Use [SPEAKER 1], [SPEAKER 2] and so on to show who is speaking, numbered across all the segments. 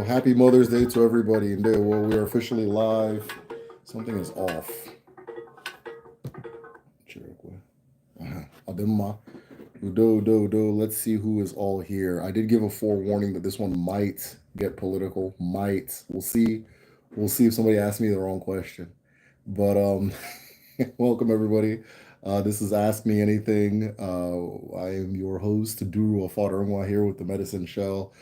[SPEAKER 1] Happy Mother's Day to everybody. We are officially live. Something is off. Let's see who is all here. I did give a forewarning that this one might get political. Might. We'll see. We'll see if somebody asks me the wrong question. But welcome everybody. This is Ask Me Anything. I am your host, Duru Afadarungwa, here with the Medicine Shell.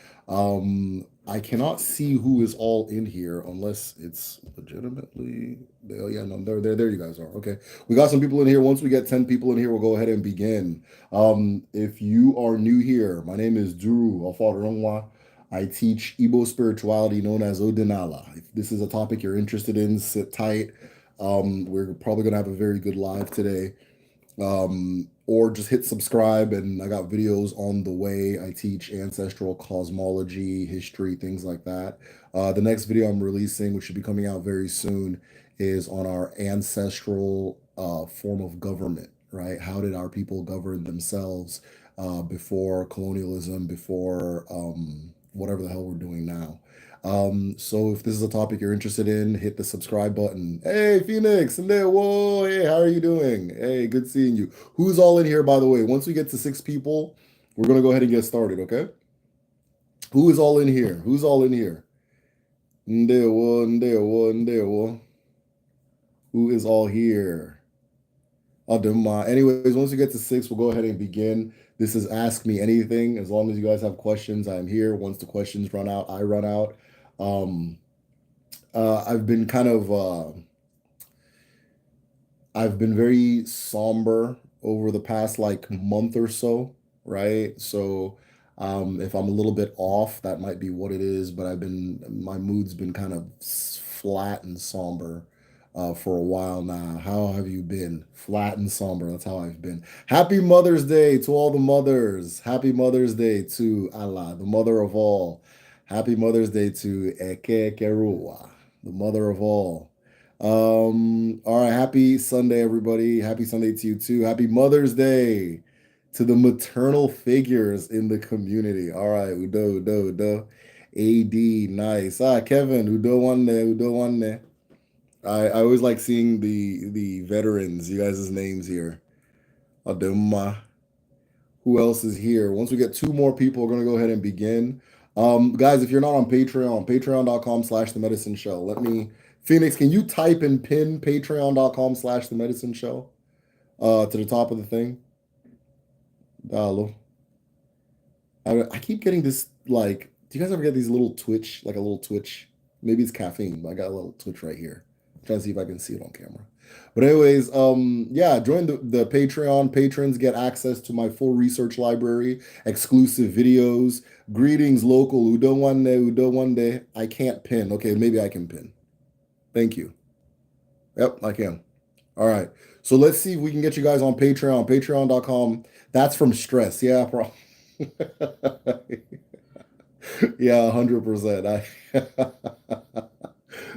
[SPEAKER 1] I cannot see who is all in here unless it's legitimately. Oh yeah, no, there you guys are. Okay, we got some people in here. Once we get 10 people in here, we'll go ahead and begin. If you are new here, my name is Duru Afadarungwa. I teach Igbo spirituality known as Odinala. If this is a topic you're interested in, sit tight. We're probably gonna have a very good live today. Or just hit subscribe, and I got videos on the way. I teach ancestral cosmology, history, things like that. The next video I'm releasing, which should be coming out very soon, is on our ancestral form of government, right? How did our people govern themselves before colonialism, before whatever the hell we're doing now? So if this is a topic you're interested in, hit the subscribe button. Hey, Phoenix, and there, whoa, hey, how are you doing? Hey, good seeing you. Who's all in here, by the way? Once we get to 6 people, we're gonna go ahead and get started, okay? Who is all in here? Who's all in here? Ndewo. Who is all here? Anyways, once we get to 6, we'll go ahead and begin. This is Ask Me Anything. As long as you guys have questions, I'm here. Once the questions run out, I run out. I've been I've been very somber over the past like month or so, right? So if I'm a little bit off, that might be what it is, but my mood's been kind of flat and somber for a while now. How have you been? Flat and somber. That's how I've been. Happy Mother's Day to all the mothers. Happy Mother's Day to Allah, the mother of all. Happy Mother's Day to Eke Keruwa, the mother of all. All right, happy Sunday, everybody. Happy Sunday to you too. Happy Mother's Day to the maternal figures in the community. All right, Udo. AD, nice. Kevin, Udo one. I always like seeing the veterans, you guys' names here. Adema. Who else is here? Once we get 2 more people, we're gonna go ahead and begin. Guys, if you're not on Patreon, patreon.com/the medicine shell. Phoenix, can you type and pin patreon.com/the medicine shell to the top of the thing? Hello. I keep getting this, like, do you guys ever get these little twitch, like a little twitch? Maybe it's caffeine, but I got a little twitch right here. I'm trying to see if I can see it on camera. But anyways, yeah, join the Patreon. Patrons get access to my full research library, exclusive videos. Greetings, local. Udo one day. I can't pin. Okay, maybe I can pin. Thank you. Yep, I can. All right. So let's see if we can get you guys on Patreon. Patreon.com. That's from stress. Yeah, yeah, 100%.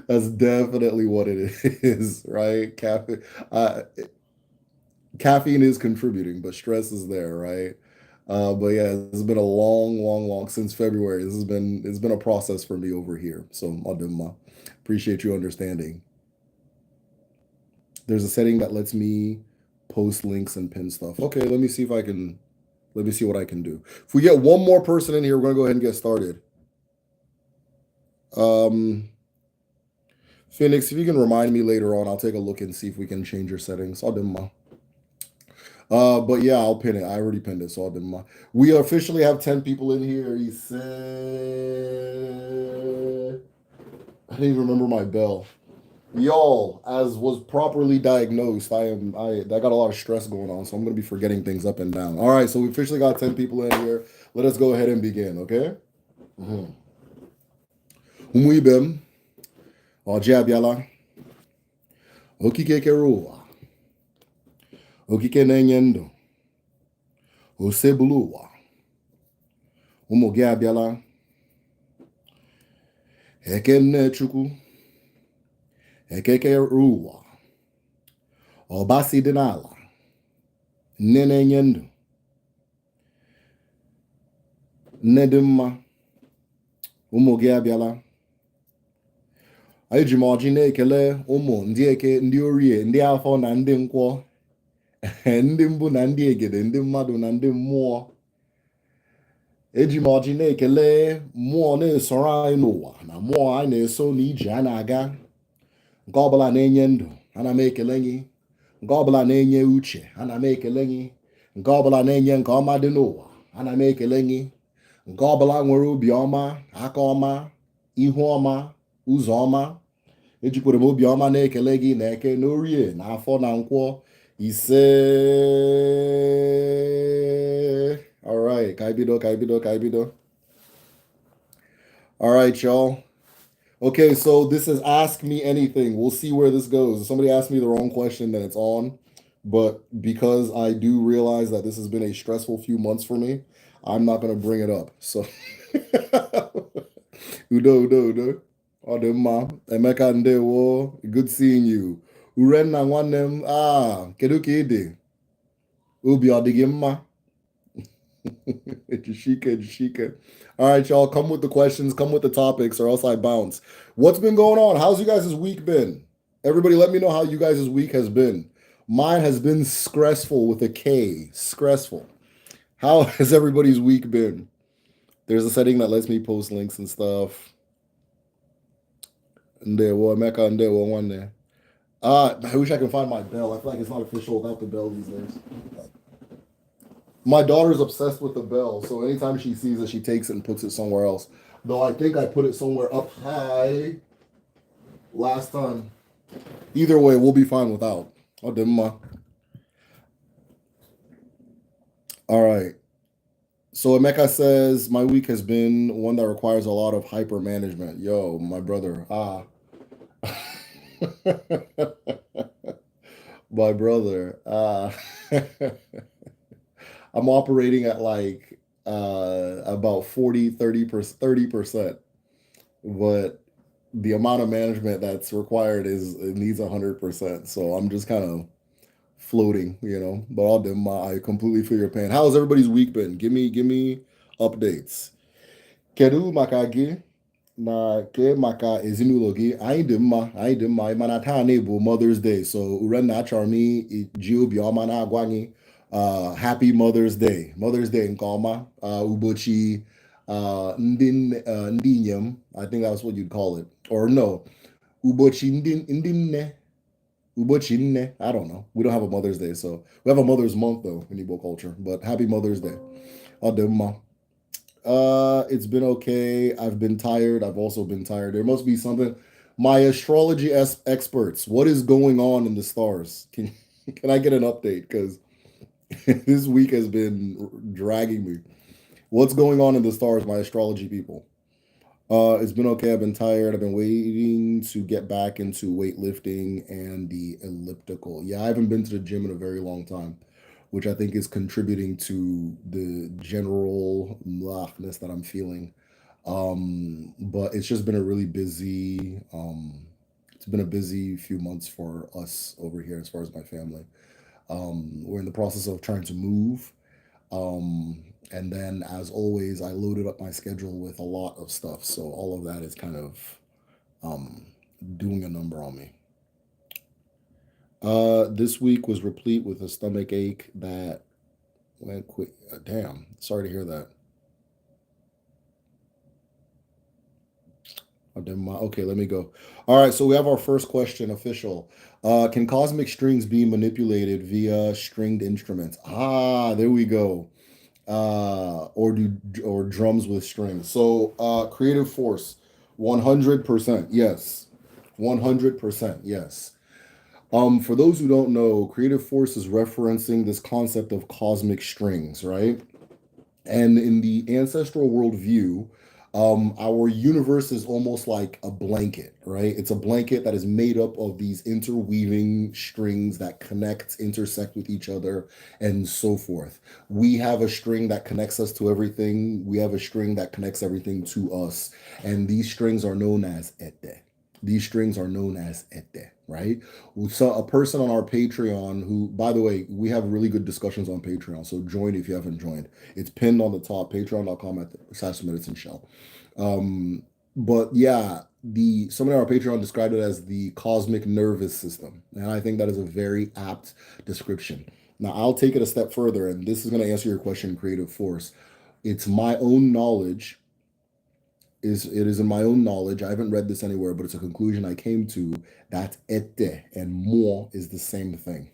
[SPEAKER 1] That's definitely what it is, right? Caffeine is contributing, but stress is there, right? But yeah, it's been a long since February. It's been a process for me over here. So Adema, appreciate you understanding. There's a setting that lets me post links and pin stuff. Okay, let me see what I can do. If we get 1 more person in here, we're gonna go ahead and get started. Phoenix, if you can remind me later on, I'll take a look and see if we can change your settings. But yeah, I'll pin it. I already pinned it, so we officially have 10 people in here. He said, I didn't even remember my bell. Y'all, as was properly diagnosed, I got a lot of stress going on, so I'm gonna be forgetting things up and down. All right, so we officially got 10 people in here. Let us go ahead and begin, okay? Umwibem, Ojabiala, Okike Keruwa, Okike Nenyendo, Osebuluwa, Umogabiala, Ekene Chuku, Ekeke Ruwa, ọbasi dị n'ala nne na-enye ndụ nne dị mma ụmụ gị abịala eji m ọjị na-ekele ụmụ ndị eke ndị orie ndị afọ na ndị nkwọ ndị mbụ na ndị egede ndị mmadụ na ndị mmụọ eji m ọjị na-ekele mmụọ na-esoro anyị n'ụwa na mmụọ anyị na-eso n'ije a na-aga nke ọbụla na-enye ndụ ana m ekele gị nke ọbụla na-enye uche ana m ekele gị nke ọbụla na-enye nke ọma dị n'ụwa ana m ekele gị nke ọbụla nwere obi ọma aka ọma ihu ọma ụzọ ọma ejikwere m obi ọma na-ekele gị na eke na orie na afọ na nkwọ ise. All right, ka anyị bido. All right, y'all. Okay, so this is Ask Me Anything. We'll see where this goes. If somebody asks me the wrong question, then it's on. But because I do realize that this has been a stressful few months for me, I'm not going to bring it up. So, udo. Odemma, Emeka ndewo, good seeing you. Urenna nwannem, kedu ka ị dị? Obi ọ dị gị mma? Jashika. All right, y'all, come with the questions, come with the topics, or else I bounce. What's been going on? How's you guys' week been? Everybody let me know how you guys' week has been. Mine has been stressful with a K. Stressful. How has everybody's week been? There's a setting that lets me post links and stuff. Ndewo, Emeka ndewo nwanne. I wish I could find my bell. I feel like it's not official without the bell these days. My daughter's obsessed with the bell, so anytime she sees it, she takes it and puts it somewhere else. Though I think I put it somewhere up high last time. Either way, we'll be fine without. All right. So Emeka says, my week has been one that requires a lot of hyper management. Yo, my brother. My brother. I'm operating at like about 30%, but the amount of management that's required it needs 100%. So I'm just kind of floating, but all them, I completely feel your pain. How's everybody's week been? Give me updates. Kedu maka gị na ke maka ezinụlọ gị? Anyị dị mma mana taa na-ebu Mother's Day, so urenna achọrọ m iji obiọma na-agwa gị happy Mother's Day nke ọma, ụbọchị ndị inyem, I think that's what you'd call it, or no, ụbọchị ndị nne, ụbọchị nne, I don't know, we don't have a Mother's Day, so we have a Mother's Month though in Igbo culture, but happy Mother's Day. Ọdịmma. It's been okay. I've been tired. I've also been tired. There must be something. My astrology experts, what is going on in the stars? Can I get an update? Because this week has been dragging me. What's going on in the stars, my astrology people? It's been okay. I've been tired. I've been waiting to get back into weightlifting and the elliptical. Yeah, I haven't been to the gym in a very long time, which I think is contributing to the general laughness that I'm feeling. But it's just been a really busy, it's been a busy few months for us over here as far as my family. We're in the process of trying to move. And then, as always, I loaded up my schedule with a lot of stuff. So all of that is kind of doing a number on me. This week was replete with a stomach ache that went quick. Damn, sorry to hear that. Okay, let me go. All right, so we have our first question, official. Can cosmic strings be manipulated via stringed instruments? There we go. Or drums with strings. So creative force, 100% yes. 100% yes. For those who don't know, creative force is referencing this concept of cosmic strings, right? And in the ancestral worldview, our universe is almost like a blanket, right? It's a blanket that is made up of these interweaving strings that connect, intersect with each other, and so forth. We have a string that connects us to everything. We have a string that connects everything to us. And these strings are known as ete. These strings are known as ete, right? We saw a person on our Patreon who, by the way, we have really good discussions on Patreon. So join if you haven't joined. It's pinned on the top, patreon.com / medicine shell. Um, but yeah, the somebody on our Patreon described it as the cosmic nervous system. And I think that is a very apt description. Now I'll take it a step further, and this is going to answer your question, creative force. It's my own knowledge it is in my own knowledge. I haven't read this anywhere, but it's a conclusion I came to that ete and moi is the same thing.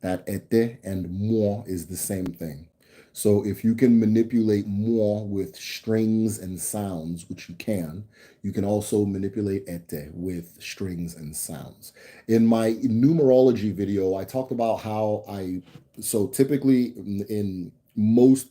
[SPEAKER 1] That ete and moi is the same thing. So if you can manipulate moi with strings and sounds, which you can also manipulate ete with strings and sounds. In my numerology video, I talked about how so typically in most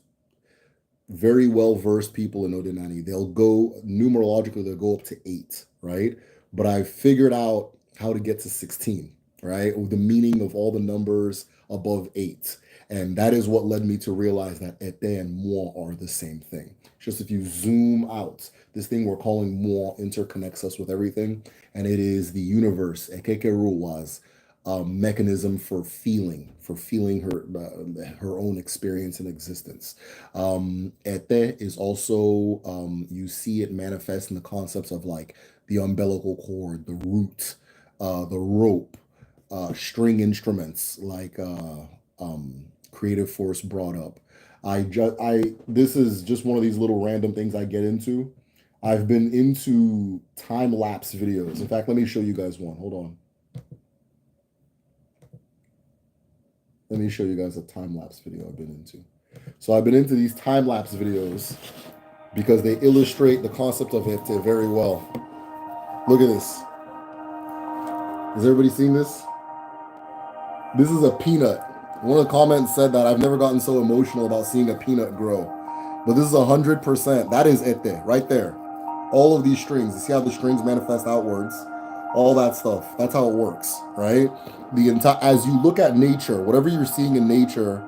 [SPEAKER 1] very well versed people in Odinani, they'll go numerologically, they'll go up to 8, right? But I figured out how to get to 16, right? Or the meaning of all the numbers above 8. And that is what led me to realize that ete and moi are the same thing. Just if you zoom out, this thing we're calling moi interconnects us with everything. And it is the universe, Ekekeru was mechanism for feeling her own experience and existence. Ete is also you see it manifest in the concepts of like the umbilical cord, the root, the rope, string instruments like creative force brought up. I this is just one of these little random things I get into. I've been into time lapse videos. In fact, let me show you guys one. Hold on. Let me show you guys a time lapse video I've been into. So I've been into these time lapse videos because they illustrate the concept of it very well. Look at this. Has everybody seen this? This is a peanut. One of the comments said that I've never gotten so emotional about seeing a peanut grow. But this is 100%. That is ete right there. All of these strings. You see how the strings manifest outwards? All that stuff. That's how it works, right? As you look at nature, whatever you're seeing in nature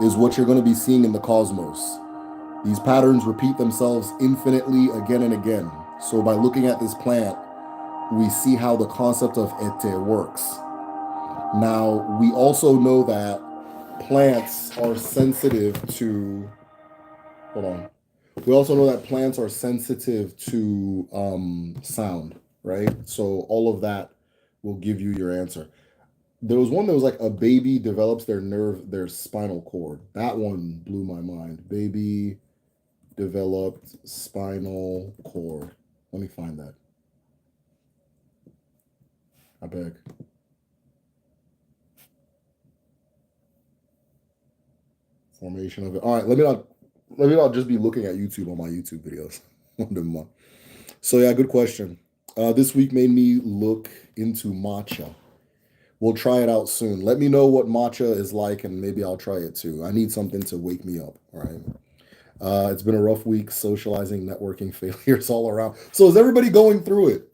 [SPEAKER 1] is what you're going to be seeing in the cosmos. These patterns repeat themselves infinitely again and again. So by looking at this plant, we see how the concept of ete works. Now, we also know that plants are sensitive to, hold on. We also know that plants are sensitive to sound, right? So all of that will give you your answer. There was one that was like a baby develops their spinal cord. That one blew my mind. Baby developed spinal cord. Let me find that. I beg. Formation of it. All right, let me not just be looking at YouTube on my YouTube videos. So yeah, good question. This week made me look into matcha. We'll try it out soon. Let me know what matcha is like, and maybe I'll try it too. I need something to wake me up. All right. It's been a rough week, socializing, networking, failures all around. So is everybody going through it?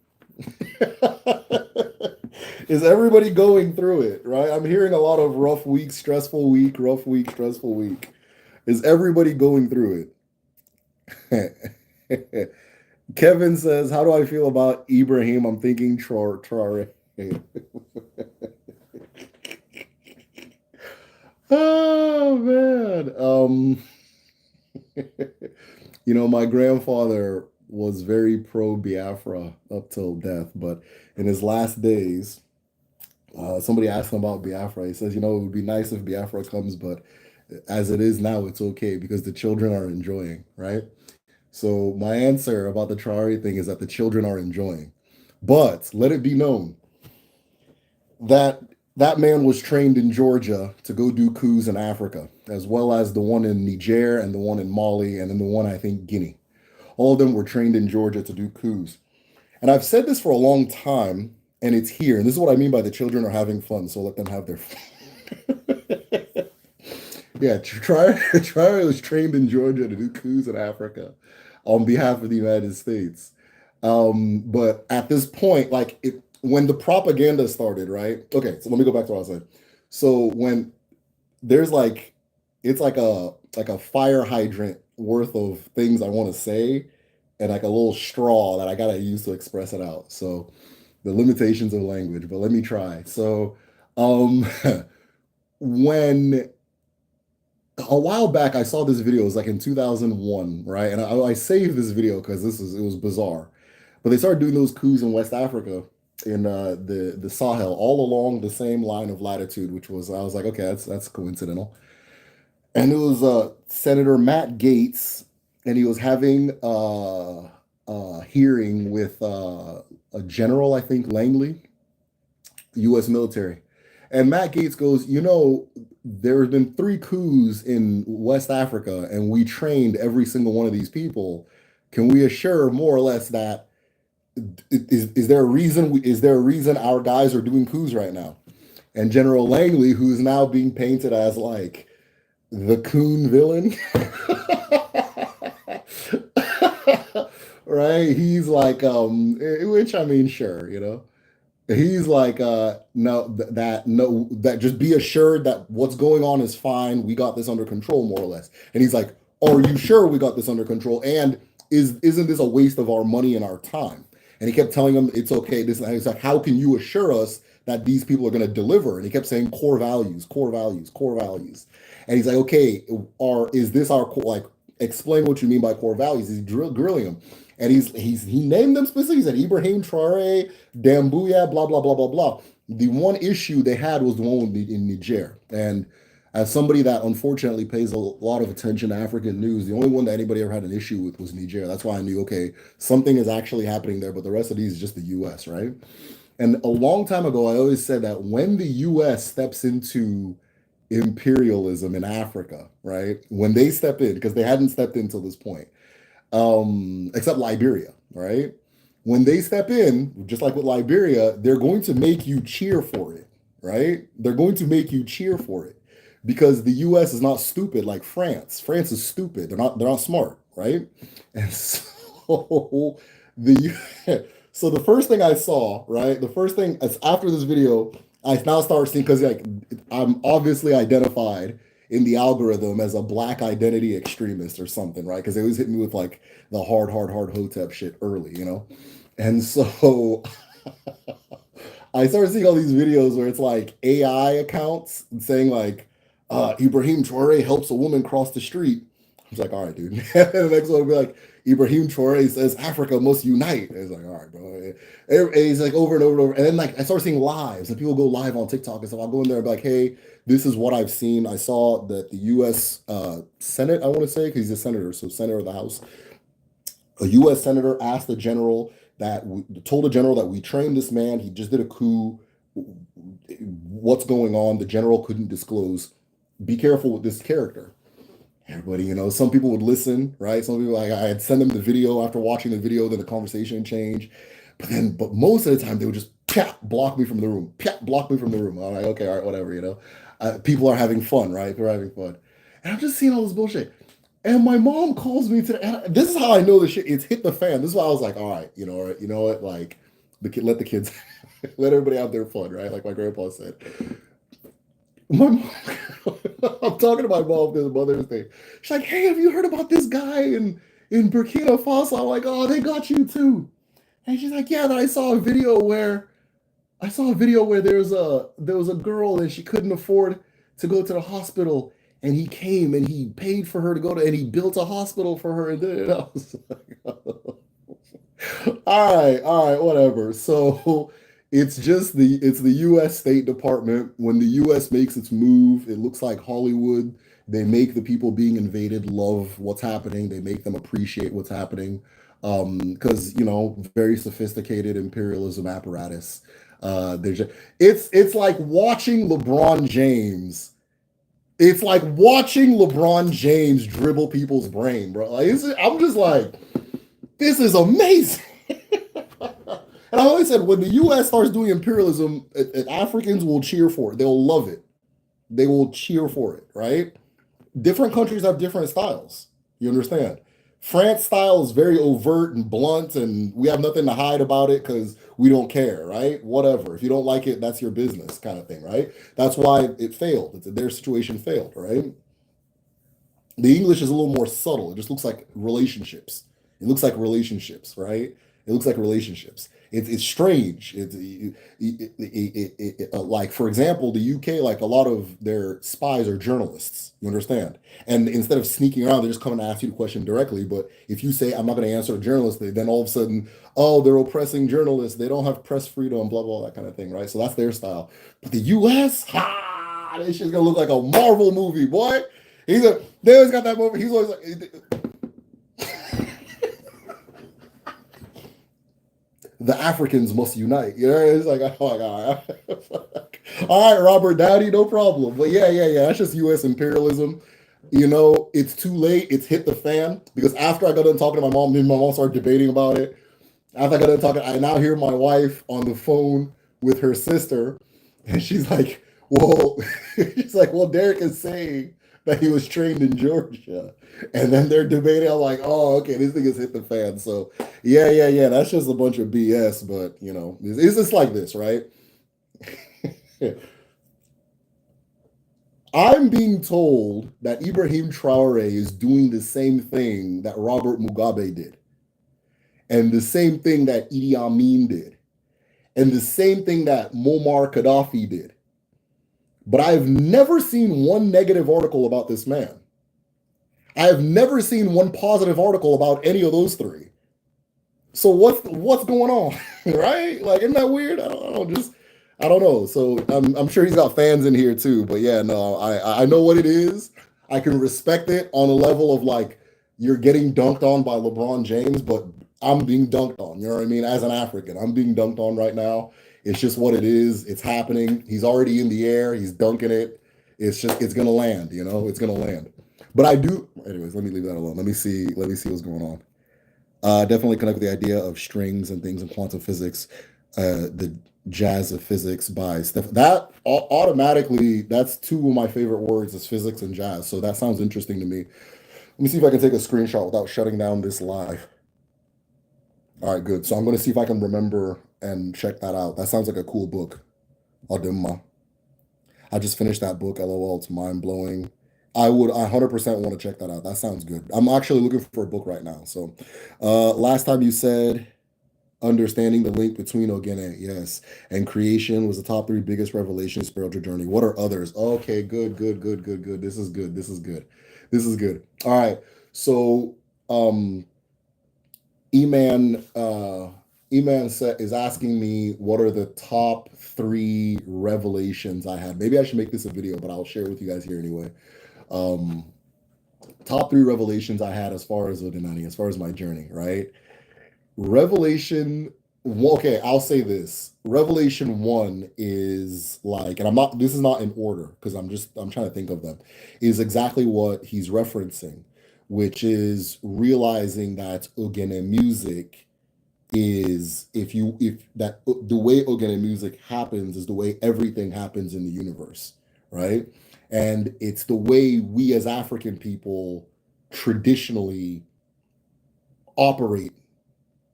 [SPEAKER 1] Is everybody going through it? Right. I'm hearing a lot of rough week, stressful week, rough week, stressful week. Is everybody going through it? Kevin says, "How do I feel about Ibrahim? I'm thinking Traore." Oh man. My grandfather was very pro Biafra up till death, but in his last days, somebody asked him about Biafra. He says, it would be nice if Biafra comes, but as it is now, it's okay because the children are enjoying, right? So my answer about the Traore thing is that the children are enjoying. But let it be known that that man was trained in Georgia to go do coups in Africa, as well as the one in Niger and the one in Mali and then the one, I think, Guinea. All of them were trained in Georgia to do coups. And I've said this for a long time, and it's here. And this is what I mean by the children are having fun, so let them have their fun. Yeah, Traore was trained in Georgia to do coups in Africa on behalf of the United States. But at this point, when the propaganda started, right? Okay, so let me go back to what I was saying. So when there's it's like a fire hydrant worth of things I want to say, and like a little straw that I gotta use to express it out. So The limitations of language, but let me try. So, um, when a while back I saw this video, it was like in 2001, right? And I saved this video because it was bizarre. But they started doing those coups in West Africa in the Sahel, all along the same line of latitude, which was I was like, okay, that's coincidental. And it was Senator Matt Gaetz, and he was having a hearing with a general, I think Langley, U.S. military. And Matt Gaetz goes, there have been three coups in West Africa, and we trained every single one of these people. Can we assure more or less that is there a reason our guys are doing coups right now? And General Langley, who's now being painted as like the coon villain, right? He's like, which I mean, sure, he's like, no, that just be assured that what's going on is fine. We got this under control, more or less. And he's like, are you sure we got this under control? And isn't this a waste of our money and our time? And he kept telling him it's okay. He's like, how can you assure us that these people are going to deliver? And he kept saying core values, core values, core values. And he's like, okay, is this our core? Like, explain what you mean by core values. He's grilling him. And he named them specifically. He said Ibrahim Traore, Dambuya, blah, blah, blah, blah, blah. The one issue they had was the one in Niger. And as somebody that unfortunately pays a lot of attention to African news, the only one that anybody ever had an issue with was Niger. That's why I knew, okay, something is actually happening there, but the rest of these is just the US, right? And a long time ago, I always said that when the US steps into imperialism in Africa, right? When they step in, because they hadn't stepped in until this point, except Liberia, right? When they step in, just like with Liberia, they're going to make you cheer for it, right? They're going to make you cheer for it because the U.S. is not stupid like France. France is stupid. They're not smart, right? And so so the first thing I saw, right? The first thing is after this video, I now start seeing because like I'm obviously identified in the algorithm as a black identity extremist or something, right? Because they always hit me with like the hard hotep shit early. And so I started seeing all these videos where it's like AI accounts saying like Ibrahim Traore helps a woman cross the street. I was like, all right, dude. And the next one would be like, Ibrahim Traore says Africa must unite. And it's like, all right, bro. And he's like over and over and over. And then like I started seeing lives and people go live on TikTok and stuff. I'll go in there and be like, hey, this is what I've seen. I saw that the U.S. Senate, I want to say, because he's a senator, so Senator of the House, a U.S. senator asked the general told the general that we trained this man. He just did a coup. What's going on? The general couldn't disclose. Be careful with this character. Everybody, some people would listen, right? Some people like I'd send them the video after watching the video, then the conversation changed. But most of the time they would just block me from the room. Block me from the room. I'm like, okay, all right, whatever. People are having fun, right? They're having fun, and I'm just seeing all this bullshit. And my mom calls me today. And this is how I know the shit. It's hit the fan. This is why I was like, all right, you know what? Like, let the kids, let everybody have their fun, right? Like my grandpa said. My mom, I'm talking to my mom because Mother's Day. She's like, hey, have you heard about this guy in Burkina Faso? I'm like, oh, they got you too. And she's like, yeah, that I saw a video where there was a girl and she couldn't afford to go to the hospital, and he came and he paid for her to go to, and he built a hospital for her. And then I was like, all right, whatever. So it's the U.S. State Department. When the U.S. makes its move, it looks like Hollywood. They make the people being invaded love what's happening. They make them appreciate what's happening. Because very sophisticated imperialism apparatus. There's just, it's like watching LeBron James. It's like watching LeBron James dribble people's brain, bro. Like I'm just like, this is amazing. And I always said, when the U.S. starts doing imperialism, Africans will cheer for it. They'll love it. They will cheer for it, right? Different countries have different styles. You understand? France style is very overt and blunt, and we have nothing to hide about it because we don't care, right? Whatever. If you don't like it, that's your business kind of thing, right? That's why it failed. Their situation failed, right? The English is a little more subtle. It just looks like relationships. It looks like relationships, right? It looks like relationships. It's strange. Like, for example, the UK, like a lot of their spies are journalists. You understand? And instead of sneaking around, they're just coming to ask you the question directly. But if you say, I'm not going to answer a journalist, then all of a sudden, oh, they're oppressing journalists. They don't have press freedom, blah, blah, that kind of thing, right? So that's their style. But the US, ha, this shit's going to look like a Marvel movie, boy. They always got that movie. He's always like, the Africans must unite. You know, it's like, oh my God. All right, Robert Downey, no problem. But yeah. That's just US imperialism. You know, it's too late. It's hit the fan because after I got done talking to my mom, me and my mom started debating about it. After I got done talking, I now hear my wife on the phone with her sister, and she's like, "Well," she's like, "Well, Derek is saying that he was trained in Georgia," and then they're debating. I'm like, "Oh, okay, this thing has hit the fan." So, yeah. That's just a bunch of BS. But you know, it's just like this, right? I'm being told that Ibrahim Traore is doing the same thing that Robert Mugabe did, and the same thing that Idi Amin did, and the same thing that Muammar Gaddafi did. But I've never seen one negative article about this man. I have never seen one positive article about any of those three. So what's going on, right? Like, isn't that weird? I don't know. So I'm sure he's got fans in here too. But yeah, no, I know what it is. I can respect it on a level of like you're getting dunked on by LeBron James, but I'm being dunked on. You know what I mean? As an African, I'm being dunked on right now. It's just what it is. It's happening. He's already in the air. He's dunking it. It's gonna land. You know, it's gonna land. But I do. Anyways, let me leave that alone. Let me see. Let me see what's going on. Definitely connect with the idea of strings and things in quantum physics, the jazz of physics by Steph. That automatically, that's two of my favorite words is physics and jazz. So that sounds interesting to me. Let me see if I can take a screenshot without shutting down this live. All right, good. So I'm going to see if I can remember and check that out. That sounds like a cool book. Ademma. I just finished that book. LOL. It's mind blowing. I would 100% want to check that out. That sounds good. I'm actually looking for a book right now. So, last time you said understanding the link between Ogene, yes, and creation was the top three biggest revelations spiritual journey. What are others? Okay, good. This is good. This is good. All right. So, Eman, is asking me what are the top three revelations I had. Maybe I should make this a video, but I'll share it with you guys here anyway. Um, Top three revelations I had as far as Odinani, as far as my journey, right? Revelation, okay, I'll say this. Revelation one is like, and I'm not, this is not in order because I'm trying to think of them, is exactly what he's referencing, which is realizing that Ogene music is if that the way Ogene music happens is the way everything happens in the universe, right? And it's the way we as African people traditionally operate.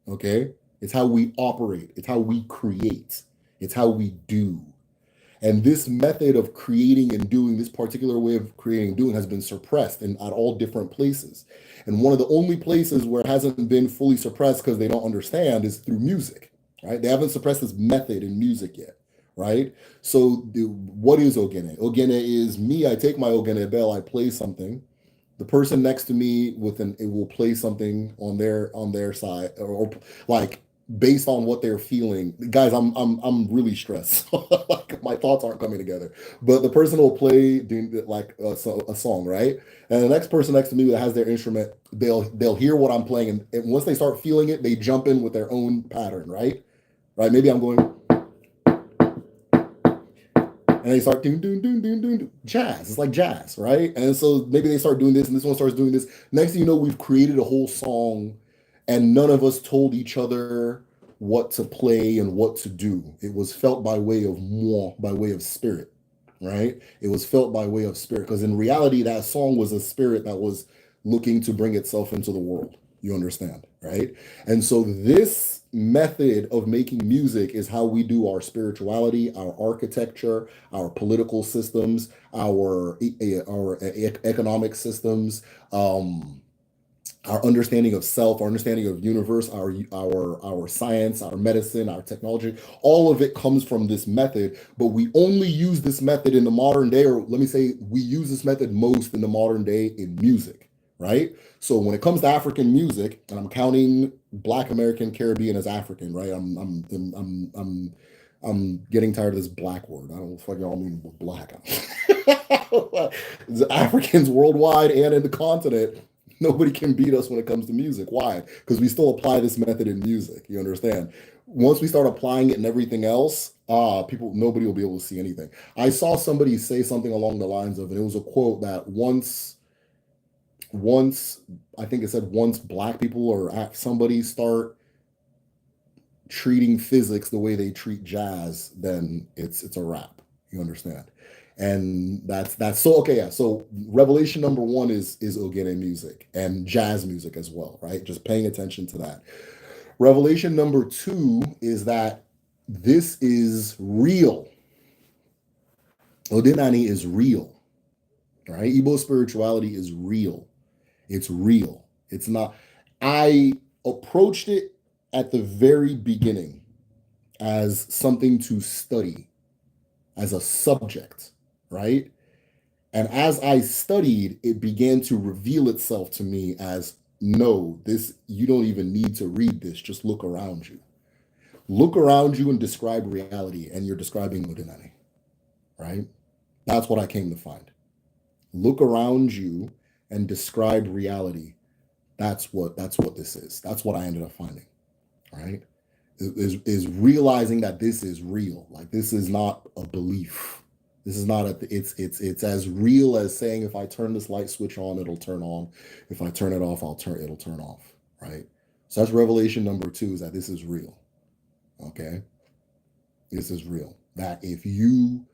[SPEAKER 1] Okay, it's how we operate, it's how we create, it's how we do. And this method of creating and doing, this particular way of creating and doing, has been suppressed in at all different places. And one of the only places where it hasn't been fully suppressed because they don't understand is through music, right? They haven't suppressed this method in music yet, right? So what is Ogene? Ogene is me. I take my Ogene bell, I play something. The person next to me it will play something on their side, or like based on what they're feeling. Guys, I'm really stressed. Like my thoughts aren't coming together. But the person will play like a song, right? And the next person next to me that has their instrument, they'll hear what I'm playing, and once they start feeling it, they jump in with their own pattern, right? Right? Maybe I'm going, and they start doing jazz. It's like jazz, right? And so maybe they start doing this, and this one starts doing this. Next thing you know, we've created a whole song, and none of us told each other what to play and what to do. It was felt by way of moi, by way of spirit, right? It was felt by way of spirit, because in reality, that song was a spirit that was looking to bring itself into the world. You understand, right? And so this method of making music is how we do our spirituality, our architecture, our political systems, our economic systems, our understanding of self, our understanding of universe, our science, our medicine, our technology, all of it comes from this method. But we only use this method in the modern day, or let me say, we use this method most in the modern day in music, right? So when it comes to African music, and I'm counting Black American Caribbean as African, right? I'm getting tired of this black word. I don't know what y'all mean with black. Africans worldwide and in the continent, nobody can beat us when it comes to music. Why? Because we still apply this method in music. You understand? Once we start applying it in everything else, people, nobody will be able to see anything. I saw somebody say something along the lines of, and it was a quote that once, I think it said, once black people or somebody start treating physics the way they treat jazz, then it's a wrap. You understand? And that's so okay. Yeah. So revelation number one is Ogene music and jazz music as well, right? Just paying attention to that. Revelation number two is that this is real. Odinani is real, right? Igbo spirituality is real. It's real. It's not. I approached it at the very beginning as something to study, as a subject, right? And as I studied, it began to reveal itself to me as no, this, you don't even need to read this. Just look around you. Look around you and describe reality, and you're describing Udinani, right? That's what I came to find. Look around you and describe reality. That's what this is. That's what I ended up finding, right? Is realizing that this is real. Like this is not a belief. This is not a. It's as real as saying if I turn this light switch on, it'll turn on. If I turn it off, it'll turn off. Right. So that's revelation number two, is that this is real. Okay. This is real. That if you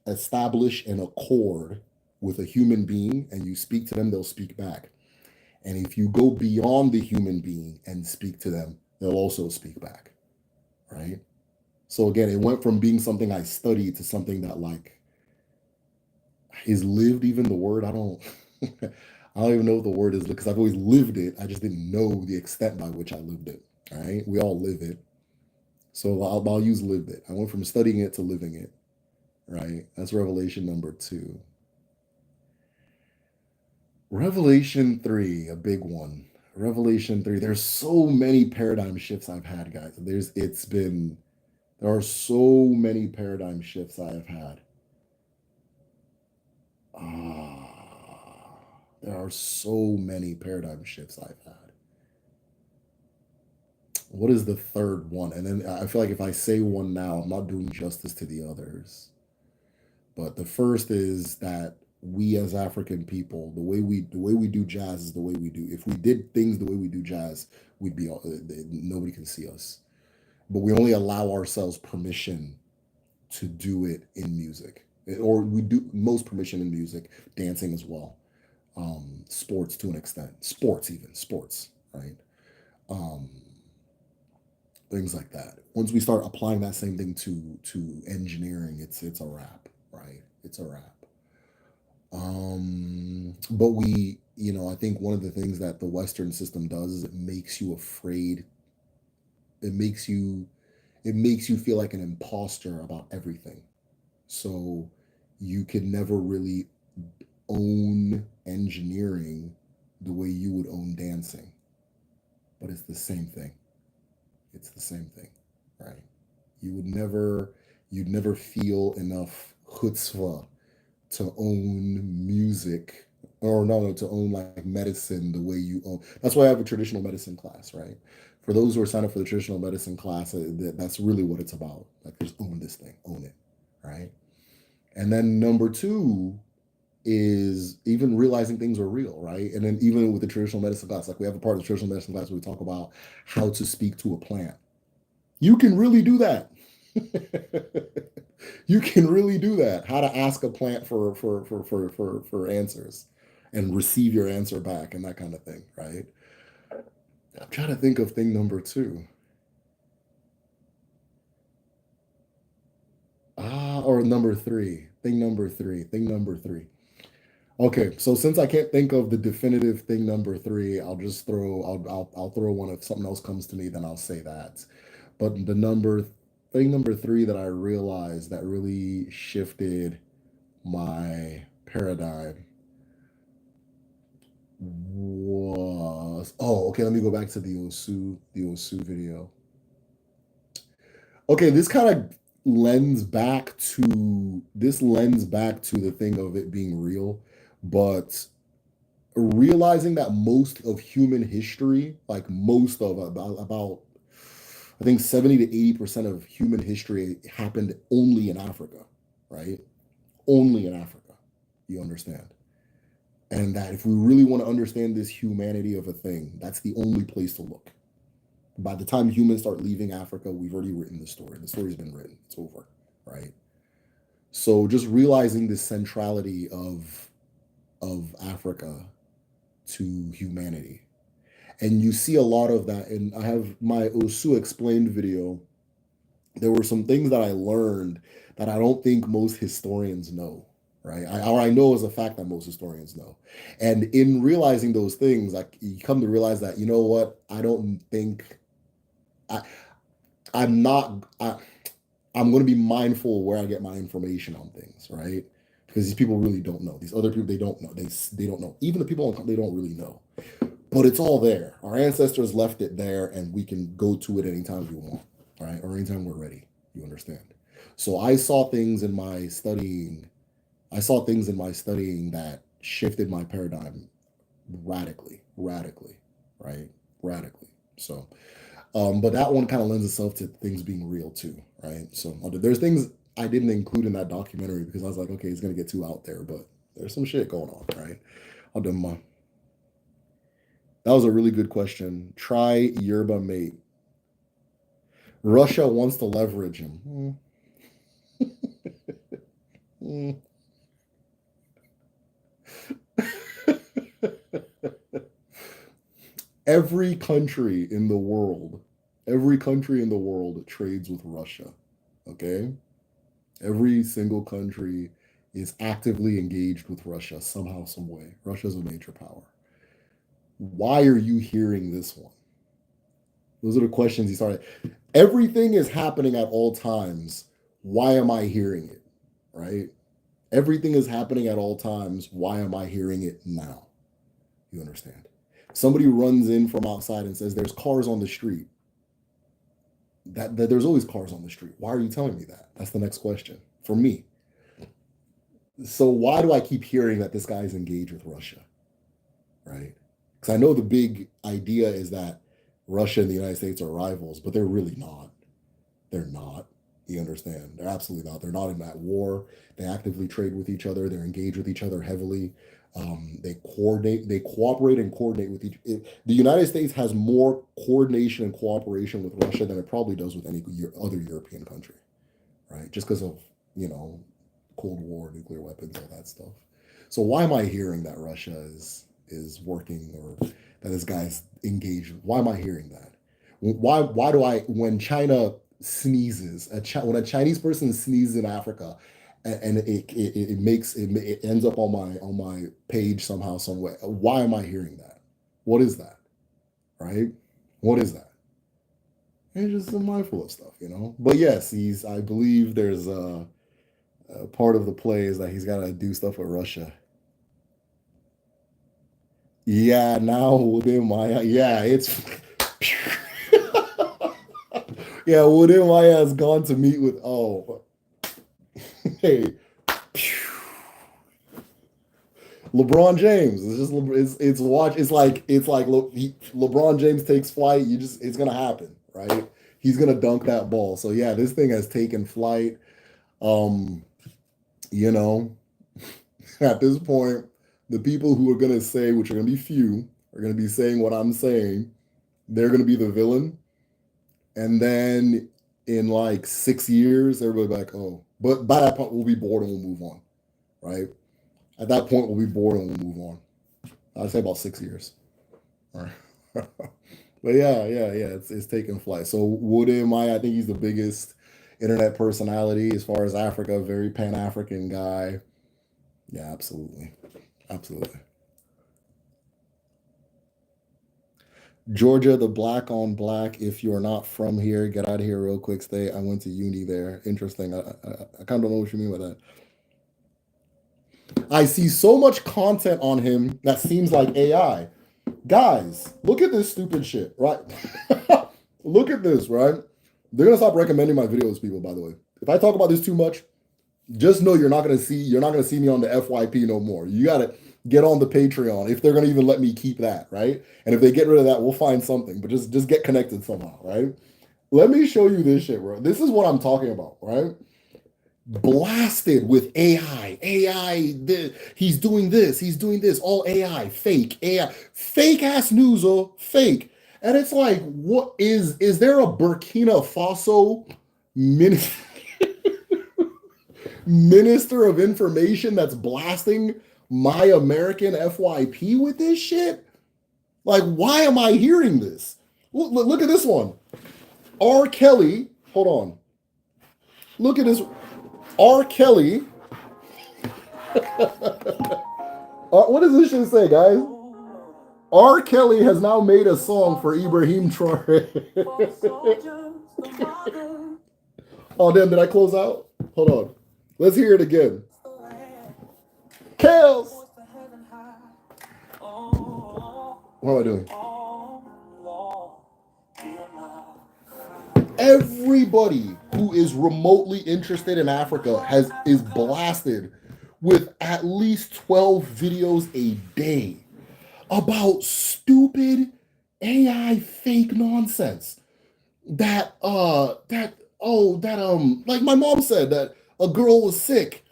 [SPEAKER 1] establish an accord with a human being and you speak to them, they'll speak back. And if you go beyond the human being and speak to them, they'll also speak back. Right. So again, it went from being something I studied to something that like is lived. Even the word, I don't, I don't even know what the word is because I've always lived it. I just didn't know the extent by which I lived it. All right, we all live it, so I'll use lived it. I went from studying it to living it. Right, that's revelation number two. Revelation three, a big one. Revelation three. There's so many paradigm shifts I've had, guys. There are so many paradigm shifts I have had. Ah, there are so many paradigm shifts I've had. What is the third one? And then I feel like if I say one now, I'm not doing justice to the others. But the first is that we as African people, the way we do jazz is the way we do. If we did things the way we do jazz, we'd be nobody can see us. But we only allow ourselves permission to do it in music, or we do most permission in music, dancing as well, sports to an extent, sports, right? Um, Things like that. Once we start applying that same thing to engineering, it's a wrap, right? It's a wrap. But I think one of the things that the Western system does is it makes you afraid. It makes you it makes you feel like an imposter about everything. So you can never really own engineering the way you would own dancing. But it's the same thing. It's the same thing, right? You would never, you'd never feel enough chutzpah to own music, or no, to own like medicine the way you own. That's why I have a traditional medicine class, right? For those who are signed up for the traditional medicine class, that's really what it's about. Like, just own this thing, own it, right? And then number two is even realizing things are real, right? And then even with the traditional medicine class, like we have a part of the traditional medicine class where we talk about how to speak to a plant. You can really do that. You can really do that. How to ask a plant for answers and receive your answer back and that kind of thing, right? I'm trying to think of thing number two. Or number three. Thing number three. Thing number three. Okay, so since I can't think of the definitive thing number three, I'll just throw I'll throw one. If something else comes to me, then I'll say that. But the thing number three that I realized that really shifted my paradigm was, oh, okay, let me go back to the Osu video. Okay, this lends back to the thing of it being real, but realizing that most of human history, like most of about I think 70 to 80% of human history happened only in Africa, right? Only in Africa. You understand? And that if we really want to understand this humanity of a thing, that's the only place to look. By the time humans start leaving Africa, we've already written the story. The story's been written. It's over, right? So just realizing the centrality of Africa to humanity. And you see a lot of that. And I have my Osu explained video. There were some things that I learned that I don't think most historians know, right? Or I know as a fact that most historians know. And in realizing those things, like you come to realize that, you know what, I don't think I I'm not I'm going to be mindful where I get my information on things, right? Because these people really don't know. These other people, they don't know. They don't know. Even the people they don't really know. But it's all there. Our ancestors left it there, and we can go to it anytime we want, right? Or anytime we're ready. You understand? So I saw things in my studying. I saw things in my studying that shifted my paradigm radically, right? Radically. So, but that one kind of lends itself to things being real too, right? So there's things I didn't include in that documentary because I was like, okay, it's gonna get too out there, but there's some shit going on, right? I'll do my. That was a really good question. Try yerba mate. Russia wants to leverage him. Mm. every country in the world, every country in the world trades with Russia. Okay? Every single country is actively engaged with Russia somehow, some way. Russia's a major power. Why are you hearing this one? Those are the questions he started. Everything is happening at all times. Why am I hearing it? Right? Everything is happening at all times. Why am I hearing it now? You understand? Somebody runs in from outside and says, there's cars on the street. That there's always cars on the street. Why are you telling me that? That's the next question for me. So why do I keep hearing that this guy is engaged with Russia? Right? Because I know the big idea is that Russia and the United States are rivals, but they're really not. They're not. You understand? They're absolutely not. They're not in that war. They actively trade with each other. They're engaged with each other heavily. They coordinate. They cooperate and coordinate with the United States has more coordination and cooperation with Russia than it probably does with any other European country, right? Just because of you know Cold War, nuclear weapons, all that stuff. So why am I hearing that Russia is working or that this guy's engaged? Why am I hearing that? Why do I when China sneezes when a Chinese person sneezes in Africa and it ends up on my page somehow some way? Why am I hearing that? What is that? Right? What is that? And just mindful of stuff, you know. But yes, he's. I believe there's a part of the play is that he's got to do stuff with Russia. Yeah, now within my yeah, it's yeah, within my has gone to meet with hey LeBron James. It's just it's like LeBron James takes flight. It's gonna happen, right? He's gonna dunk that ball. So yeah, this thing has taken flight. Um, you know, at this point, the people who are gonna say, which are gonna be few, are gonna be saying what I'm saying. They're gonna be the villain, and then in like 6 years, everybody like, oh, but by that point, we'll be bored and we'll move on, right? At that point, we'll be bored and we'll move on. I'd say about 6 years. All right. But yeah, it's taking flight. So Wood I think he's the biggest internet personality as far as Africa, very Pan-African guy. Yeah, absolutely. Absolutely. Georgia, the black on black. If you're not from here, get out of here real quick. Stay. I went to uni there. Interesting. I kind of don't know what you mean by that. I see so much content on him that seems like AI. Guys, look at this stupid shit, right? Look at this, right? They're gonna stop recommending my videos, people, by the way. If I talk about this too much, just know you're not gonna see me on the FYP no more. You gotta get on the Patreon if they're gonna even let me keep that, right? And if they get rid of that, we'll find something. But just get connected somehow, right? Let me show you this shit, bro. This is what I'm talking about, right? Blasted with AI. AI, he's doing this, he's doing this, all fake AI, fake ass news, oh, fake. And it's like, what is there a Burkina Faso minister, minister of information that's blasting my American FYP with this shit? Like, why am I hearing this? Look at this one. R. Kelly, hold on. Look at this. R. Kelly. What does this shit say, guys? R. Kelly has now made a song for Ibrahim Traore. Oh, damn, did I close out? Hold on. Let's hear it again. Kales! What am I doing? Everybody who is remotely interested in Africa is blasted with at least 12 videos a day about stupid AI fake nonsense like my mom said that a girl was sick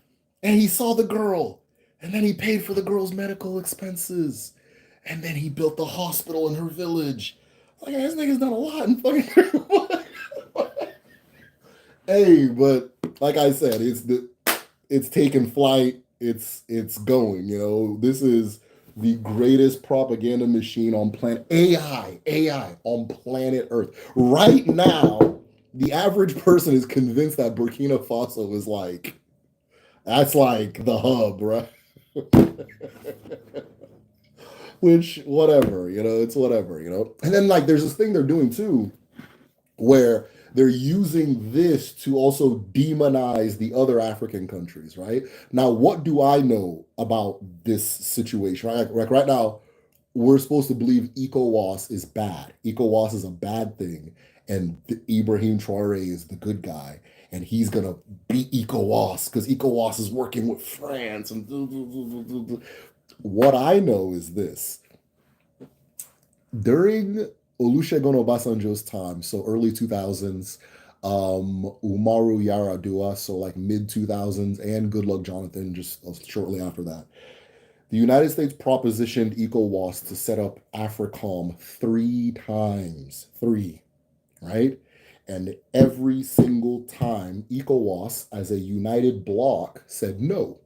[SPEAKER 1] and he saw the girl and then he paid for the girl's medical expenses and then he built the hospital in her village. Like, this nigga's done a lot in fucking hey, but like I said, it's taken flight. It's going. This is the greatest propaganda machine on planet AI on planet Earth right now. The average person is convinced that Burkina Faso is that's like the hub, right? Which whatever, it's whatever. And then like there's this thing they're doing too, where they're using this to also demonize the other African countries, right? Now, what do I know about this situation? Right now, we're supposed to believe ECOWAS is bad. ECOWAS is a bad thing, and Ibrahim Traore is the good guy, and he's gonna beat ECOWAS because ECOWAS is working with France. And what I know is this: during Olusegun Obasanjo's time, so early 2000s, Umaru Yar'Adua, so like mid 2000s, and Goodluck Jonathan just shortly after that. The United States propositioned ECOWAS to set up AFRICOM 3 times, right? And every single time, ECOWAS, as a united bloc, said no,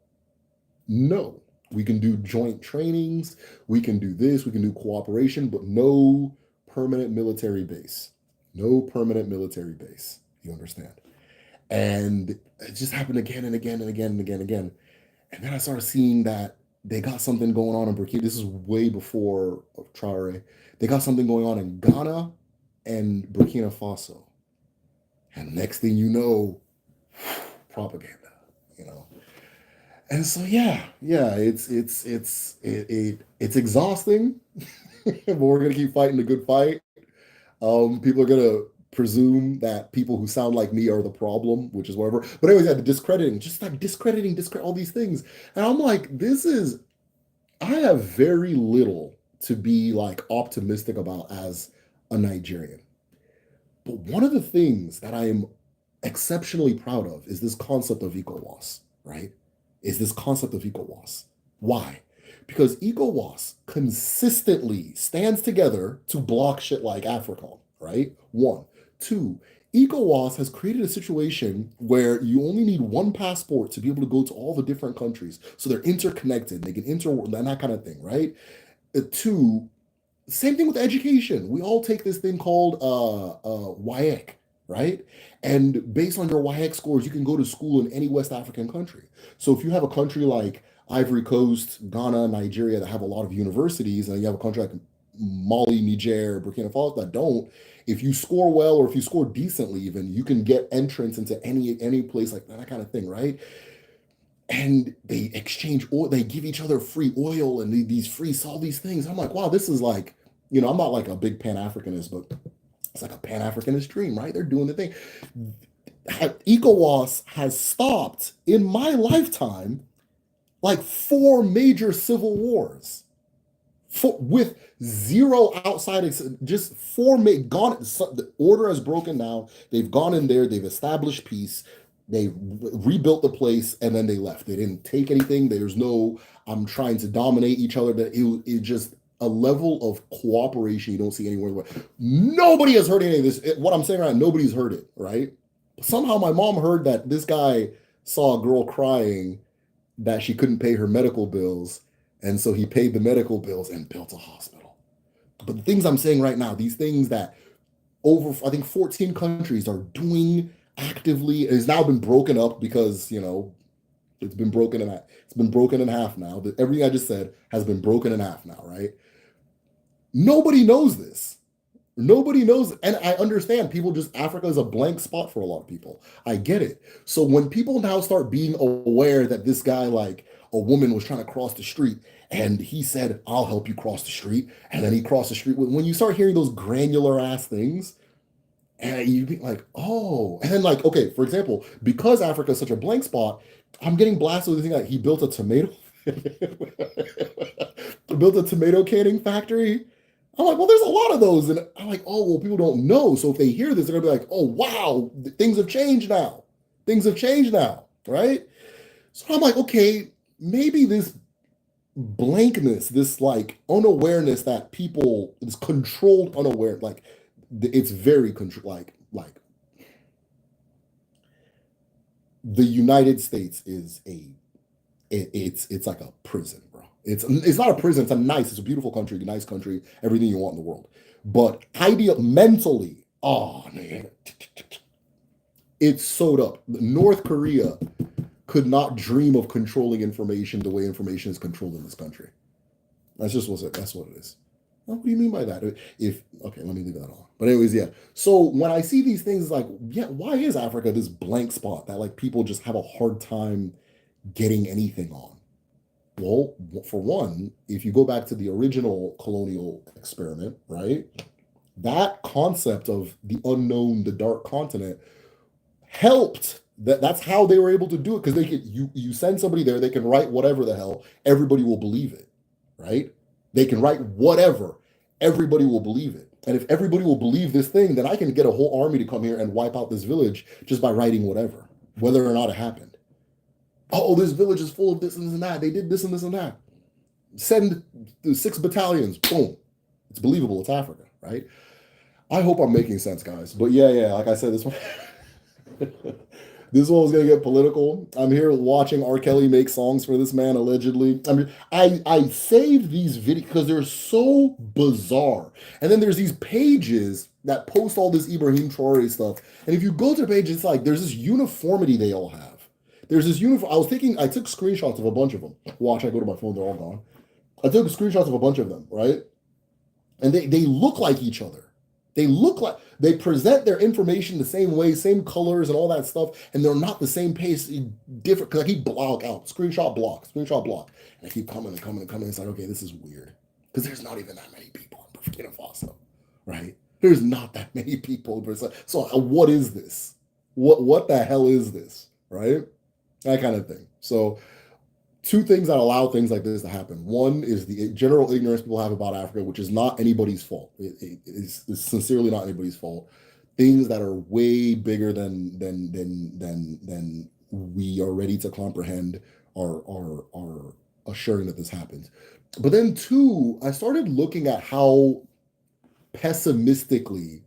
[SPEAKER 1] no. We can do joint trainings, we can do this, we can do cooperation, but no permanent military base. No permanent military base. You understand? And it just happened again and again and again and again and again. And then I started seeing that they got something going on in Burkina. This is way before Traore. They got something going on in Ghana and Burkina Faso. And next thing you know, propaganda. And so it's exhausting, but we're gonna keep fighting the good fight. People are gonna presume that people who sound like me are the problem, which is whatever. But anyways, the discrediting, just like discrediting all these things. And I'm like, I have very little to be like optimistic about as a Nigerian. But one of the things that I am exceptionally proud of is this concept of ECOWAS, right? Is this concept of ECOWAS. Why? Because ECOWAS consistently stands together to block shit like AFRICOM, right? One. Two, ECOWAS has created a situation where you only need one passport to be able to go to all the different countries. So they're interconnected, they can and that kind of thing, right? Two, same thing with education. We all take this thing called WIEC, right? And based on your WIEC scores, you can go to school in any West African country. So if you have a country like Ivory Coast, Ghana, Nigeria that have a lot of universities, and you have a country like Mali, Niger, Burkina Faso that don't. If you score well or if you score decently, even you can get entrance into any place like that kind of thing, right? And they exchange oil, they give each other free oil and these free all these things. I'm like, wow, this is like, I'm not like a big Pan-Africanist, but it's like a Pan-Africanist dream, right? They're doing the thing. ECOWAS has stopped in my lifetime like four major civil wars with zero outside, just four gone. The order has broken down. They've gone in there. They've established peace. They rebuilt the place, and then they left. They didn't take anything. There's no I'm trying to dominate each other. That it just a level of cooperation you don't see anywhere. Nobody has heard any of this. What I'm saying right now, nobody's heard it. Right? Somehow my mom heard that this guy saw a girl crying that she couldn't pay her medical bills, and so he paid the medical bills and built a hospital. But the things I'm saying right now, these things that over, I think 14 countries are doing actively, it has now been broken up because, it's been broken in half now. Everything I just said has been broken in half now, right? Nobody knows this. Nobody knows. And I understand people Africa is a blank spot for a lot of people. I get it. So when people now start being aware that this guy, like a woman was trying to cross the street and he said, I'll help you cross the street. And then he crossed the street. When you start hearing those granular ass things, and you be like, oh, and then like, okay, for example, because Africa is such a blank spot, I'm getting blasted with the thing like he built a tomato, built a tomato canning factory. I'm like, well, there's a lot of those. And I'm like, oh, well, people don't know. So if they hear this, they're gonna be like, oh, wow, things have changed now. Things have changed now, right? So I'm like, okay, maybe this blankness, this like unawareness that people, this controlled unaware, like it's very control, like the United States is it's like a prison, bro. It's not a prison. It's a beautiful country, a nice country, everything you want in the world. But mentally, oh man, it's sewed up. North Korea could not dream of controlling information the way information is controlled in this country. That's what it is. Well, what do you mean by that? Okay, let me leave that on. But anyways, yeah. So when I see these things, like, yeah, why is Africa this blank spot that like people just have a hard time getting anything on? Well, for one, if you go back to the original colonial experiment, right? That concept of the unknown, the dark continent, helped. That's how they were able to do it because they could you send somebody there, they can write whatever the hell, everybody will believe it, right? They can write whatever, everybody will believe it. And if everybody will believe this thing, then I can get a whole army to come here and wipe out this village just by writing whatever, whether or not it happened. Oh, this village is full of this and that. They did this and this and that. Send the 6 battalions. Boom. It's believable. It's Africa, right? I hope I'm making sense, guys. But yeah, like I said, this one. This one was gonna get political. I'm here watching R. Kelly make songs for this man, allegedly. I mean, I saved these videos because they're so bizarre. And then there's these pages that post all this Ibrahim Traore stuff. And if you go to the page, it's like there's this uniformity they all have. There's this uniform. I took screenshots of a bunch of them. Watch, I go to my phone, they're all gone. I took screenshots of a bunch of them, right? And they look like each other. They present their information the same way, same colors and all that stuff, and they're not the same pace, different. Because I keep block out, screenshot block, and I keep coming. It's like, okay, this is weird because there's not even that many people in Burkina Faso, right? There's not that many people. But it's like, so what is this? What the hell is this, right? That kind of thing. So 2 things that allow things like this to happen. One is the general ignorance people have about Africa, which is not anybody's fault. It's sincerely not anybody's fault. Things that are way bigger than we are ready to comprehend are assuring that this happens. But then 2, I started looking at how pessimistically,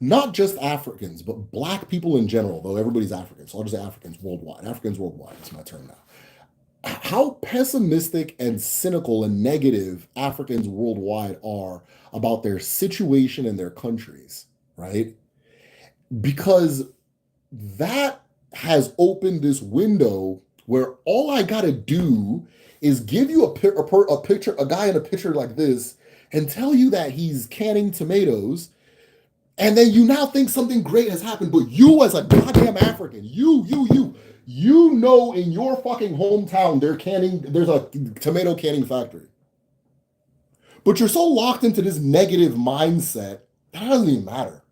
[SPEAKER 1] not just Africans, but Black people in general, though everybody's African, so I'll just say Africans worldwide. Africans worldwide, it's my turn now. How pessimistic and cynical and negative Africans worldwide are about their situation in their countries, right? Because that has opened this window where all I got to do is give you a picture, a guy in a picture like this, and tell you that he's canning tomatoes, and then you now think something great has happened, but you as a goddamn African, you know in your fucking hometown there's a tomato canning factory. But you're so locked into this negative mindset that doesn't even matter.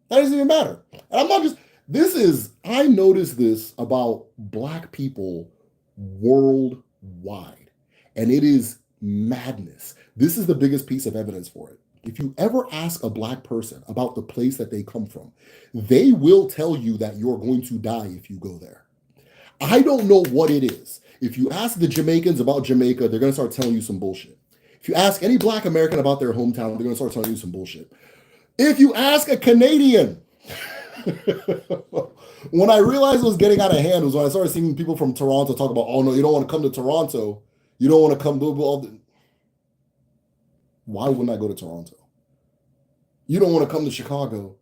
[SPEAKER 1] That doesn't even matter. And I'm not just, I notice this about Black people worldwide, and it is madness. This is the biggest piece of evidence for it. If you ever ask a Black person about the place that they come from, they will tell you that you're going to die if you go there. I don't know what it is. If you ask the Jamaicans about Jamaica, they're going to start telling you some bullshit. If you ask any Black American about their hometown, they're going to start telling you some bullshit. If you ask a Canadian, when I realized it was getting out of hand was when I started seeing people from Toronto talk about, oh no, you don't want to come to Toronto. You don't want to come to all the... Why wouldn't I go to Toronto? You don't want to come to Chicago.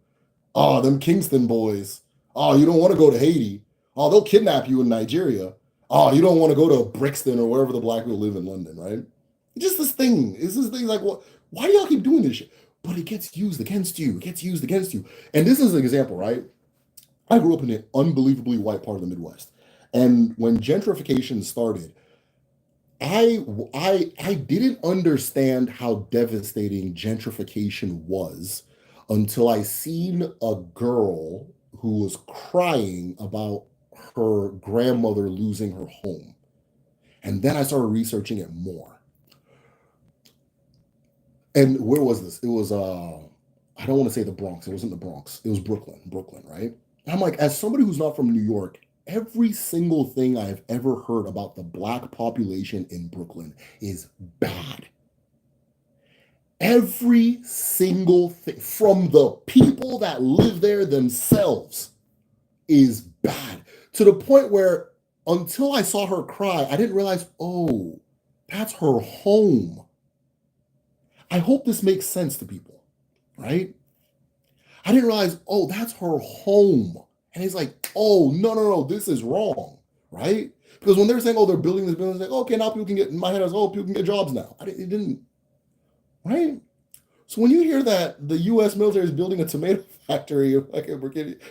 [SPEAKER 1] Oh, them Kingston boys. Oh, you don't want to go to Haiti. Oh, they'll kidnap you in Nigeria. Oh, you don't want to go to Brixton or wherever the Black people live in London, right? It's just this thing. It's this thing like, what? Why do y'all keep doing this shit? But it gets used against you. It gets used against you. And this is an example, right? I grew up in an unbelievably white part of the Midwest. And when gentrification started, I didn't understand how devastating gentrification was until I seen a girl who was crying about her grandmother losing her home. And then I started researching it more. And where was this? It was I don't want to say the Bronx. It wasn't the Bronx. It was Brooklyn, right? And I'm like, as somebody who's not from New York, every single thing I've ever heard about the Black population in Brooklyn is bad. Every single thing, from the people that live there themselves, is bad. To the point where until I saw her cry, I didn't realize, oh, that's her home. I hope this makes sense to people, right? I didn't realize, oh, that's her home. And he's like, oh, no, this is wrong, right? Because when they're saying, oh, they're building this building, it's like, okay, now people can get, in my head, I was, oh, people can get jobs now. It didn't, right? So when you hear that the U.S. military is building a tomato factory, like, you're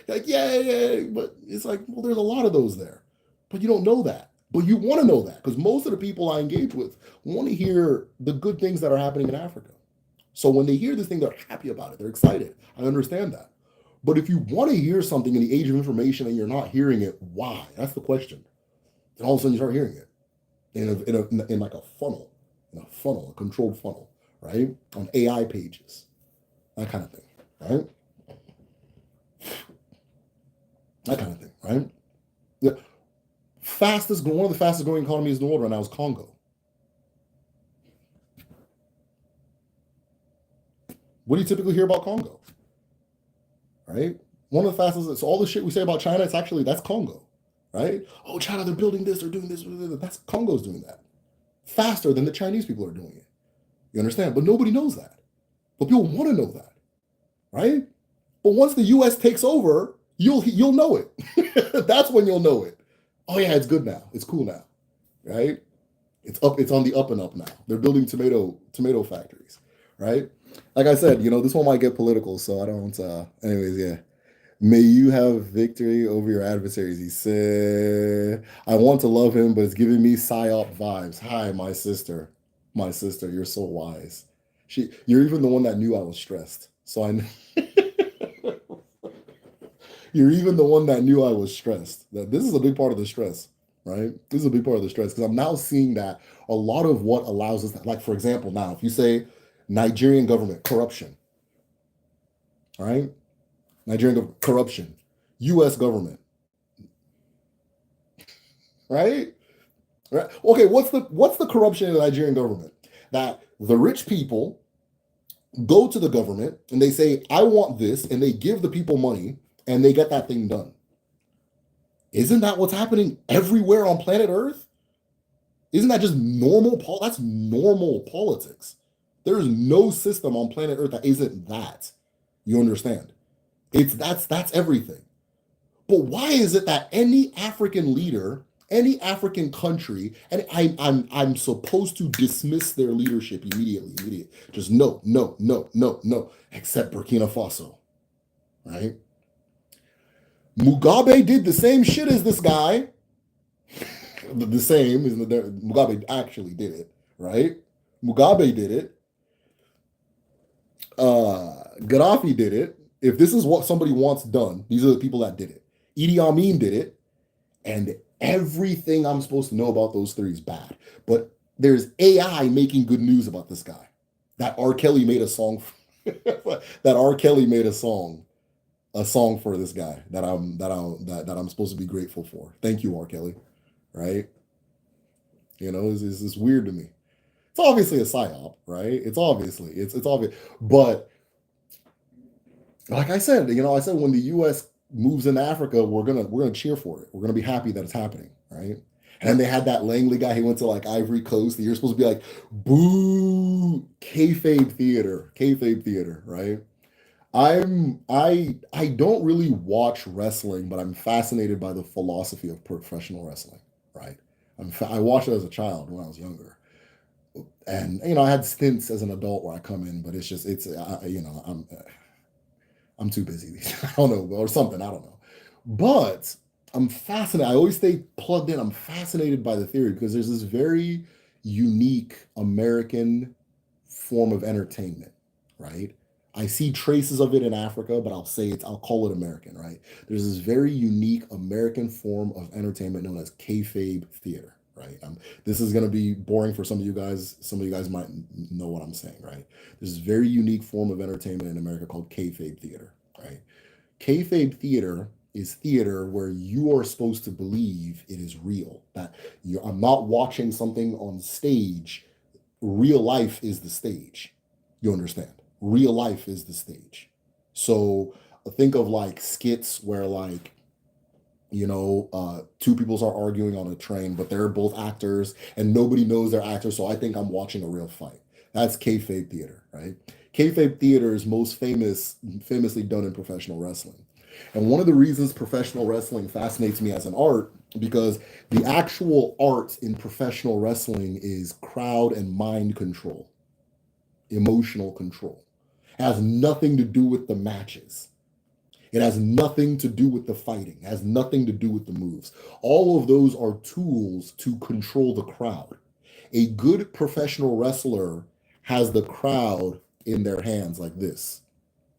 [SPEAKER 1] like, yeah, but it's like, well, there's a lot of those there. But you don't know that. But you want to know that, because most of the people I engage with want to hear the good things that are happening in Africa. So when they hear this thing, they're happy about it. They're excited. I understand that. But if you want to hear something in the age of information and you're not hearing it, why? That's the question. And all of a sudden you start hearing it in like a funnel, a controlled funnel, right? On AI pages, that kind of thing, right? That kind of thing, right? Yeah. One of the fastest growing economies in the world right now is Congo. What do you typically hear about Congo? Right? One of the fastest, so all the shit we say about China, that's Congo, right? Oh, China, they're building this, they're doing this, that's Congo's doing that. Faster than the Chinese people are doing it. You understand? But nobody knows that. But people want to know that, right? But once the US takes over, you'll know it. That's when you'll know it. Oh yeah, it's good now. It's cool now, right? It's on the up and up now. They're building tomato factories, right? Like I said, this one might get political, so I don't. Anyways, yeah. May you have victory over your adversaries. He said, "I want to love him, but it's giving me psyop vibes." Hi, my sister. My sister, you're so wise. You're even the one that knew I was stressed. So you're even the one that knew I was stressed. That this is a big part of the stress, right? This is a big part of the stress because I'm now seeing that a lot of what allows us, like for example, now if you say Nigerian government corruption, all right, Nigerian corruption, U.S. government, right? Right. Okay, what's the corruption in the Nigerian government? That the rich people go to the government and they say, I want this, and they give the people money and they get that thing done. Isn't that what's happening everywhere on planet Earth? Isn't that just normal? That's normal politics. There is no system on planet Earth that isn't that. You understand? That's everything. But why is it that any African leader, any African country, and I'm supposed to dismiss their leadership immediately. Just no, no, no, no, no, except Burkina Faso, right? Mugabe did the same shit as this guy. The same is Mugabe actually did it, right? Mugabe did it. Gaddafi did it. If this is what somebody wants done, these are the people that did it. Idi Amin did it, and everything I'm supposed to know about those three is bad. But there's AI making good news about this guy. That R. Kelly made a song. That R. Kelly made a song for this guy that I'm supposed to be grateful for. Thank you, R. Kelly. Right? You know, it's weird to me. It's obviously a psyop, right? It's obvious, but like I said, I said when the U.S. moves in Africa, we're gonna cheer for it. We're gonna be happy that it's happening, right? And they had that Langley guy. He went to like Ivory Coast. You're supposed to be like, boo, kayfabe theater, right? I don't really watch wrestling, but I'm fascinated by the philosophy of professional wrestling, right? I watched it as a child when I was younger, and I had stints as an adult where I come in, but I'm too busy. I don't know, or something. I don't know. But I'm fascinated. I always stay plugged in. I'm fascinated by the theory because there's this very unique American form of entertainment, right? I see traces of it in Africa, but I'll call it American, right? There's this very unique American form of entertainment known as kayfabe theater, right? This is going to be boring for some of you guys. Some of you guys might know what I'm saying, right? There's this very unique form of entertainment in America called kayfabe theater, right? Kayfabe theater is theater where you are supposed to believe it is real. I'm not watching something on stage. Real life is the stage. You understand? Real life is the stage. So think of like skits where like two people are arguing on a train, but they're both actors and nobody knows they're actors. So I think I'm watching a real fight. That's kayfabe theater, right? Kayfabe theater is most famously done in professional wrestling. And one of the reasons professional wrestling fascinates me as an art, because the actual art in professional wrestling is crowd and mind control, emotional control. It has nothing to do with the matches. It has nothing to do with the fighting. It has nothing to do with the moves. All of those are tools to control the crowd. A good professional wrestler has the crowd in their hands like this.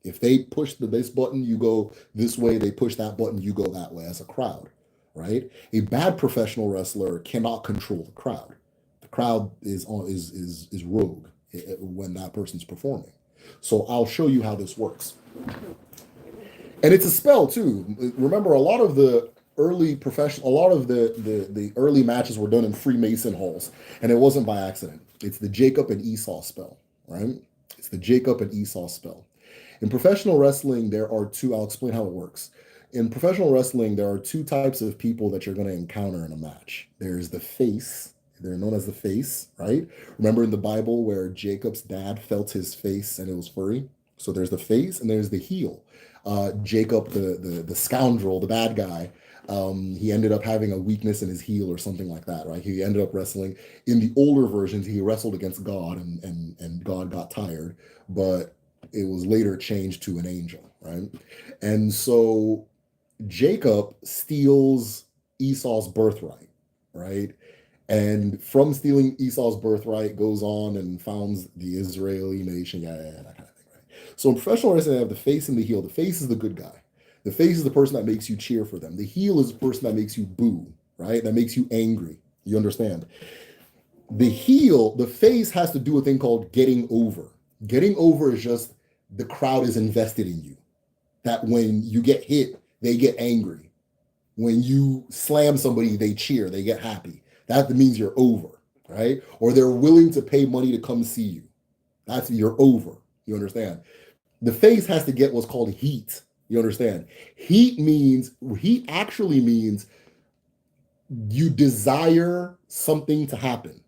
[SPEAKER 1] If they push this button, you go this way. They push that button, you go that way as a crowd, right? A bad professional wrestler cannot control the crowd. The crowd is rogue when that person's performing. So I'll show you how this works. And it's a spell too. Remember, a lot of the early early matches were done in Freemason halls, and it wasn't by accident. It's the Jacob and Esau spell, right? It's the Jacob and Esau spell. In professional wrestling, I'll explain how it works. In professional wrestling, there are two types of people that you're going to encounter in a match. There's the face. They're known as the face, right? Remember in the Bible where Jacob's dad felt his face and it was furry? So there's the face and there's the heel. Jacob, the scoundrel, the bad guy, he ended up having a weakness in his heel or something like that, right? He ended up wrestling. In the older versions, he wrestled against God and God got tired, but it was later changed to an angel, right? And so Jacob steals Esau's birthright, right? And from stealing Esau's birthright, goes on and founds the Israeli nation, that kind of thing, right? So in professional wrestling, they have the face and the heel. The face is the good guy. The face is the person that makes you cheer for them. The heel is the person that makes you boo, right? That makes you angry. You understand? The face has to do a thing called getting over. Getting over is just the crowd is invested in you. That when you get hit, they get angry. When you slam somebody, they cheer, they get happy. That means you're over, right? Or they're willing to pay money to come see you. That's you're over. You understand? The face has to get what's called heat. You understand? Heat actually means you desire something to happen,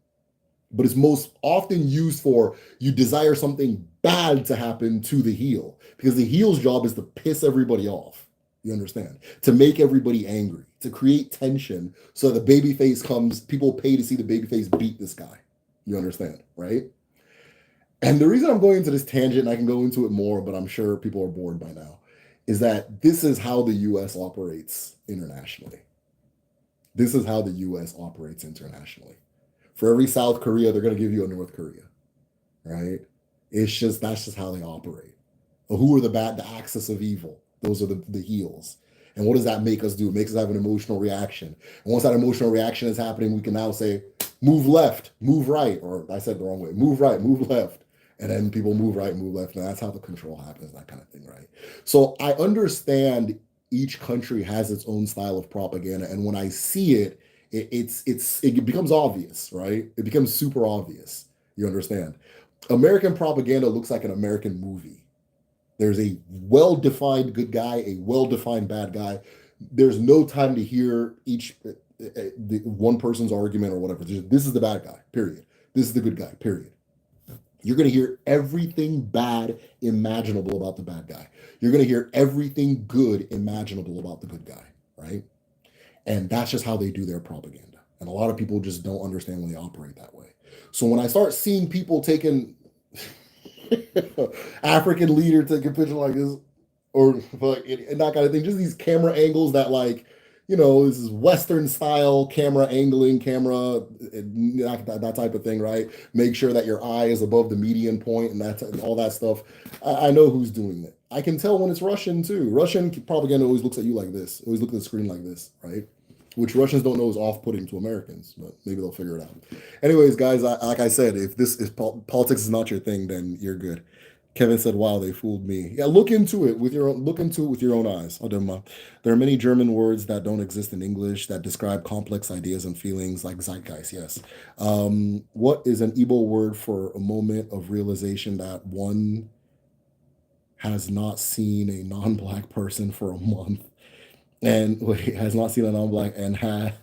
[SPEAKER 1] but it's most often used for you desire something bad to happen to the heel, because the heel's job is to piss everybody off. You understand? To make everybody angry, to create tension so the baby face comes, people pay to see the baby face beat this guy. You understand, right? And the reason I'm going into this tangent, and I can go into it more, but I'm sure people are bored by now, is that this is how the US operates internationally. This is how the US operates internationally. For every South Korea, they're going to give you a North Korea, right? That's just how they operate. Who are the axis of evil? Those are the heels. And what does that make us do? It makes us have an emotional reaction. And once that emotional reaction is happening, we can now say, move left, move right, or I said the wrong way, move right, move left. And then people move right, move left. And that's how the control happens, that kind of thing, right? So I understand each country has its own style of propaganda. And when I see it, it becomes obvious, right? It becomes super obvious. You understand? American propaganda looks like an American movie. There's a well-defined good guy, a well-defined bad guy. There's no time to hear each one person's argument or whatever. This is the bad guy, period. This is the good guy, period. You're going to hear everything bad imaginable about the bad guy. You're going to hear everything good imaginable about the good guy, right? And that's just how they do their propaganda. And a lot of people just don't understand when they operate that way. So when I start seeing people taking African leader taking a picture like this, or and that kind of thing, just these camera angles that like, this is Western style camera angling, that type of thing, right? Make sure that your eye is above the median point and all that stuff. I know who's doing it. I can tell when it's Russian too. Russian propaganda always looks at you like this, always look at the screen like this, right? Which Russians don't know is off-putting to Americans, but maybe they'll figure it out. Anyways, guys, like I said, if politics is not your thing, then you're good. Kevin said, "Wow, they fooled me." Yeah, look into it with your own eyes. Adema. There are many German words that don't exist in English that describe complex ideas and feelings, like zeitgeist. Yes. What is an Igbo word for a moment of realization that one has not seen a non-black person for a month? And wait, has not seen a non-black and had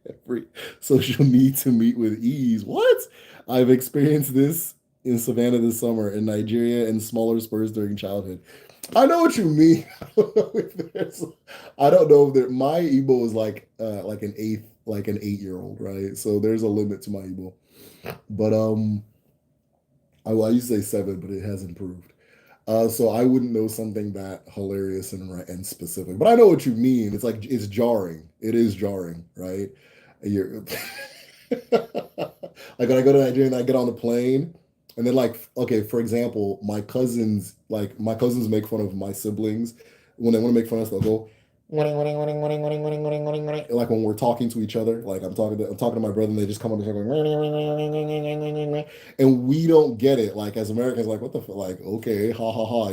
[SPEAKER 1] every social need to meet with ease. What? I've experienced this in Savannah this summer, in Nigeria, and smaller spurs during childhood. I know what you mean. I don't know if there. My Igbo is like an 8-year-old, right? So there's a limit to my Igbo. But I used to say 7, but it has improved. So I wouldn't know something that hilarious and specific, but I know what you mean. It's like it's jarring. It is jarring, right? You're like when I go to Nigeria and I get on the plane, and then like okay, for example, my cousins make fun of my siblings when they want to make fun of us. They'll go like when we're talking to each other. Like I'm talking to my brother, and they just come on the show going, and we don't get it. Like as Americans, like what the fuck? Like okay, ha ha ha.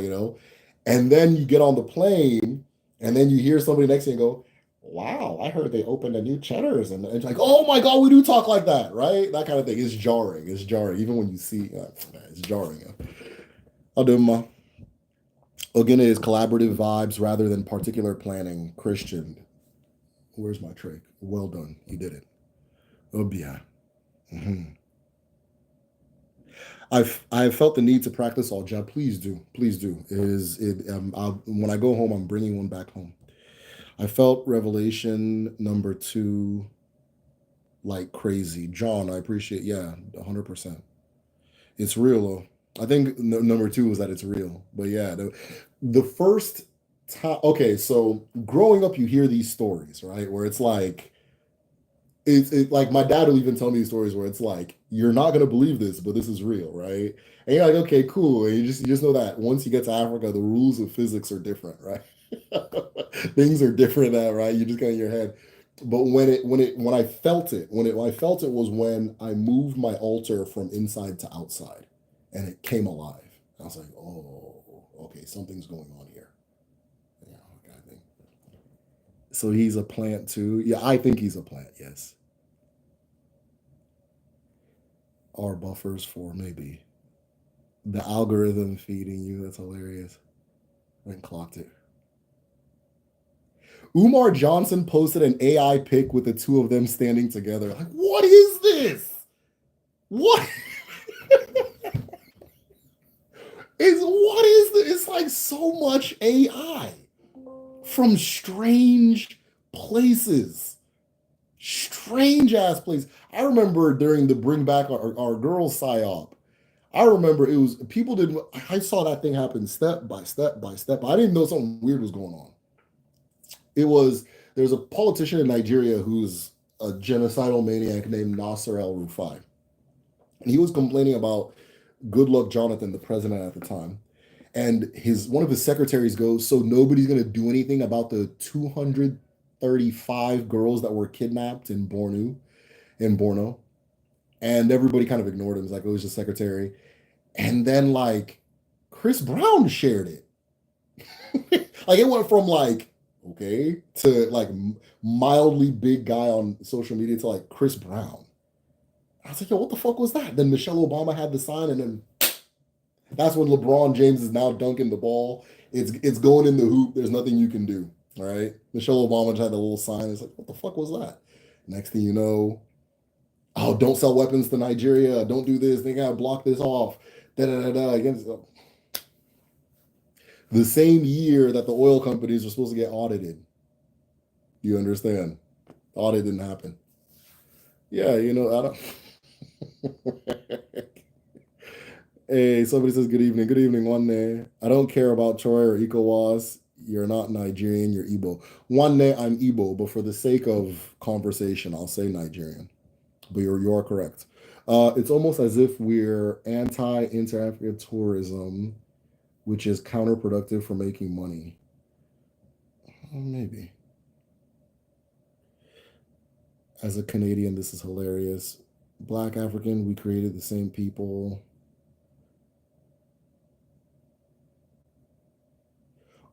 [SPEAKER 1] And then you get on the plane, and then you hear somebody next to you and go, "Wow, I heard they opened a new Cheddar's," and it's like, "Oh my God, we do talk like that, right?" That kind of thing. It's jarring. It's jarring, even when you see. It's jarring. I'll do my. Again, it is collaborative vibes rather than particular planning. Christian, where's my trick? Well done, you did it. Oh yeah. hmm I've felt the need to practice all job. Please do, please do. It is it. When I go home, I'm bringing one back home. I felt revelation number 2 like crazy. John, I appreciate. Yeah, 100%. It's real though. I think number 2 is that it's real. But yeah, the first time. Okay, so growing up, you hear these stories, right? Where it's like like my dad will even tell me these stories where it's like you're not gonna believe this, but this is real, right? And you're like, okay, cool. And you just know that once you get to Africa, the rules of physics are different, right? Things are different that, right? You just got in your head. But when I felt it, when I felt it was when I moved my altar from inside to outside, and it came alive. I was like, oh, okay, something's going on here. Yeah, okay, I think. So he's a plant too. Yeah, I think he's a plant. Yes. Are buffers for maybe the algorithm feeding you. That's hilarious. I haven't clocked it. Umar Johnson posted an AI pic with the two of them standing together. Like, what is this? What what is this? It's like so much AI. from strange places, strange ass places. I remember during the Bring Back Our Girls psyop. I remember it was people didn't. I saw that thing happen step by step by step. I didn't know something weird was going on. It was there's a politician in Nigeria who's a genocidal maniac named Nasser El Rufai, and he was complaining about Goodluck Jonathan, the president at the time, and his one of his secretaries goes, "So nobody's gonna do anything about the 235 girls that were kidnapped in Borno." And everybody kind of ignored him. It's like, oh, it was just secretary. And then like Chris Brown shared it. Like it went from like okay to like mildly big guy on social media to like Chris Brown. I was like, yo, what the fuck was that? Then Michelle Obama had the sign, and then that's when LeBron James is now dunking the ball. It's going in the hoop. There's nothing you can do. All right. Michelle Obama just had the little sign. It's like, what the fuck was that? Next thing you know, oh, don't sell weapons to Nigeria. Don't do this. They gotta block this off. Da da da da. Against the same year that the oil companies were supposed to get audited. You understand? Audit didn't happen. Yeah, I don't. Hey, somebody says good evening. Good evening, one day. I don't care about Troy or ECOWAS. You're not Nigerian, you're Igbo. One day I'm Igbo, but for the sake of conversation, I'll say Nigerian. But you are correct. It's almost as if we're anti-inter-African tourism, which is counterproductive for making money. Maybe. As a Canadian, this is hilarious. Black African, we created the same people.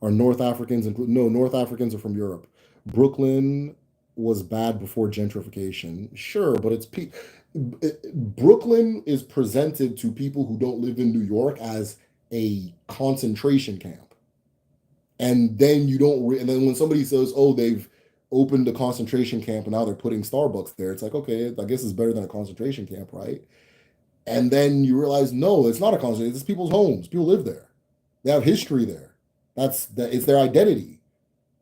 [SPEAKER 1] Are North Africans include? No, North Africans are from Europe. Brooklyn was bad before gentrification. Sure, but Brooklyn is presented to people who don't live in New York as a concentration camp. And then you don't and then when somebody says, "Oh, they've opened a concentration camp and now they're putting Starbucks there." It's like, "Okay, I guess it's better than a concentration camp, right?" And then you realize, no, it's not a concentration. It's people's homes. People live there. They have history there. It's their identity.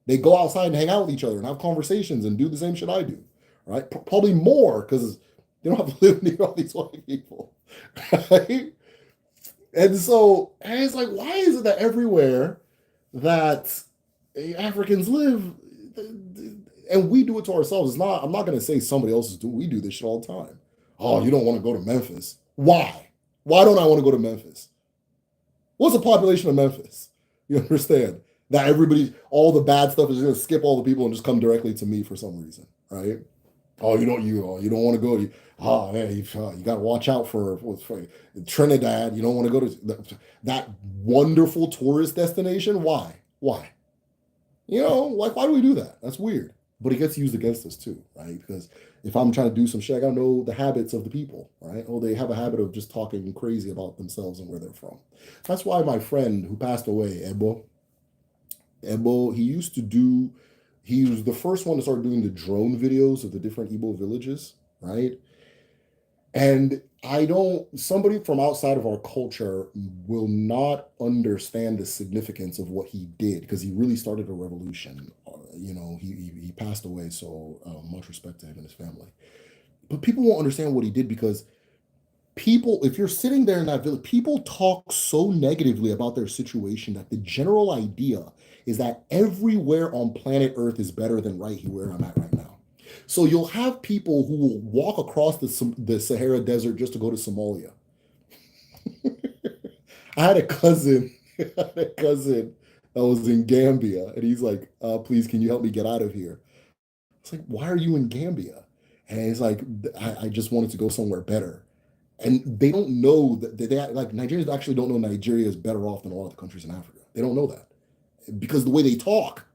[SPEAKER 1] They go outside and hang out with each other and have conversations and do the same shit I do, right? Probably more because they don't have to live near all these white people, right? And it's like, why is it that everywhere that Africans live, and we do it to ourselves? I'm not going to say somebody else is doing. We do this shit all the time. Oh, you don't want to go to Memphis? Why? Why don't I want to go to Memphis? What's the population of Memphis? You understand that all the bad stuff is going to skip all the people and just come directly to me for some reason, right? Oh, you don't want to go. Oh man, you got to watch out for Trinidad. You don't want to go to that wonderful tourist destination. Why? Why? Like why do we do that? That's weird. But it gets used against us too, right? Because if I'm trying to do some shit, I gotta know the habits of the people, right? Oh, they have a habit of just talking crazy about themselves and where they're from. That's why my friend who passed away, Ebo, he was the first one to start doing the drone videos of the different Igbo villages, right? And somebody from outside of our culture will not understand the significance of what he did because he really started a revolution. He passed away, so much respect to him and his family. But people won't understand what he did because if you're sitting there in that village, people talk so negatively about their situation that the general idea is that everywhere on planet Earth is better than right here where I'm at right now. So you'll have people who will walk across the Sahara Desert just to go to Somalia. I had a cousin, that was in Gambia, and he's like, "Please, can you help me get out of here?" It's like, "Why are you in Gambia?" And he's like, I just wanted to go somewhere better." And they don't know that like Nigerians actually don't know Nigeria is better off than a lot of the countries in Africa. They don't know that because the way they talk,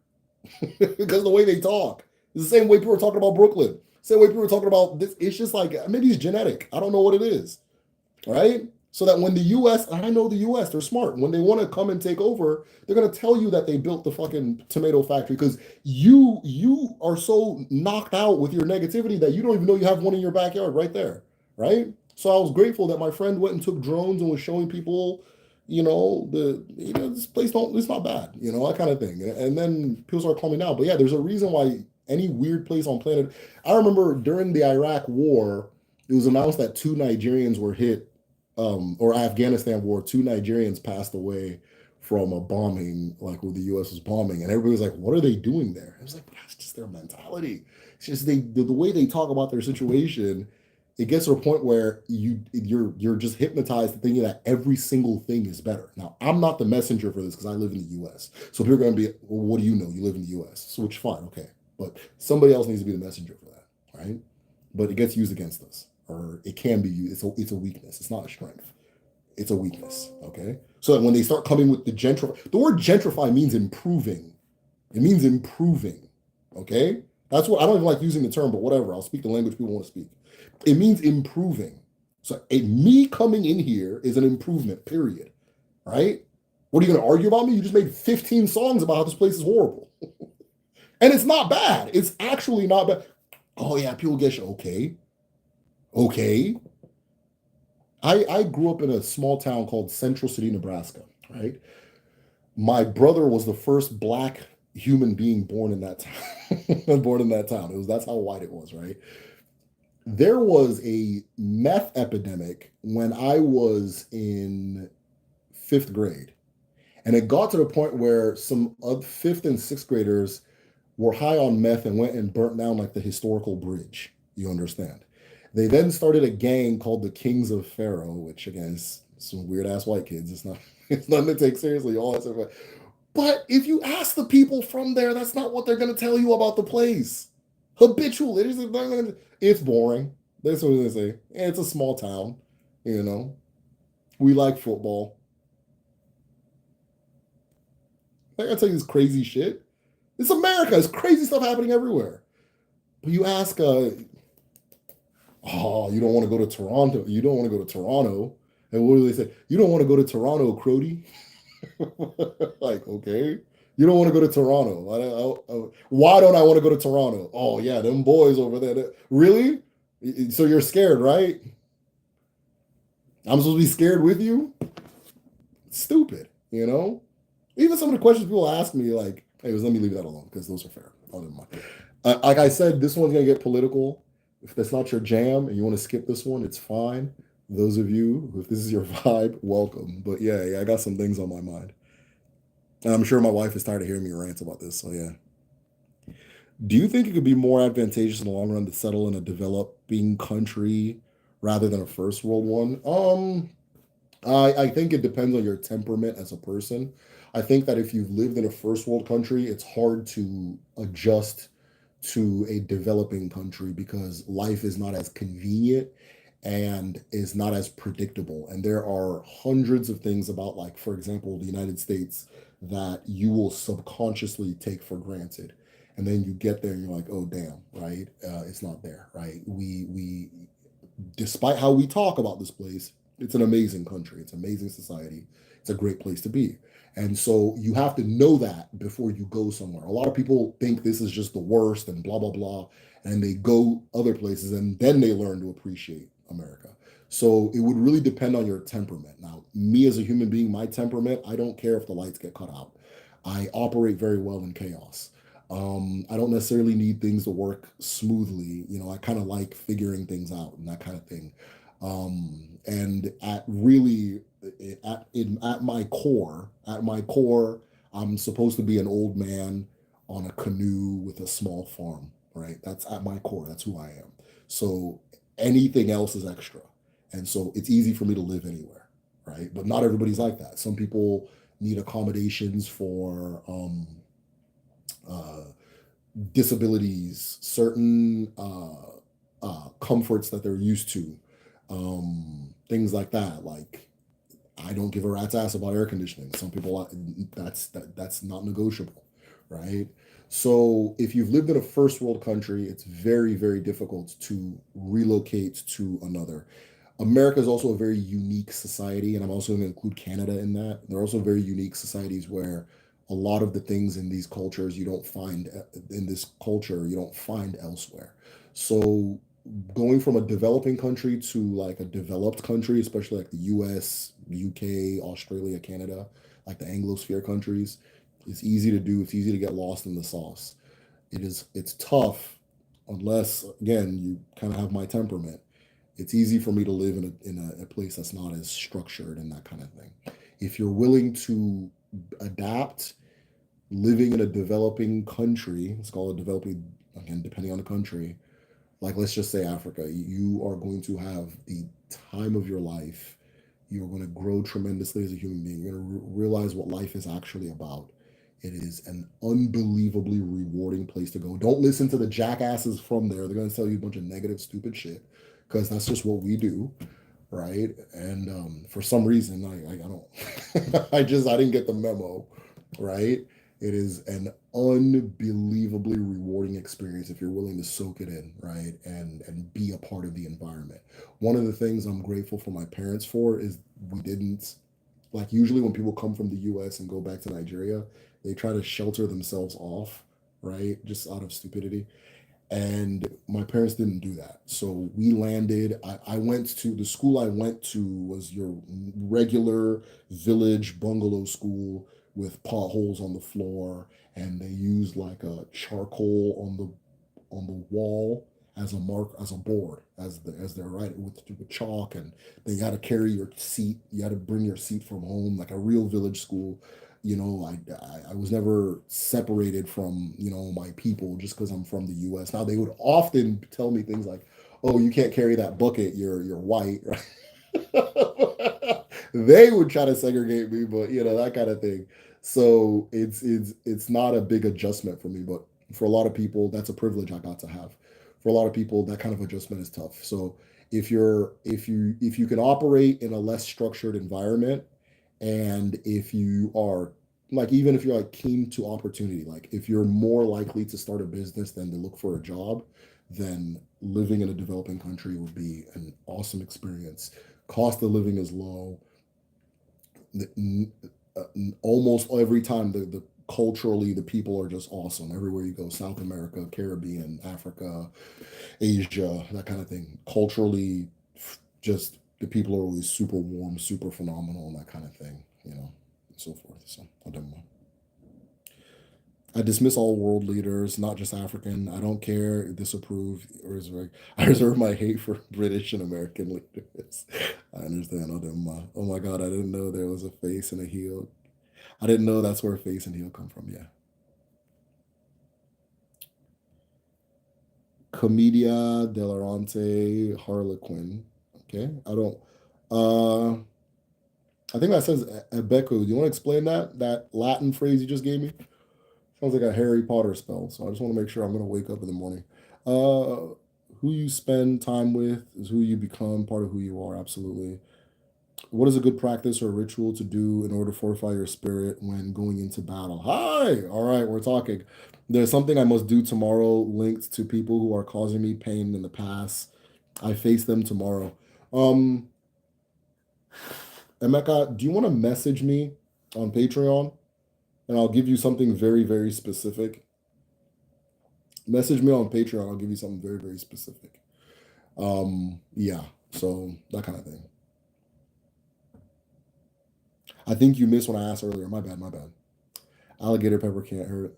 [SPEAKER 1] because the way they talk. It's the same way people are talking about Brooklyn. Same way people are talking about this. It's just like maybe it's genetic. I don't know what it is, right? So that when the U.S. and I know the U.S. they're smart. When they want to come and take over, they're gonna tell you that they built the fucking tomato factory because you are so knocked out with your negativity that you don't even know you have one in your backyard right there, right? So I was grateful that my friend went and took drones and was showing people this place don't it's not bad, that kind of thing. And then people start calming down. But yeah, there's a reason why any weird place on planet. I remember during the Iraq War, it was announced that two Nigerians were hit, or Afghanistan war, two Nigerians passed away from a bombing, like where the US was bombing, and everybody was like, "What are they doing there?" I was like, "That's just their mentality. It's just the way they talk about their situation." It gets to a point where you're just hypnotized to thinking that every single thing is better. Now, I'm not the messenger for this because I live in the U.S. So people are going to be, well, what do you know? You live in the U.S. So which fine, okay, but somebody else needs to be the messenger for that, right? But it gets used against us, or it can be used. It's a weakness. It's not a strength. It's a weakness. Okay. So that when they start coming with the word gentrify means improving. It means improving. Okay. That's what I don't even like using the term, but whatever. I'll speak the language people want to speak. It means improving. So me coming in here is an improvement, period. Right? What are you going to argue about me? You just made 15 songs about how this place is horrible. And it's not bad. It's actually not bad. Oh, yeah, people get you. Okay. Okay. I grew up in a small town called Central City, Nebraska, right? My brother was the first black human being born in that town. Born in that town. That's how white it was, right? There was a meth epidemic when I was in fifth grade. And it got to the point where some of fifth and sixth graders were high on meth and went and burnt down like the historical bridge. You understand? They then started a gang called the Kings of Pharaoh, which again is some weird ass white kids. It's not it's nothing to take seriously, all that stuff. But if you ask the people from there, that's not what they're gonna tell you about the place. Habitual. It's boring. That's what they say. It's a small town, you know. We like football. I gotta tell you this crazy shit. It's America. It's crazy stuff happening everywhere. But you ask, oh, you don't want to go to Toronto. You don't want to go to Toronto. And what do they say? You don't want to go to Toronto, Crody. Like, okay. You don't want to go to Toronto. Why don't I want to go to Toronto? Oh, yeah, them boys over there. Really? So you're scared, right? I'm supposed to be scared with you? Stupid, you know? Even some of the questions people ask me, like, hey, let me leave that alone because those are fair. Oh, never mind. Like I said, this one's going to get political. If that's not your jam and you want to skip this one, it's fine. Those of you, if this is your vibe, welcome. But yeah, I got some things on my mind. And I'm sure my wife is tired of hearing me rant about this. So yeah. Do you think it could be more advantageous in the long run to settle in a developing country rather than a first world one? I think it depends on your temperament as a person. I think that if you've lived in a first world country, it's hard to adjust to a developing country because life is not as convenient and is not as predictable. And there are hundreds of things about, like, for example, the United States that you will subconsciously take for granted. And then you get there and you're like, oh, damn, right? It's not there, right? Despite how we talk about this place, it's an amazing country. It's an amazing society. It's a great place to be. And so you have to know that before you go somewhere. A lot of people think this is just the worst and blah, blah, blah. And they go other places and then they learn to appreciate America. So it would really depend on your temperament. Now, me as a human being, my temperament, I don't care if the lights get cut out. I operate very well in chaos. I don't necessarily need things to work smoothly. I kind of like figuring things out and that kind of thing. And at my core, I'm supposed to be an old man on a canoe with a small farm, right? That's at my core. That's who I am. So anything else is extra. And so it's easy for me to live anywhere, right? But not everybody's like that. Some people need accommodations for uh, disabilities, certain comforts that they're used to, things like that. Like, I don't give a rat's ass about air conditioning. Some people that's not negotiable, right? So if you've lived in a first world country, it's very, very difficult to relocate to another. America is also a very unique society, and I'm also going to include Canada in that. There are also very unique societies where a lot of the things in these cultures you don't find in this culture you don't find elsewhere. So going from a developing country to like a developed country, especially like the US, UK, Australia, Canada, like the Anglosphere countries, it's easy to do. It's easy to get lost in the sauce. It's tough unless again you kind of have my temperament. It's easy for me to live in a place that's not as structured and that kind of thing. If you're willing to adapt, living in a developing country, let's call it developing again, depending on the country, like let's just say Africa, you are going to have the time of your life. You're going to grow tremendously as a human being. You're going to realize what life is actually about. It is an unbelievably rewarding place to go. Don't listen to the jackasses from there. They're going to tell you a bunch of negative, stupid shit because that's just what we do, right? And for some reason, I don't, I didn't get the memo, right? It is an unbelievably rewarding experience if you're willing to soak it in, right? And be a part of the environment. One of the things I'm grateful for my parents for is we didn't like usually when people come from the US and go back to Nigeria, they try to shelter themselves off, right? Just out of stupidity. And my parents didn't do that. So we landed. I went to the school I went to was your regular village bungalow school with potholes on the floor, and they used like a charcoal on the wall as a mark as a board as they're writing with chalk, and then you had to carry your seat. You had to bring your seat from home, like a real village school. I was never separated from my people just because I'm from the U.S. Now they would often tell me things like, "Oh, you can't carry that bucket. You're white." Right? They would try to segregate me, but that kind of thing. So it's not a big adjustment for me, but for a lot of people, that's a privilege I got to have. For a lot of people, that kind of adjustment is tough. So if you can operate in a less structured environment, and if you are like even if you're like keen to opportunity, like if you're more likely to start a business than to look for a job, then living in a developing country would be an awesome experience. Cost of living is low. Almost every time the culturally the people are just awesome everywhere you go. South America, Caribbean, Africa, Asia, that kind of thing. Culturally, just the people are always super warm, super phenomenal, and that kind of thing, and so forth. So I don't know. I dismiss all world leaders, not just African. I don't care, disapprove, or reserve. I reserve my hate for British and American leaders. I understand all them. Oh my God, I didn't know there was a face and a heel. I didn't know that's where face and heel come from. Yeah. Commedia dell'arte Harlequin. Okay. I don't. Uh, I think that says Ebeku. Do you want to explain that Latin phrase you just gave me? Sounds like a Harry Potter spell. So I just want to make sure I'm going to wake up in the morning. Uh, who you spend time with is who you become. Part of who you are. Absolutely. What is a good practice or ritual to do in order to fortify your spirit when going into battle? Hi. All right, we're talking. There's something I must do tomorrow linked to people who are causing me pain in the past. I face them tomorrow. Um, Emeka, do you want to message me on Patreon and I'll give you something very, very specific? Message me on Patreon. I'll give you something very, very specific. Yeah. So that kind of thing. I think you missed what I asked earlier. My bad. My bad. Alligator pepper can't hurt.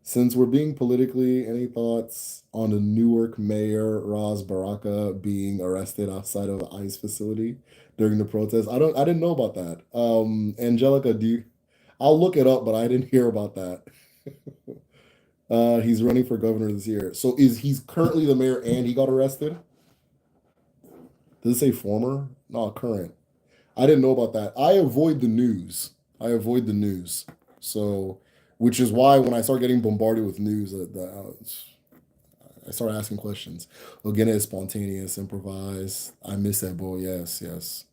[SPEAKER 1] Since we're being politically, any thoughts on the Newark mayor Raz Baraka being arrested outside of the ICE facility during the protest? I didn't know about that. Angelica, I'll look it up, but I didn't hear about that. He's running for governor this year. So he's currently the mayor and he got arrested? Does it say former? No, current. I didn't know about that. I avoid the news. I avoid the news. So, which is why when I start getting bombarded with news, I start asking questions. Again, it's spontaneous, improvised. I miss that boy. Yes, yes.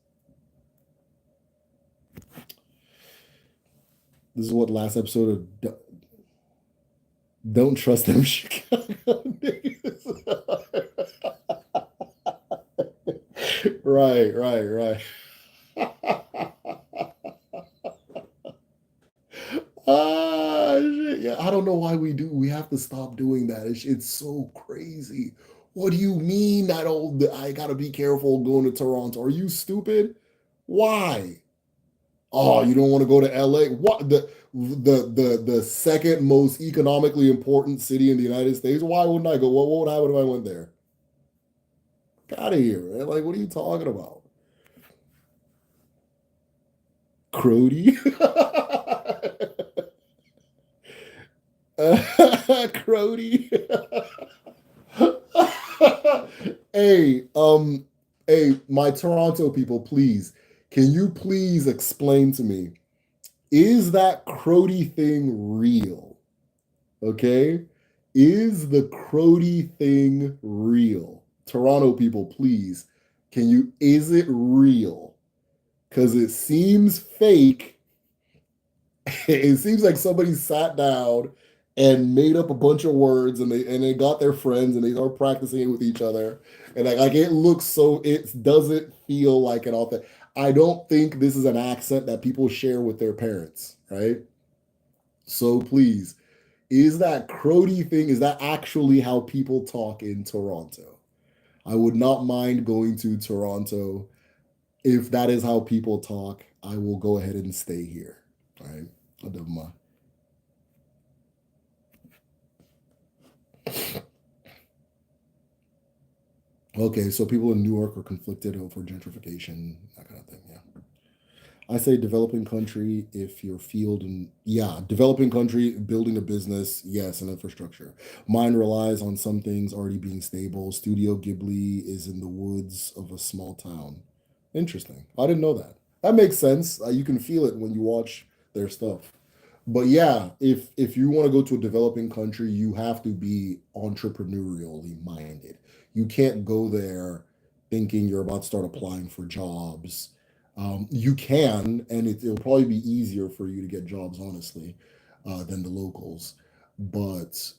[SPEAKER 1] This is what last episode of Don't Trust Them Chicago niggas. Right, right, right. Shit. Yeah, I don't know why we do. We have to stop doing that. It's so crazy. What do you mean I gotta be careful going to Toronto? Are you stupid? Why? Oh, you don't want to go to LA? What the second most economically important city in the United States? Why wouldn't I go? What would happen if I went there? Get out of here, man. Like, what are you talking about? Crody? Crody? hey, hey, my Toronto people, please, can you please explain to me, is that Crody thing real? Okay? Is the Crody thing real? Toronto people, please, is it real? Because it seems fake. It seems like somebody sat down and made up a bunch of words and they got their friends and they start practicing it with each other. And like it looks so it doesn't feel like an authentic. I don't think this is an accent that people share with their parents, right? So please, is that Crody thing, is that actually how people talk in Toronto? I would not mind going to Toronto. If that is how people talk, I will go ahead and stay here. All right. I'll do my. Okay, so people in Newark are conflicted over gentrification, that kind of thing. Yeah. I say developing country if your field and yeah, developing country, building a business, yes, and infrastructure. Mine relies on some things already being stable. Studio Ghibli is in the woods of a small town. Interesting. I didn't know that. That makes sense. You can feel it when you watch their stuff. But yeah, if you want to go to a developing country, you have to be entrepreneurially minded. You can't go there thinking you're about to start applying for jobs. You can, and it'll probably be easier for you to get jobs, honestly, than the locals. But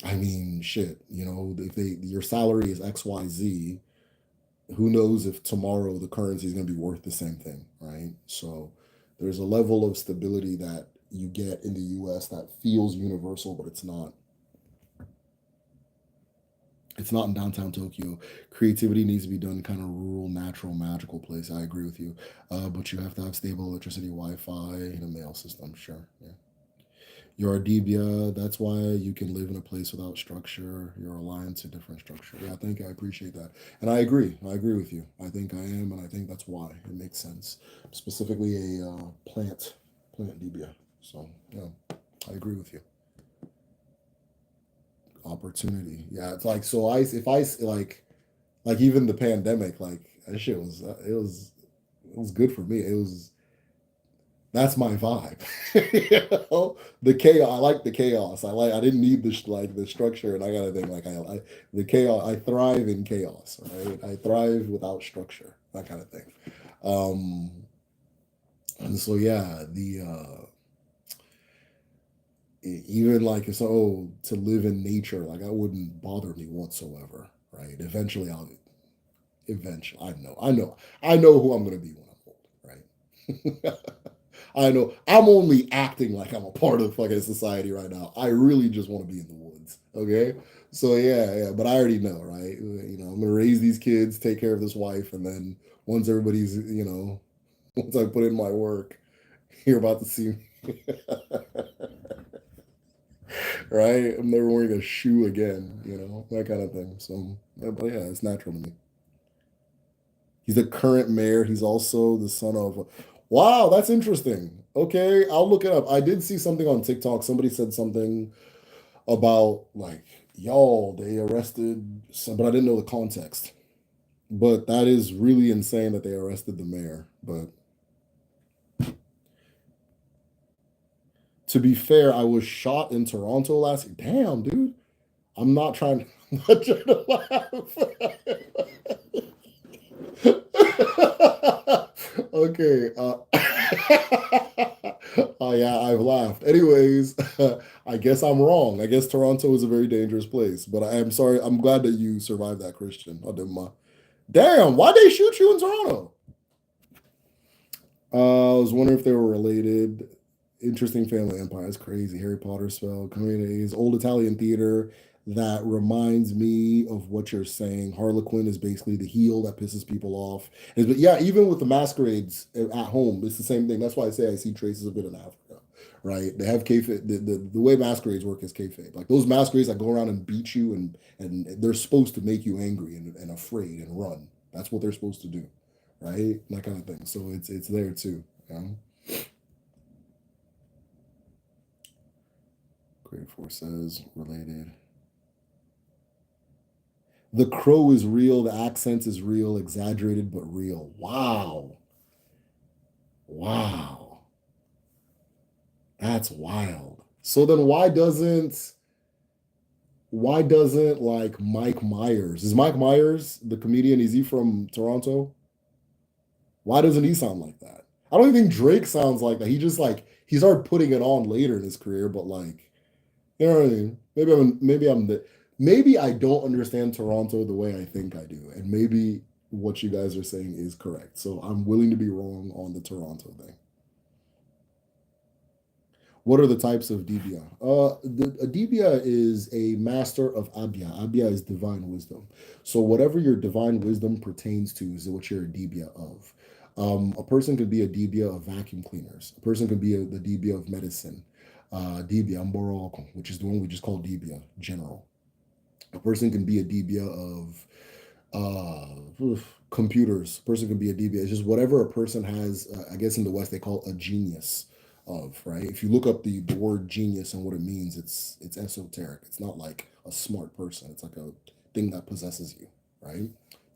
[SPEAKER 1] I mean, shit, if your salary is XYZ, who knows if tomorrow the currency is going to be worth the same thing, right? So there's a level of stability that you get in the US that feels universal, but it's not. It's not in downtown Tokyo. Creativity needs to be done kind of rural, natural, magical place. I agree with you. But you have to have stable electricity, Wi-Fi, and a mail system. Sure. Yeah. You're a Debia. That's why you can live in a place without structure. You're aligned to different structure. Yeah, thank you. I appreciate that. And I agree. I agree with you. I think I am, and I think that's why. It makes sense. Specifically a plant Debia. So, yeah, I agree with you. Opportunity. Yeah, it's like, so if I, like even the pandemic, like that shit was, it was good for me. That's my vibe. The chaos. I like the chaos. I didn't need the structure, and I gotta think like the chaos. I thrive in chaos. Right. I thrive without structure. That kind of thing. Um, and so yeah, even like so to live in nature, like that wouldn't bother me whatsoever. Right. Eventually, I know who I'm gonna be when I'm old. Right. I know I'm only acting like I'm a part of fucking society right now. I really just want to be in the woods. Okay. So yeah, but I already know, right? I'm gonna raise these kids, take care of this wife, and then once everybody's, once I put in my work, you're about to see me. Right? I'm never wearing a shoe again, that kind of thing. So but yeah, it's natural to me. He's the current mayor. He's also the son of. Wow, that's interesting. Okay, I'll look it up. I did see something on TikTok. Somebody said something about like, y'all, they arrested some, but I didn't know the context. But that is really insane that they arrested the mayor. But to be fair, I was shot in Toronto last year. Damn, dude. I'm not trying. I'm not trying to laugh. Okay. Oh yeah, I've laughed. Anyways, I guess I'm wrong. I guess Toronto is a very dangerous place. But I am sorry. I'm glad that you survived that, Christian. Oh, damn, why'd they shoot you in Toronto? I was wondering if they were related. Interesting family empire. It's crazy. Harry Potter spell, communities, old Italian theater, that reminds me of what you're saying. Harlequin is basically the heel that pisses people off. But yeah, even with the masquerades at home, it's the same thing. That's why I say I see traces of it in Africa, right? They have kayfabe. The way masquerades work is kayfabe. Like those masquerades that go around and beat you, and they're supposed to make you angry and afraid and run. That's what they're supposed to do, right? That kind of thing. So it's there too. You know? Grade four says related. The crow is real, the accent is real, exaggerated but real. Wow. Wow. That's wild. So then why doesn't like Mike Myers? Is Mike Myers the comedian? Is he from Toronto? Why doesn't he sound like that? I don't even think Drake sounds like that. He just like he started putting it on later in his career, but like you know what I mean? Maybe I don't understand Toronto the way I think I do, and maybe what you guys are saying is correct. So I'm willing to be wrong on the Toronto thing. What are the types of Debia? A Debia is a master of Abia. Abia is divine wisdom. So whatever your divine wisdom pertains to is what you're a Debia of. A person could be a Debia of vacuum cleaners. A person could be the Debia of medicine. Debia Mboroko, which is the one we just call Debia general. A person can be a Debia of computers. A person can be a DBA. It's just whatever a person has. I guess in the West they call it a genius of, right. If you look up the word genius and what it means, it's esoteric. It's not like a smart person. It's like a thing that possesses you, right?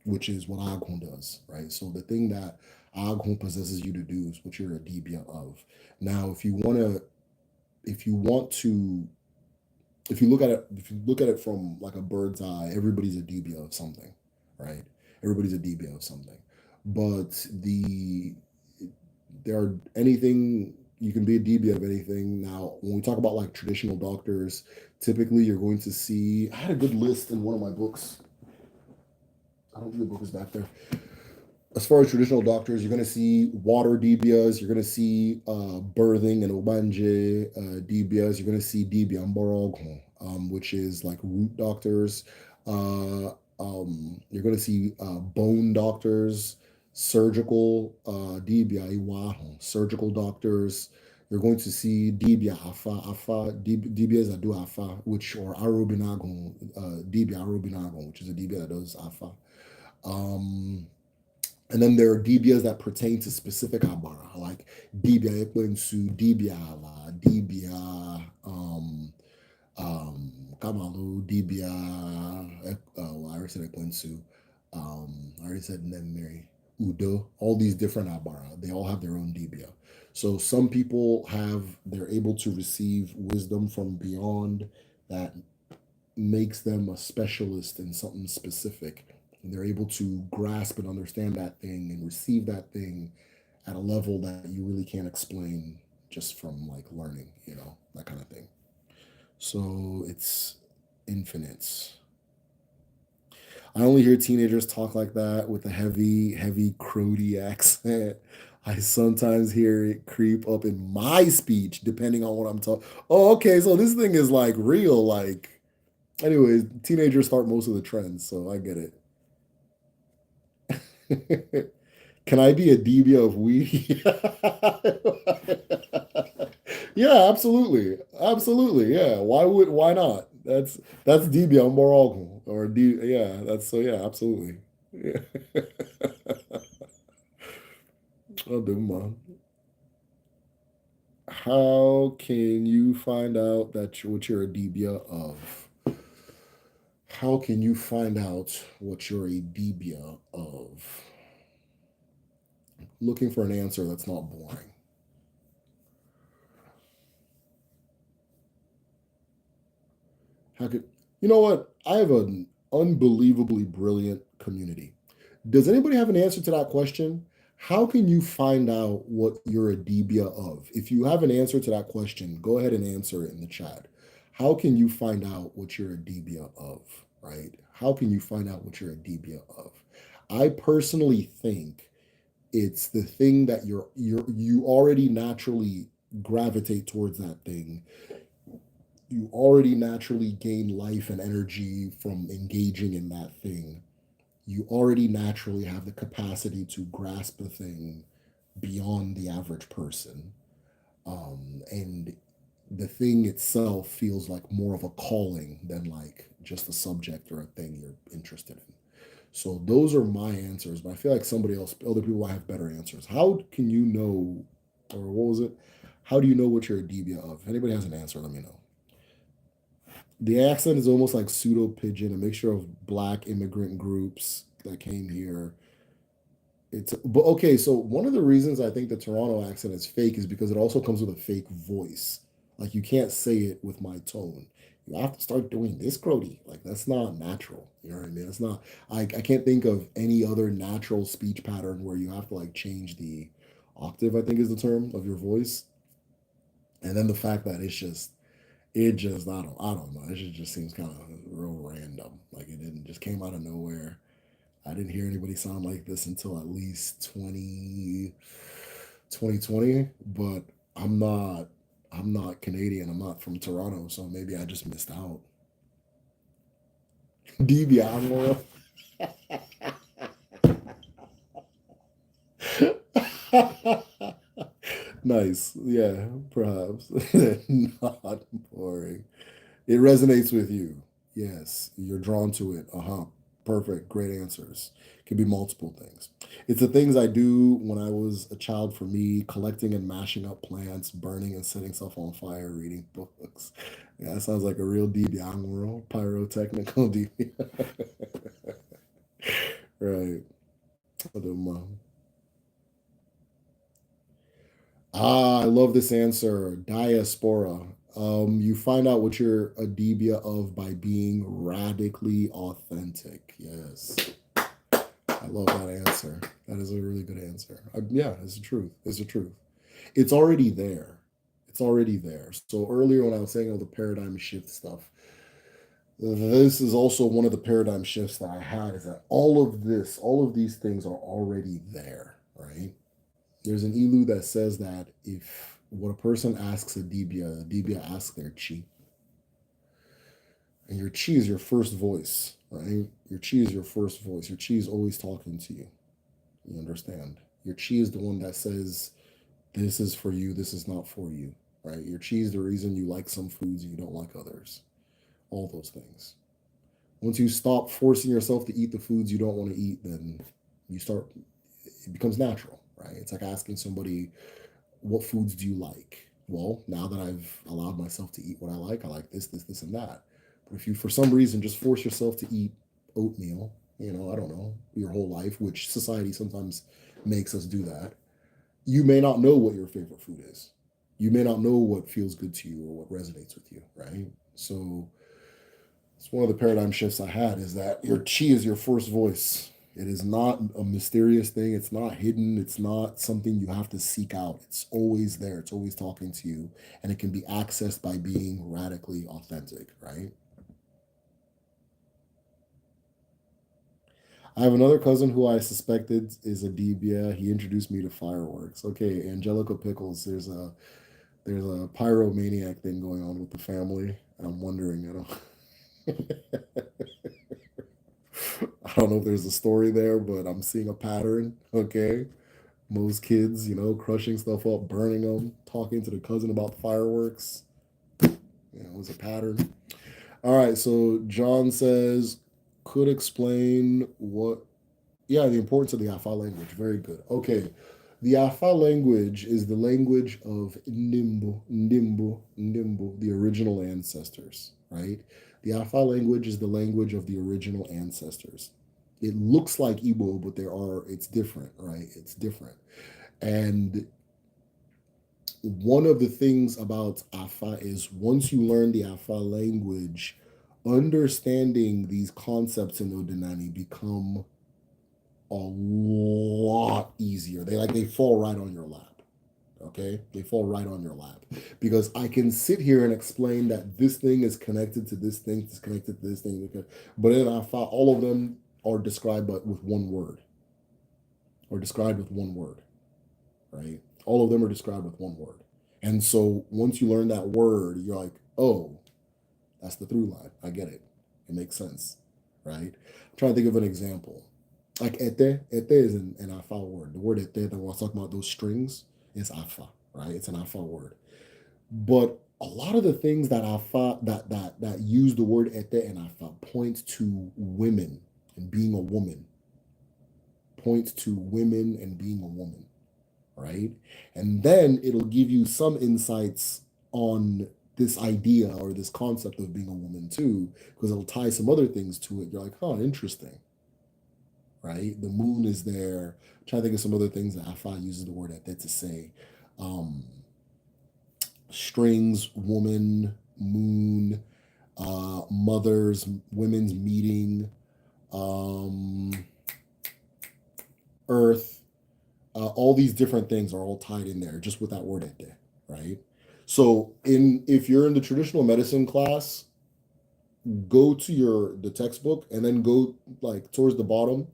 [SPEAKER 1] Which is what Agon does, right? So the thing that Agon possesses you to do is what you're a DBA of. Now, if you want to if you look at it from like a bird's eye, everybody's a DBA of something, right? Everybody's a DBA of something. But there are anything you can be a DBA of anything. Now, when we talk about like traditional doctors, typically you're going to see. I had a good list in one of my books. I don't think the book is back there. As far as traditional doctors, you're going to see water DBAs, you're going to see birthing and obanje DBAs, you're going to see DBA Mborogho, which is like root doctors. You're going to see bone doctors, surgical DBA Iwaho, surgical doctors. You're going to see DBA DBAs that do Afa, which or Arobinago, DBA Arobinago, which is a DBA that does Afa. Um, and then there are DBAs that pertain to specific abara, like DBA Ekwensu, DBA Ala, DBA Kamalu, DBA, well, I already said Ekwensu, I already said Nemiri, Udo, all these different abara, they all have their own DBA. So some people they're able to receive wisdom from beyond that makes them a specialist in something specific. And they're able to grasp and understand that thing and receive that thing at a level that you really can't explain just from like learning, that kind of thing. So it's infinite. I only hear teenagers talk like that with a heavy, heavy Crody accent. I sometimes hear it creep up in my speech, depending on what I'm talking. Oh, okay. So this thing is like real. Like, anyways, teenagers start most of the trends, so I get it. Can I be a DB of weed? Yeah, absolutely. Absolutely. Yeah. Why not? That's DB on Moral or D yeah, that's so yeah, absolutely. Yeah. Oh, man. How can you find out what you're a DB of? How can you find out what you're a DB of? Looking for an answer that's not boring. How could you know what? I have an unbelievably brilliant community. Does anybody have an answer to that question? How can you find out what you're a Debia of? If you have an answer to that question, go ahead and answer it in the chat. How can you find out what you're a Debia of, right? How can you find out what you're a Debia of? I personally think it's the thing that you already naturally gravitate towards that thing. You already naturally gain life and energy from engaging in that thing. You already naturally have the capacity to grasp a thing beyond the average person. And the thing itself feels like more of a calling than like just a subject or a thing you're interested in. So those are my answers, but I feel like other people have better answers. How can you know, or what was it? How do you know what you're a Debia of? If anybody has an answer, let me know. The accent is almost like pseudo pidgin, a mixture of black immigrant groups that came here. It's but okay, so one of the reasons I think the Toronto accent is fake is because it also comes with a fake voice. Like you can't say it with my tone. You have to start doing this, Grody. Like that's not natural. You know what I mean? It's not. I can't think of any other natural speech pattern where you have to like change the octave. I think is the term of your voice. And then the fact that I don't know. It just seems kind of real random. Like it didn't just came out of nowhere. I didn't hear anybody sound like this until at least 2020. But I'm not I'm not Canadian. I'm not from Toronto, so maybe I just missed out. Debia, nice. Yeah, perhaps. Not boring. It resonates with you. Yes, you're drawn to it. Uh-huh. Perfect. Great answers. Could be multiple things. It's the things I do when I was a child for me, collecting and mashing up plants, burning and setting stuff on fire, reading books. Yeah, that sounds like a real DBI world, pyrotechnical DBI. Right. I don't know. I love this answer. Diaspora. You find out what you're a debia of by being radically authentic. Yes. I love that answer. That is a really good answer. Yeah, it's the truth. It's the truth. It's already there. It's already there. So earlier when I was saying all the paradigm shift stuff, this is also one of the paradigm shifts that I had is that all of these things are already there, right? There's an ilu that says that if what a person asks a Debia asks their chi. And your chi is your first voice, right? Your chi is your first voice. Your chi is always talking to you. You understand? Your chi is the one that says, this is for you, this is not for you, right? Your chi is the reason you like some foods and you don't like others. All those things. Once you stop forcing yourself to eat the foods you don't want to eat, then you start, it becomes natural, right? It's like asking somebody, what foods do you like? Well, now that I've allowed myself to eat what I like this, and that. But if you, for some reason, just force yourself to eat oatmeal, I don't know, your whole life, which society sometimes makes us do that, you may not know what your favorite food is. You may not know what feels good to you or what resonates with you, right? So it's one of the paradigm shifts I had is that your chi is your first voice. It is not a mysterious thing. It's not hidden. It's not something you have to seek out. It's always there. It's always talking to you. And it can be accessed by being radically authentic, right? I have another cousin who I suspected is a Debia. He introduced me to fireworks. Okay, Angelica Pickles, there's a pyromaniac thing going on with the family. And I'm wondering, I don't know if there's a story there, but I'm seeing a pattern. Okay. Most kids, crushing stuff up, burning them, talking to the cousin about fireworks. It was a pattern. All right. So John says, could explain what, yeah, the importance of the Afa language. Very good. Okay. The Afa language is the language of Nimbu, the original ancestors, right? The Afa language is the language of the original ancestors. It looks like Igbo, but it's different, right? It's different. And one of the things about Afa is once you learn the Afa language, understanding these concepts in Odinani become a lot easier. They fall right on your lap. Okay, they fall right on your lap because I can sit here and explain that this thing is connected to this thing, is connected to this thing, but in Afa, all of them are described but with one word, or described with one word, right? All of them are described with one word. And so once you learn that word, you're like, oh. That's the through line. I get it. It makes sense, right? I'm trying to think of an example. Like ete is an afa word. The word ete that we're talking about, those strings, is afa, right? It's an afa word. But a lot of the things that afa that use the word ete and afa point to women and being a woman, point to women and being a woman, right? And then it'll give you some insights on this idea or this concept of being a woman too, because it'll tie some other things to it. You're like, oh, interesting, right? The moon is there. I'm trying to think of some other things that Afa uses the word ete to say. Um, Strings, woman, moon, mothers, women's meeting, um, earth, all these different things are all tied in there just with that word ete, right? So in if you're in the traditional medicine class, go to the textbook and then go like towards the bottom.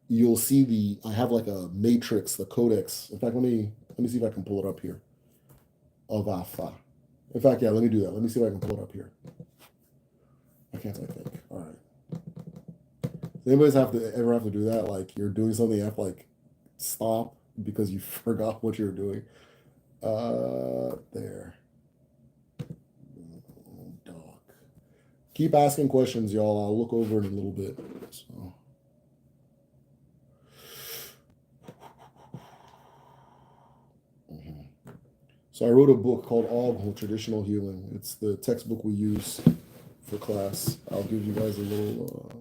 [SPEAKER 1] You'll see I have like a matrix, the codex. In fact, let me see if I can pull it up here of Afa. In fact, yeah, let me do that. Let me see if I can pull it up here. I can't, I think. All right. Anybody's ever have to do that? Like you're doing something, you have to like stop because you forgot what you're doing. There. Dog. Keep asking questions, y'all. I'll look over it in a little bit. So. Mhm. So I wrote a book called Og, Traditional Healing. It's the textbook we use for class. I'll give you guys a little.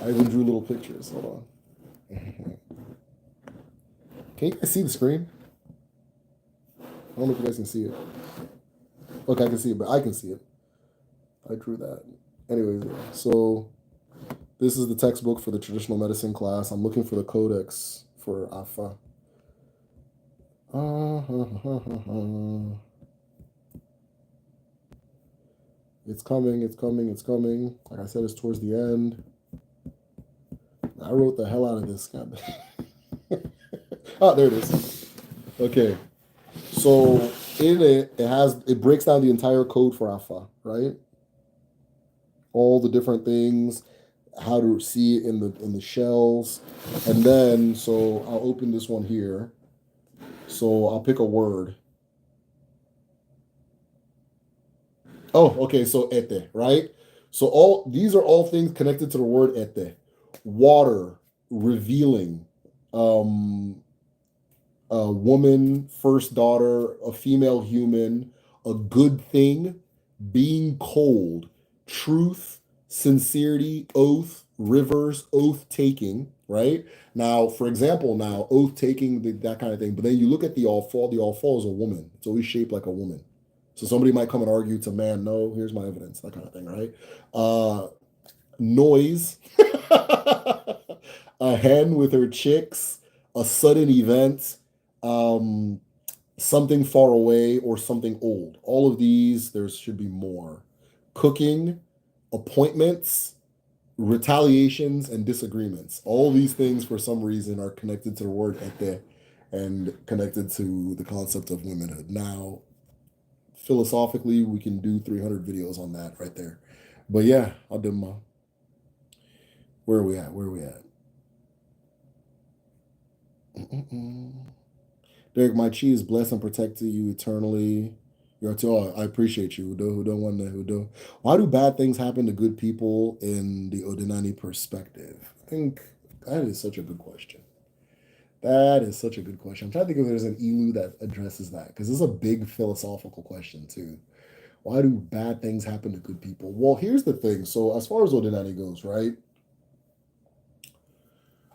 [SPEAKER 1] I even drew little pictures. Hold on. Can you guys see the screen? I don't know if you guys can see it. Okay, I can see it, but I can see it. I drew that. Anyways, so this is the textbook for the traditional medicine class. I'm looking for the codex for Afa. It's coming, it's coming, it's coming. Like I said, it's towards the end. I wrote the hell out of this. Oh, there it is. Okay. So in it breaks down the entire code for Afa, right? All the different things, how to see it in the shells. And then so I'll open this one here. So I'll pick a word. Oh, okay, so ete, right? So all these are all things connected to the word ete. Water, revealing, um, a woman, first daughter, a female human, a good thing, being cold, truth, sincerity, oath, rivers, oath taking, right? Now, for example, now oath taking, that kind of thing. But then you look at the all fall is a woman. It's always shaped like a woman. So somebody might come and argue to man, no, here's my evidence, that kind of thing, right? Noise, a hen with her chicks, a sudden event, um, something far away or something old. All of these, there should be more. Cooking, appointments, retaliations, and disagreements. All these things, for some reason, are connected to the word ete and connected to the concept of womanhood. Now, philosophically, we can do 300 videos on that right there. But yeah, I'll do my. Where are we at? Where are we at? Mm-mm-mm. Derek, my chi is blessed and protected you eternally. You're too. Oh, I appreciate you. Who don't want to? Who don't? Why do bad things happen to good people in the Odinani perspective? I think that is such a good question. That is such a good question. I'm trying to think if there's an Elu that addresses that because this is a big philosophical question too. Why do bad things happen to good people? Well, here's the thing. So as far as Odinani goes, right?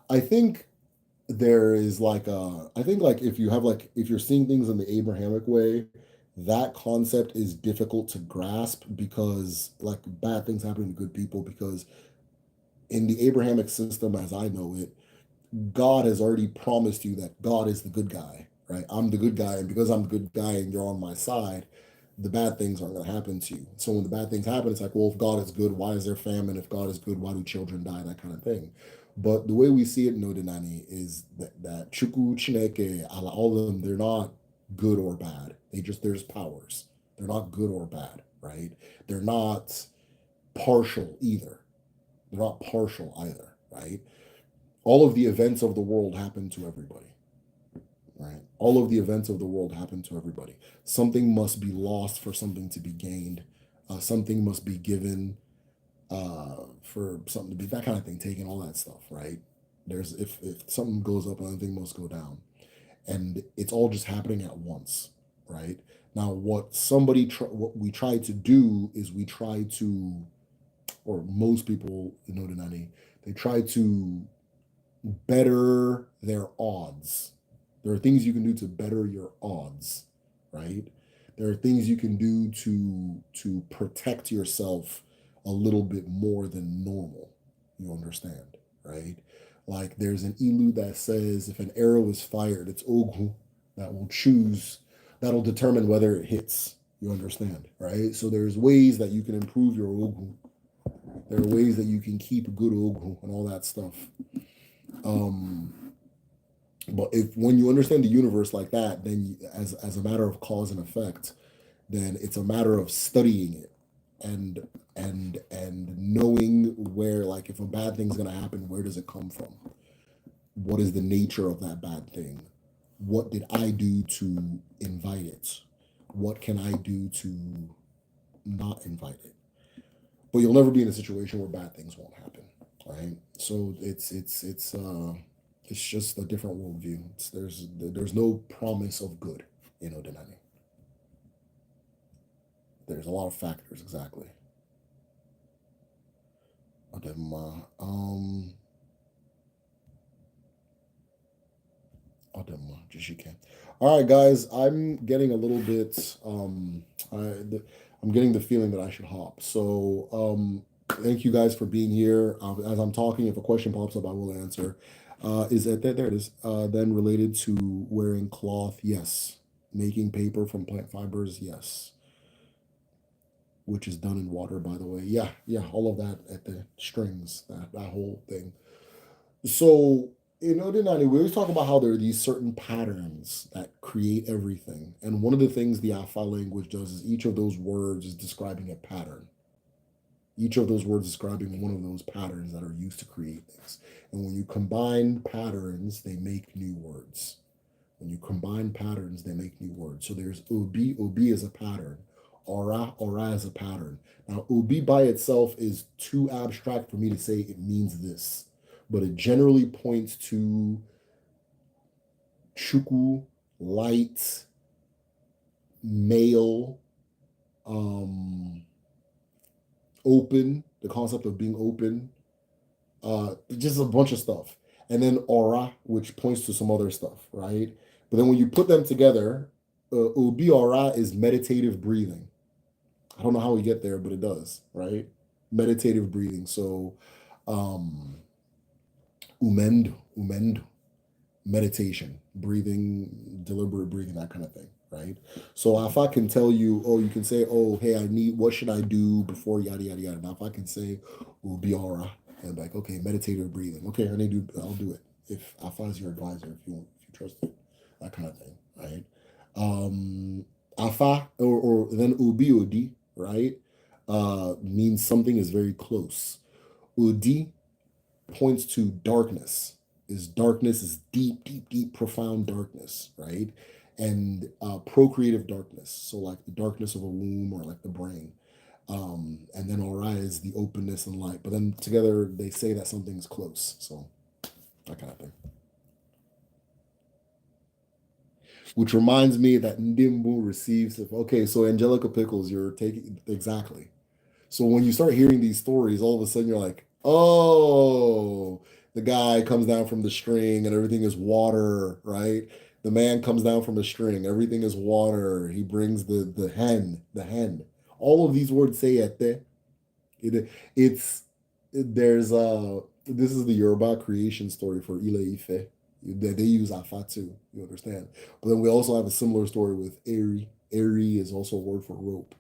[SPEAKER 1] I think there is I think like if you have like if you're seeing things in the Abrahamic way, that concept is difficult to grasp because like bad things happen to good people because in the Abrahamic system as I know it, God has already promised you that God is the good guy, right? I'm the good guy, and because I'm the good guy and you're on my side, the bad things aren't going to happen to you. So when the bad things happen, it's like, well, if God is good, why is there famine? If God is good, why do children die? That kind of thing. But the way we see it in Odinani is that Chuku, Chineke, all of them, they're not. good or bad. There's powers. They're not good or bad, right? They're not partial either. They're not partial either, right? All of the events of the world happen to everybody, right? All of the events of the world happen to everybody. Something must be lost for something to be gained. Something must be given for something to be that kind of thing, taken, all that stuff, right? There's if something goes up, another thing must go down, and it's all just happening at once, right? Now, what we try to do is we try to, or most people in Odinani, they try to better their odds. There are things you can do to better your odds, right? There are things you can do to protect yourself a little bit more than normal. You understand, right? Like there's an ilu that says if an arrow is fired, it's ogu that will choose, that'll determine whether it hits. You understand, right? So there's ways that you can improve your ogu. There are ways that you can keep good ogu and all that stuff. Um, but if when you understand the universe like that, then as a matter of cause and effect, then it's a matter of studying it and and knowing where, like, if a bad thing's going to happen, where does it come from? What is the nature of that bad thing? What did I do to invite it? What can I do to not invite it? But you'll never be in a situation where bad things won't happen, right? So it's just a different worldview. There's no promise of good in Odinani. There's a lot of factors, exactly. Odema, Odema, Jishike. All right, guys, I'm getting a little bit I'm getting the feeling that I should hop. So thank you guys for being here. As I'm talking, if a question pops up, I will answer. Is that there it is? Then related to wearing cloth? Yes. Making paper from plant fibers? Yes. Which is done in water, by the way. Yeah, yeah, all of that at the strings, that whole thing. So in Odinani, we always talk about how there are these certain patterns that create everything. And one of the things the Afa language does is each of those words is describing a pattern. Each of those words describing one of those patterns that are used to create things. And when you combine patterns, they make new words. When you combine patterns, they make new words. So there's obi, obi is a pattern. Ora, ora is a pattern. Now, obi by itself is too abstract for me to say it means this, but it generally points to chuku, light, male, um, open, the concept of being open, just a bunch of stuff. And then aura, which points to some other stuff, right? But then when you put them together, ubi aura is meditative breathing. I don't know how we get there, but it does, right? Meditative breathing. So, um, umendo, meditation, breathing, deliberate breathing, that kind of thing, right? So if I can tell you, oh, you can say, oh, hey, what should I do before yada yada yada. Now if I can say, will be all right, and like, okay, meditative breathing. Okay, I'll do it. If Afa's your advisor, if you trust it, that kind of thing, right? Afa or then ubi odi, right? Means something is very close. Udi points to darkness. Darkness is deep, deep, deep, profound darkness, right? And procreative darkness, so like the darkness of a womb or like the brain. And then aura is the openness and light. But then together they say that something's close, so that kind of thing. Which reminds me that Ndimbu receives. Okay, so Angelica Pickles, you're taking exactly. So when you start hearing these stories, all of a sudden you're like, oh, the guy comes down from the string and everything is water, right? The man comes down from the string, everything is water. He brings the hen. All of these words say ete. It's there's this is the Yoruba creation story for Ile Ife. They use Afa too, you understand? But then we also have a similar story with Eri. Eri is also a word for rope.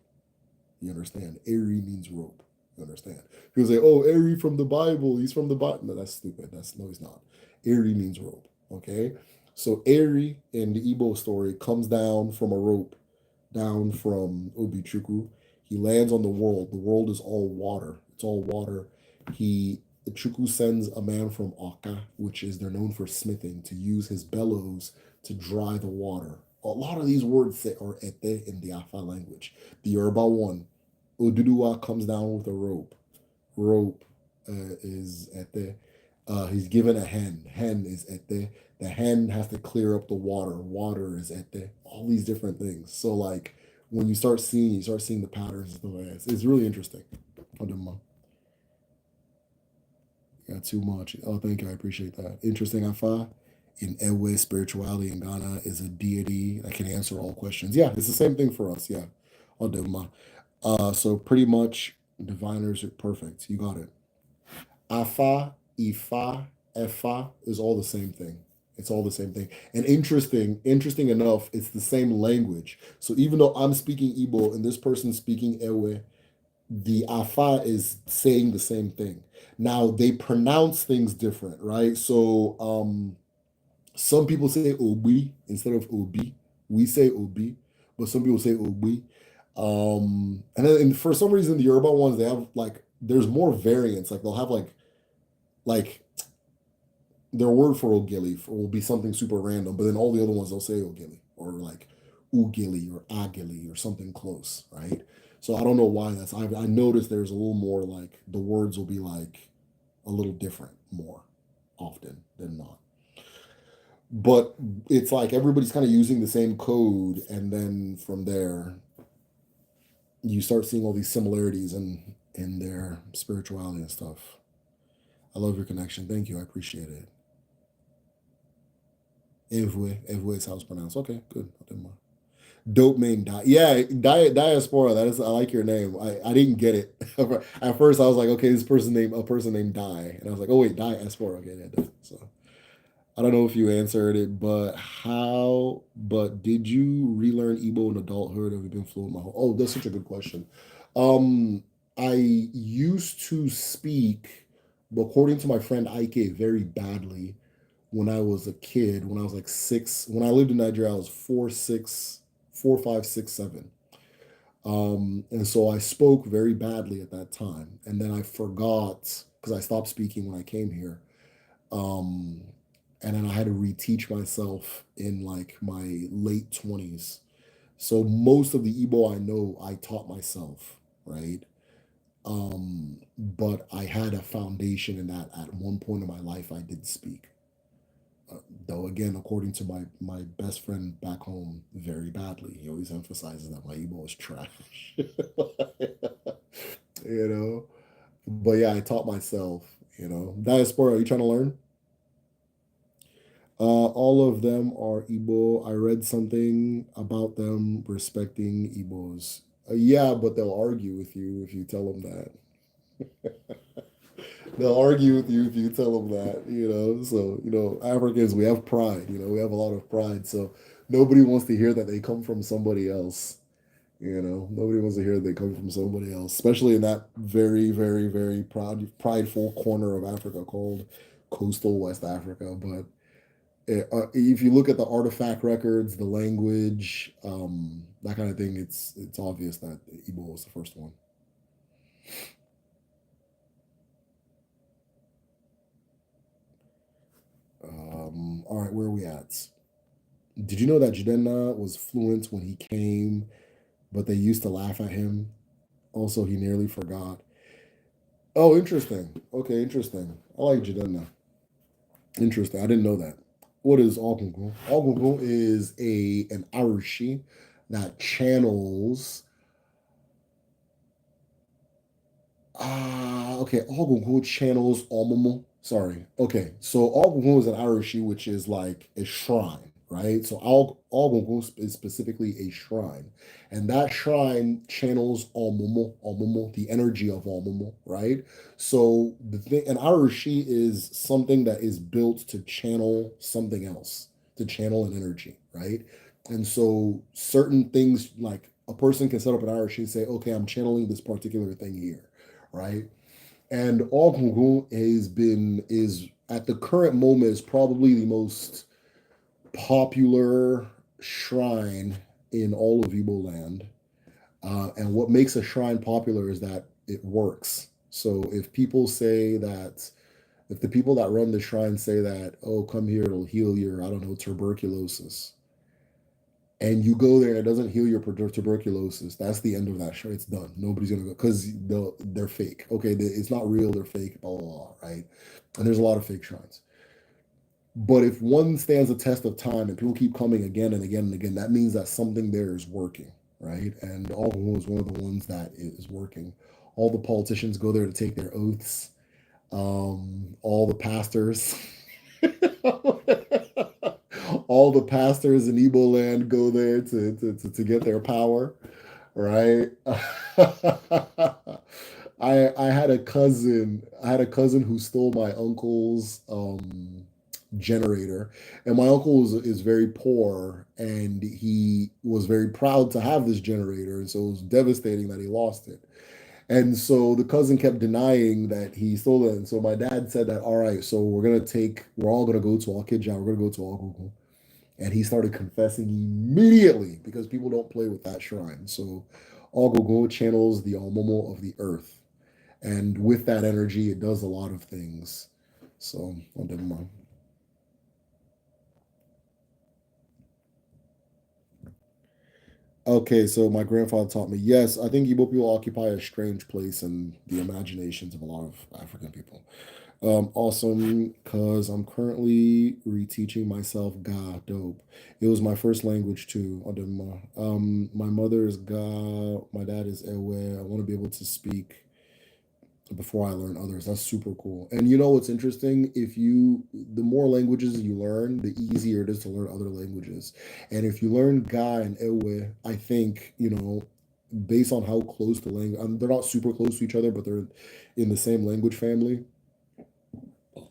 [SPEAKER 1] You understand? Eri means rope. You understand? People say, "Oh, Eri from the Bible. He's from the Bible." No, that's stupid. That's no, he's not. Eri means rope. Okay. So Eri in the Igbo story comes down from a rope, down from Obichukwu. He lands on the world. The world is all water. It's all water. He Chukwu sends a man from Oka, which is they're known for smithing, to use his bellows to dry the water. A lot of these words are ete in the Afa language. The Yoruba one, Oduduwa comes down with a rope. Rope is ete. He's given a hen. Hen is ete. The hen has to clear up the water. Water is ete. All these different things. So like when you start seeing the patterns. It's really interesting. Odumma. Yeah, too much. Oh, thank you. I appreciate that. Interesting. Afa in Ewe, spirituality in Ghana is a deity that can answer all questions. Yeah, it's the same thing for us. Yeah. Odumma. So pretty much diviners are perfect. You got it. Afa, Ifa, Efa is all the same thing. It's all the same thing. And interesting enough, it's the same language. So even though I'm speaking Igbo and this person's speaking Ewe, the Afa is saying the same thing. Now they pronounce things different, right? So some people say Obi instead of Obi. We say Obi, but some people say Obi. And for some reason the Yoruba ones they have like there's more variants. Like they'll have like their word for Ogili will be something super random, but then all the other ones they'll say Ogili or like Ugili or Agili or something close, right? So I don't know why that's. I noticed there's a little more like the words will be like a little different more often than not. But it's like everybody's kind of using the same code, and then from there you start seeing all these similarities in their spirituality and stuff. I love your connection. Thank you. I appreciate it. Evwe is how it's pronounced. Okay, good. I didn't mind. Dope name, yeah, diaspora. That is, I like your name. I didn't get it at first. I was like, okay, this person named a person named Die, and I was like, oh wait, diaspora. Okay, yeah, so I don't know if you answered it, but how? But did you relearn Igbo in adulthood? Have you been fluent my whole? Oh, that's such a good question. Um, I used to speak, but according to my friend Ike, very badly when I was a kid, when I was like six, when I lived in Nigeria, I was 4, 5, 6, 7. And so I spoke very badly at that time. And then I forgot because I stopped speaking when I came here. Um, and then I had to reteach myself in like my late 20s. So most of the Igbo I know, I taught myself, right? But I had a foundation in that at one point in my life I did speak. Though again, according to my best friend back home, very badly. He always emphasizes that my Igbo is trash. you know. But yeah, I taught myself. Diaspora. Are you trying to learn? All of them are Igbo. I read something about them respecting Igbos. Yeah, but they'll argue with you if you tell them that. They'll argue with you if you tell them that. So, Africans, we have pride, we have a lot of pride. So nobody wants to hear that they come from somebody else. Nobody wants to hear they come from somebody else, especially in that very, very, very prideful corner of Africa called coastal West Africa. But if you look at the artifact records, the language, that kind of thing, it's obvious that Igbo was the first one. All right, where are we at? Did you know that Jidenna was fluent when he came, but they used to laugh at him? Also, he nearly forgot. Oh, interesting. Okay, interesting. I like Jidenna. Interesting. I didn't know that. What is Ogungun? Ogungun is an Arushi that channels. Okay. Ogungun channels Omomo. Sorry. Okay. So Ogungun is an Arushi, which is like a shrine, right? So Ogungun is specifically a shrine. And that shrine channels Omomo, Omomo, the energy of Omomo, right? So the thing, an Arushi is something that is built to channel something else, to channel an energy, right? And so certain things like a person can set up an Arushi and say, okay, I'm channeling this particular thing here, right? And Ogungun is at the current moment is probably the most popular shrine in all of Igbo land. And what makes a shrine popular is that it works. So if the people that run the shrine say that, oh, come here, it'll heal your, I don't know, tuberculosis, and you go there and it doesn't heal your tuberculosis, that's the end of that shrine. It's done. Nobody's gonna go because they're fake. Okay, it's not real. They're fake. Blah, blah, blah, right? And there's a lot of fake shrines. But if one stands the test of time and people keep coming again and again and again, that means that something there is working, right? And Algon is one of the ones that is working. All the politicians go there to take their oaths. All the pastors, all the pastors in Igbo land go there to get their power, right? I had a cousin who stole my uncle's generator, and my uncle is very poor, and he was very proud to have this generator, and so it was devastating that he lost it. And so the cousin kept denying that he stole it. And so my dad said that, all right, so we're all gonna go to Okija, we're gonna go to Ogugu. And he started confessing immediately because people don't play with that shrine. So Ogogo channels the Omomo of the earth. And with that energy, it does a lot of things. So, oh, never mind. Okay, so my grandfather taught me, yes, I think Igbo people occupy a strange place in the imaginations of a lot of African people. Awesome, because I'm currently reteaching myself Ga, dope. It was my first language too, Odema. My mother is Ga, my dad is Ewe. I want to be able to speak before I learn others. That's super cool. And you know what's interesting? The more languages you learn, the easier it is to learn other languages. And if you learn Ga and Ewe, I think, based on how close the language, they're not super close to each other, but they're in the same language family.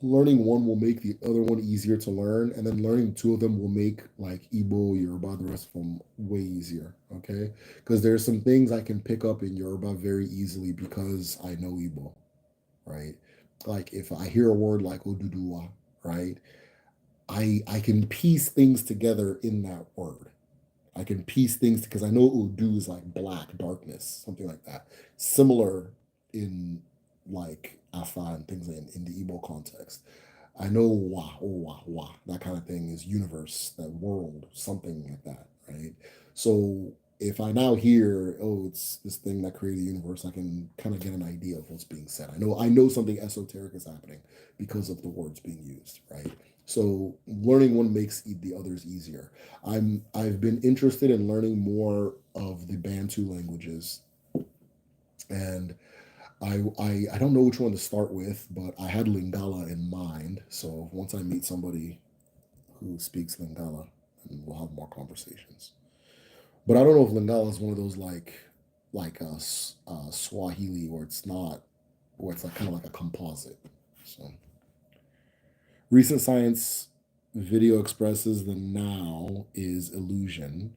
[SPEAKER 1] Learning one will make the other one easier to learn, and then learning two of them will make like Igbo, Yoruba, the rest of them way easier. Okay, because there's some things I can pick up in Yoruba very easily because I know Igbo, right? Like if I hear a word like Oduduwa, right? I can piece things together in that word. I can piece things because I know Udu is like black, darkness, something like that. Similar in like Afa and things in the Igbo context. I know wah, oh, wah, wah, that kind of thing is universe, that world, something like that, right? So if I now hear, oh, it's this thing that created the universe, I can kind of get an idea of what's being said. I know something esoteric is happening because of the words being used, right? So learning one makes the others easier. I've been interested in learning more of the Bantu languages, and I don't know which one to start with, but I had Lingala in mind. So once I meet somebody who speaks Lingala, and we'll have more conversations. But I don't know if Lingala is one of those like Swahili, where it's not, where it's like kind of like a composite. So recent science video expresses the now is illusion.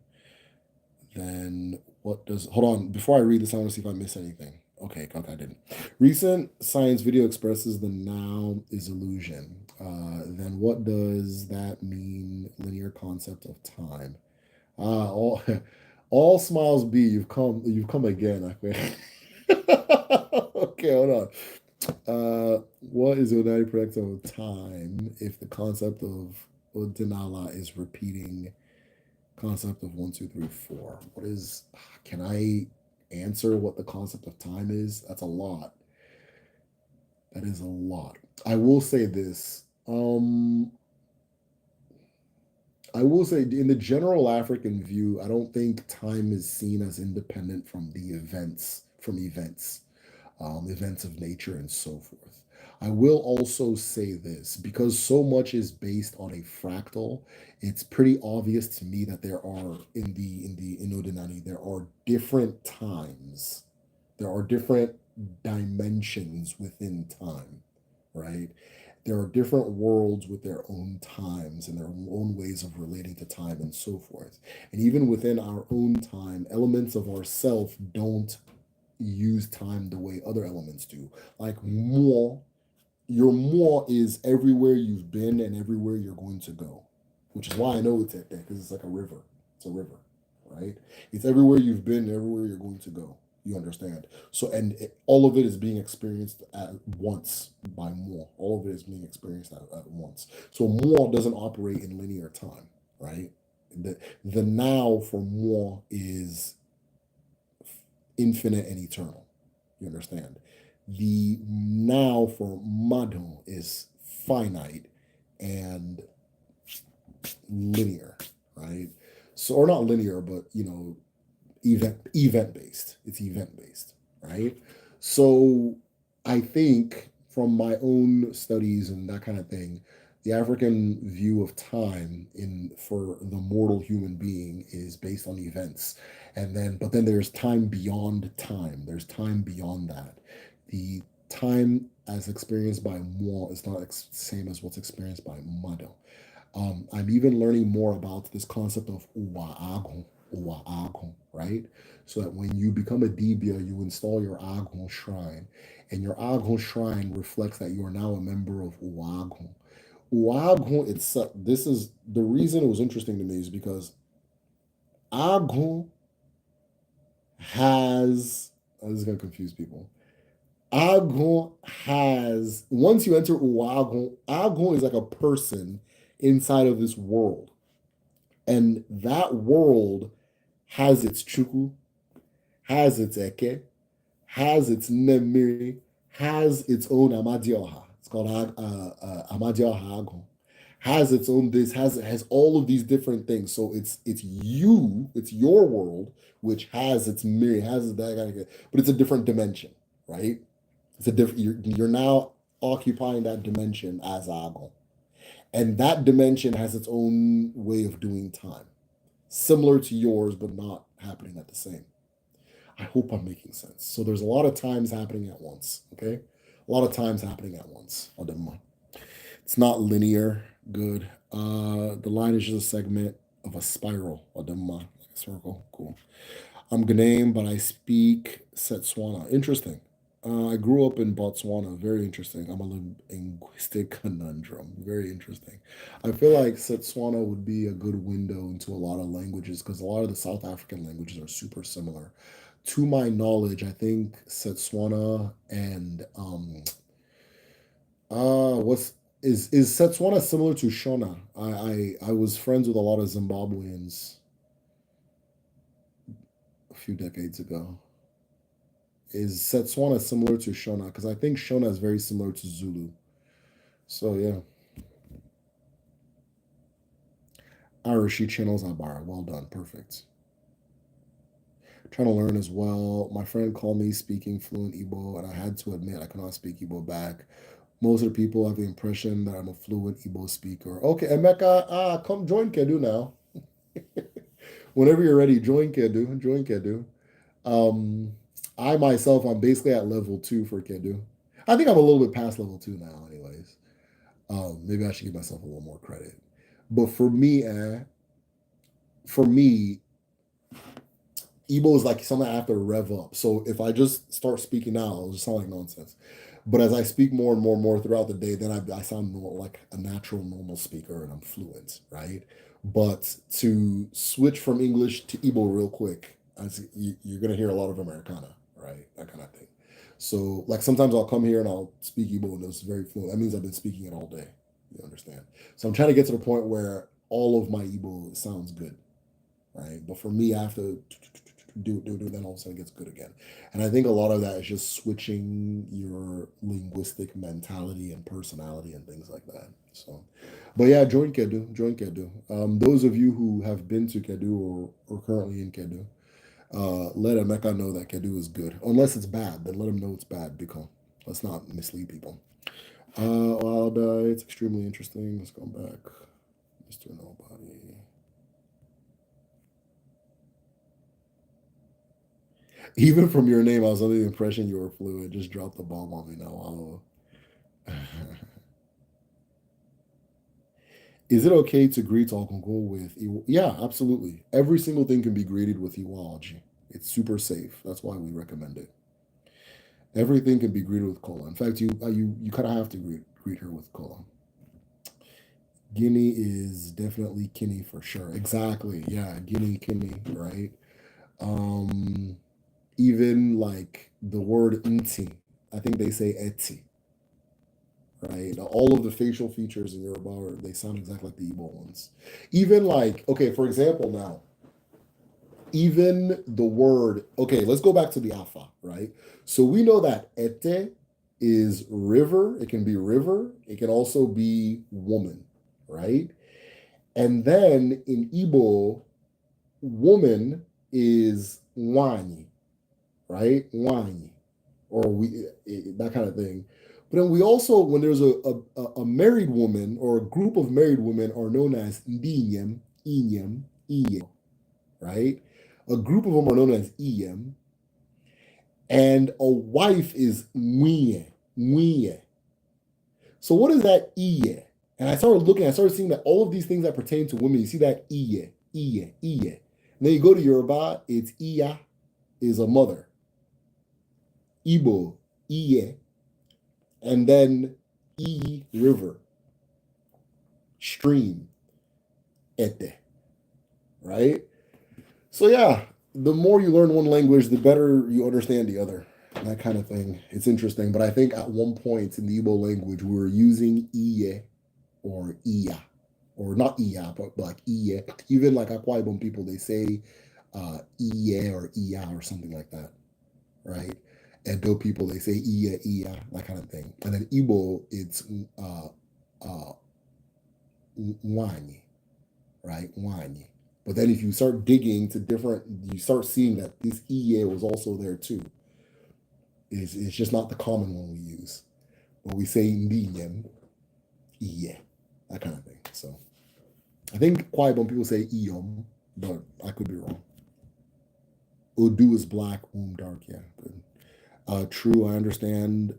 [SPEAKER 1] Then what does, hold on, before I read this, I want to see if I miss anything. Okay, I didn't. Recent science video expresses the now is illusion. Then what does that mean? Linear concept of time. All all smiles be, you've come again, I think. Okay, hold on. What is the United product of time if the concept of Denala is repeating concept of one, two, three, four? What is, can I answer what the concept of time is? That's a lot. That is a lot. I will say this. I will say in the general African view, I don't think time is seen as independent from events of nature and so forth. I will also say this because so much is based on a fractal. It's pretty obvious to me that there are in the Inodinani there are different times. There are different dimensions within time, right? There are different worlds with their own times and their own ways of relating to time and so forth. And even within our own time, elements of ourself don't use time the way other elements do. Like more, your more is everywhere you've been and everywhere you're going to go. which is why I know it's Tete, because it's like a river. It's a river, right? It's everywhere you've been, everywhere you're going to go. You understand? So, and all of it is being experienced at once by moi. All of it is being experienced at once. So, moi doesn't operate in linear time, right? The now for moi is infinite and eternal. You understand? The now for Madon is finite and linear, right? So, or not linear, but event based. It's event based, right? So, I think from my own studies and that kind of thing, the African view of time in for the mortal human being is based on events, and then but then there's time beyond time. There's time beyond that. The time as experienced by moi is not same as what's experienced by Mado. I'm even learning more about this concept of uwaagon, right? So that when you become a Debia, you install your Agon shrine, and your Agon shrine reflects that you are now a member of Uwaagon. Uwaagon itself, this is the reason it was interesting to me is because Agon has, oh, this is going to confuse people. Agon has, once you enter Uwaagon, Agon is like a person inside of this world. And that world has its Chuku, has its Eke, has its Nemiri, has its own Amadioha. It's called Amadioha Agon. Has its own this, has all of these different things. So it's you, it's your world, which has its Miri, has that kind of, but it's a different dimension, right? It's a different. You're now occupying that dimension as Agon, and that dimension has its own way of doing time, similar to yours, but not happening at the same. I hope I'm making sense. So there's a lot of times happening at once. Okay, a lot of times happening at once. It's not linear. Good. The line is just a segment of a spiral. Like a circle. Cool. I'm Ghanaian, but I speak Setswana. Interesting. I grew up in Botswana. Very interesting. I'm a linguistic conundrum. Very interesting. I feel like Setswana would be a good window into a lot of languages because a lot of the South African languages are super similar. To my knowledge, I think Setswana and what's is Setswana similar to Shona? I was friends with a lot of Zimbabweans a few decades ago. Is Setswana similar to Shona? Because I think Shona is very similar to Zulu. So yeah, Irish channels Abara. Well done, perfect. Trying to learn as well. My friend called me speaking fluent Igbo, and I had to admit I cannot speak Igbo back. Most of the people have the impression that I'm a fluent Igbo speaker. Okay, Emeka, come join Kedu now. Whenever you're ready, join Kedu. Join Kedu. Um, I myself, I'm basically at level two for Kedu. I think I'm a little bit past level two now, anyways. Maybe I should give myself a little more credit. But for me, Igbo is like something I have to rev up. So if I just start speaking now, it'll just sound like nonsense. But as I speak more and more and more throughout the day, then I sound more like a natural, normal speaker and I'm fluent, right? But to switch from English to Igbo real quick, you're going to hear a lot of Americana, right? That kind of thing. So, like sometimes I'll come here and I'll speak Igbo and it's very fluent. That means I've been speaking it all day. You understand? So I'm trying to get to the point where all of my Igbo sounds good, right? But for me, I have to do, then all of a sudden it gets good again. And I think a lot of that is just switching your linguistic mentality and personality and things like that. So, but yeah, join Kedu, join Kedu. Those of you who have been to Kedu or currently in Kedu, let Emeka know that Kedu is good. Unless it's bad, then let him know it's bad because let's not mislead people. Wild it's extremely interesting. Let's go back. Mr. Nobody. Even from your name, I was under the impression you were fluid. Just drop the bomb on me now. Wow. Is it okay to greet Algonquin with Yeah, absolutely. Every single thing can be greeted with Iwology. It's super safe. That's why we recommend it. Everything can be greeted with Kola. In fact, you kind of have to greet her with Kola. Guinea is definitely Kinney for sure. Exactly. Yeah, Guinea, Kinney, right? Um, Even like the word inti, I think they say eti, right? All of the facial features in Yoruba they sound exactly like the Igbo ones. Even like, okay, for example, now, even the word, okay, let's go back to the Afa, right? So we know that ete is river, it can be river, it can also be woman, right? And then in Igbo, woman is wani, right? Wani, or that kind of thing. But then we also, when there's a married woman or a group of married women are known as ndinyem, inyem, iye, right? A group of them are known as iyem, and a wife is nwunye, nwunye. So what is that iye? And I started looking, I started seeing that all of these things that pertain to women, you see that iye, iye, iye. And then you go to Yoruba, it's iya, is a mother. Igbo, iye, and then river, stream, ete, right? So yeah, the more you learn one language, the better you understand the other. That kind of thing. It's interesting. But I think at one point in the Igbo language, we were using iye or iya, or not iya, but like iye. Even like Akwa Ibom people, they say iye or iya or something like that, right? Edo people, they say iya, iya, that kind of thing. And then Igbo, it's uh, wani, right? Wani. But then if you start digging to different, you start seeing that this iye was also there too. It's just not the common one we use. But we say ndinyem, iye, that kind of thing. So I think quiet when people say iyom, but I could be wrong. Udu is black, dark, yeah. But, true, I understand.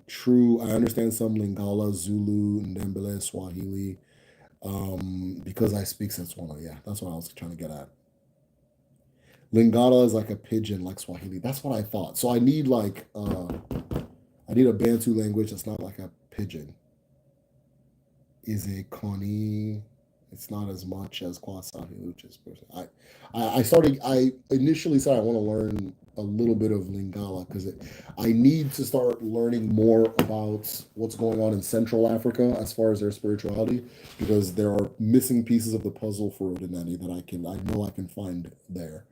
[SPEAKER 1] True, I understand some Lingala, Zulu, Ndembele, Swahili, because I speak Setswana. Yeah, that's what I was trying to get at. Lingala is like a pigeon, like Swahili. That's what I thought. So I need a Bantu language that's not like a pigeon. Is it Koni? It's not as much as Kwasaki, which is I initially said I want to learn a little bit of Lingala because I need to start learning more about what's going on in Central Africa as far as their spirituality because there are missing pieces of the puzzle for Odinani that I know I can find there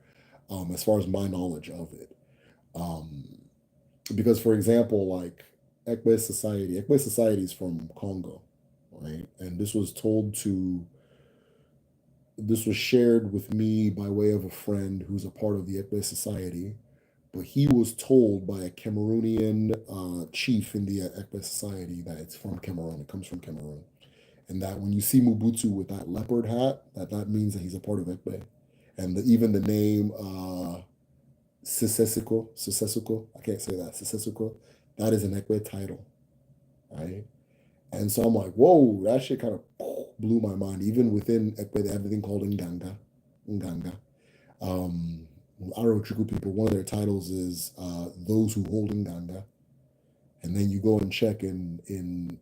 [SPEAKER 1] as far as my knowledge of it. Um, because for example, like Ekbe society is from Congo, right? And this was shared with me by way of a friend who's a part of the Ekbe society, but he was told by a Cameroonian chief in the Ekbe society that it's from Cameroon, it comes from Cameroon, and that when you see Mobutu with that leopard hat, that means that he's a part of Ekbe, and even the name Sisesiko, I can't say that, Sisesiko, that is an Ekwe title, right? And so I'm like, whoa, that shit kind of blew my mind. Even within Ekwe, they have everything called Nganga. Nganga. Arochuku people, one of their titles is those who hold Nganga. And then you go and check in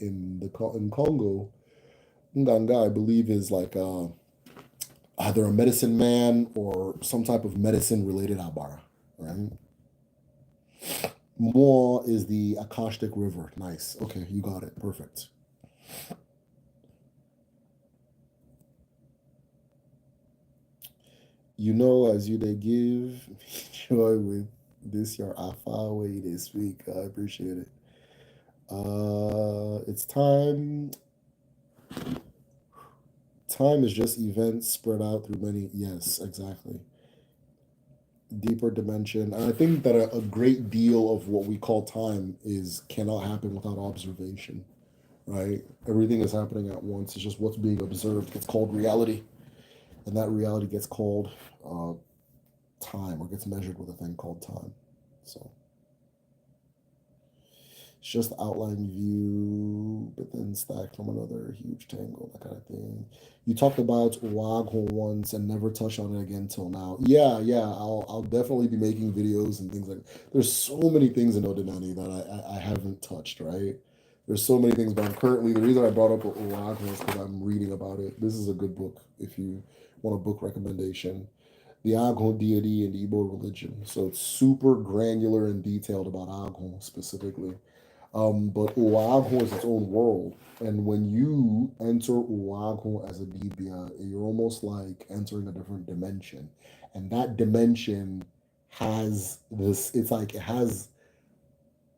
[SPEAKER 1] Congo, Nganga, I believe, is like either a medicine man or some type of medicine related abara, right? More is the Akashtic River. Nice. Okay, you got it. Perfect. You know, as you they give joy with this your alpha way this week. I appreciate it. It's time. Time is just events spread out through many. Yes, exactly. Deeper dimension. And I think that a great deal of what we call time is cannot happen without observation, right? Everything is happening at once. It's just what's being observed gets called reality, and that reality gets called time or gets measured with a thing called time. So it's just the outline view, but then stacked from another huge tangle, that kind of thing. You talked about Waghorn once and never touched on it again till now. Yeah, yeah, I'll definitely be making videos and things like. There's so many things in Odinani that I haven't touched, right? There's so many things, but I'm currently the reason I brought up Oahu is because I'm reading about it. This is a good book if you want a book recommendation. The Agho deity and Igbo religion. So it's super granular and detailed about Agho specifically. But Oahu is its own world. And when you enter Oahu as a Debia, you're almost like entering a different dimension. And that dimension has this, it's like it has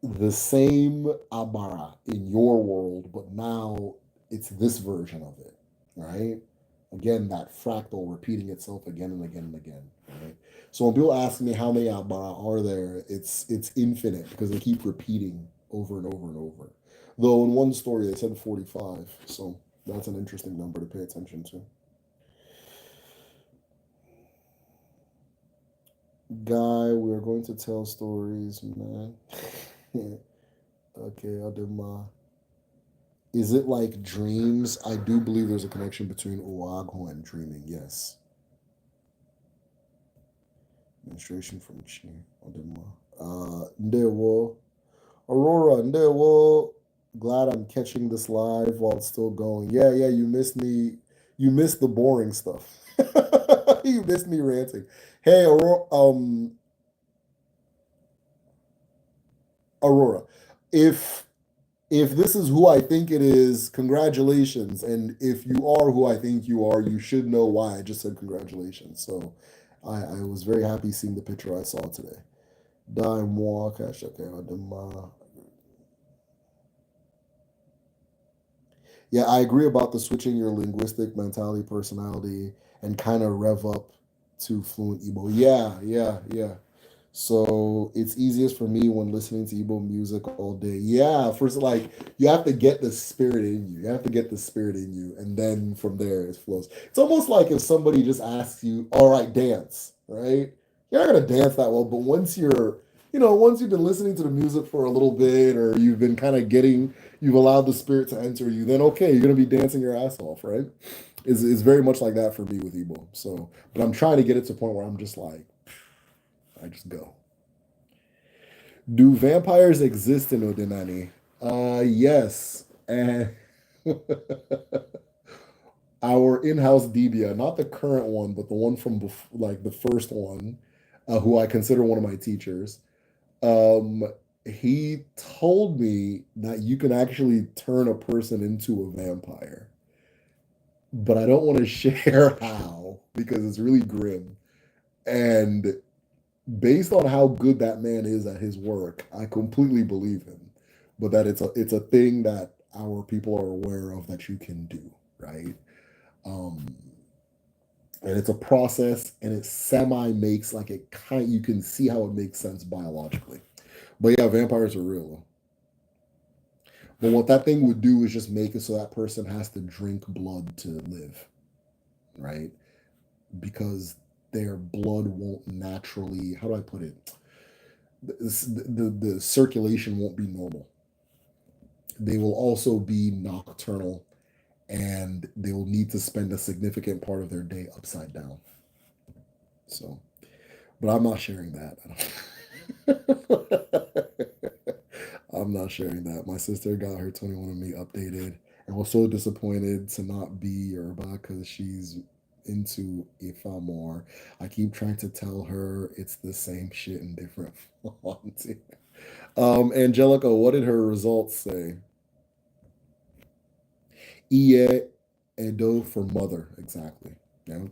[SPEAKER 1] the same Abara in your world, but now it's this version of it, right? Again, that fractal repeating itself again and again and again, right? So when people ask me how many Abara are there, it's infinite because they keep repeating over and over and over. Though in one story they said 45, so that's an interesting number to pay attention to. Guy, we're going to tell stories, man. Okay, I'll do my. Is it like dreams? I do believe there's a connection between Oahu and dreaming. Yes. Administration from Chi. I'll do my. Ndewo. Aurora, Ndewo. Glad I'm catching this live while it's still going. Yeah, yeah, you missed me. You missed the boring stuff. You missed me ranting. Hey, Aurora, if if this is who I think it is, congratulations. And if you are who I think you are, you should know why I just said congratulations. So I was very happy seeing the picture I saw today. Die moi, cash, okay, yeah, I agree about the switching your linguistic mentality, personality, and kind of rev up to fluent Igbo. Yeah, yeah, yeah. So it's easiest for me when listening to Igbo music all day. Yeah, first like you have to get the spirit in you. You have to get the spirit in you, and then from there it flows. It's almost like if somebody just asks you, "All right, dance," right? You're not gonna dance that well, but once you've been listening to the music for a little bit, or you've been kind of you've allowed the spirit to enter you, then okay, you're gonna be dancing your ass off, right? Is very much like that for me with Igbo. So, but I'm trying to get it to a point where I'm just like, I just go. Do vampires exist in Odinani? Yes. And our in-house Debia, not the current one, but the one from like the first one, who I consider one of my teachers. Um, he told me that you can actually turn a person into a vampire, but I don't want to share how because it's really grim. And based on how good that man is at his work, I completely believe him. But that it's a thing that our people are aware of that you can do, right? Um, and it's a process, and it semi makes like it kind. You can see how it makes sense biologically. But yeah, vampires are real. But what that thing would do is just make it so that person has to drink blood to live, right? Because their blood won't naturally. How do I put it? The circulation won't be normal. They will also be nocturnal, and they will need to spend a significant part of their day upside down. So, but I'm not sharing that. I'm not sharing that. My sister got her 21 Me updated and was so disappointed to not be Yoruba because she's into Ifa more. I keep trying to tell her it's the same shit in different fonts. Angelica, what did her results say? Iye Edo for mother, exactly. Yeah.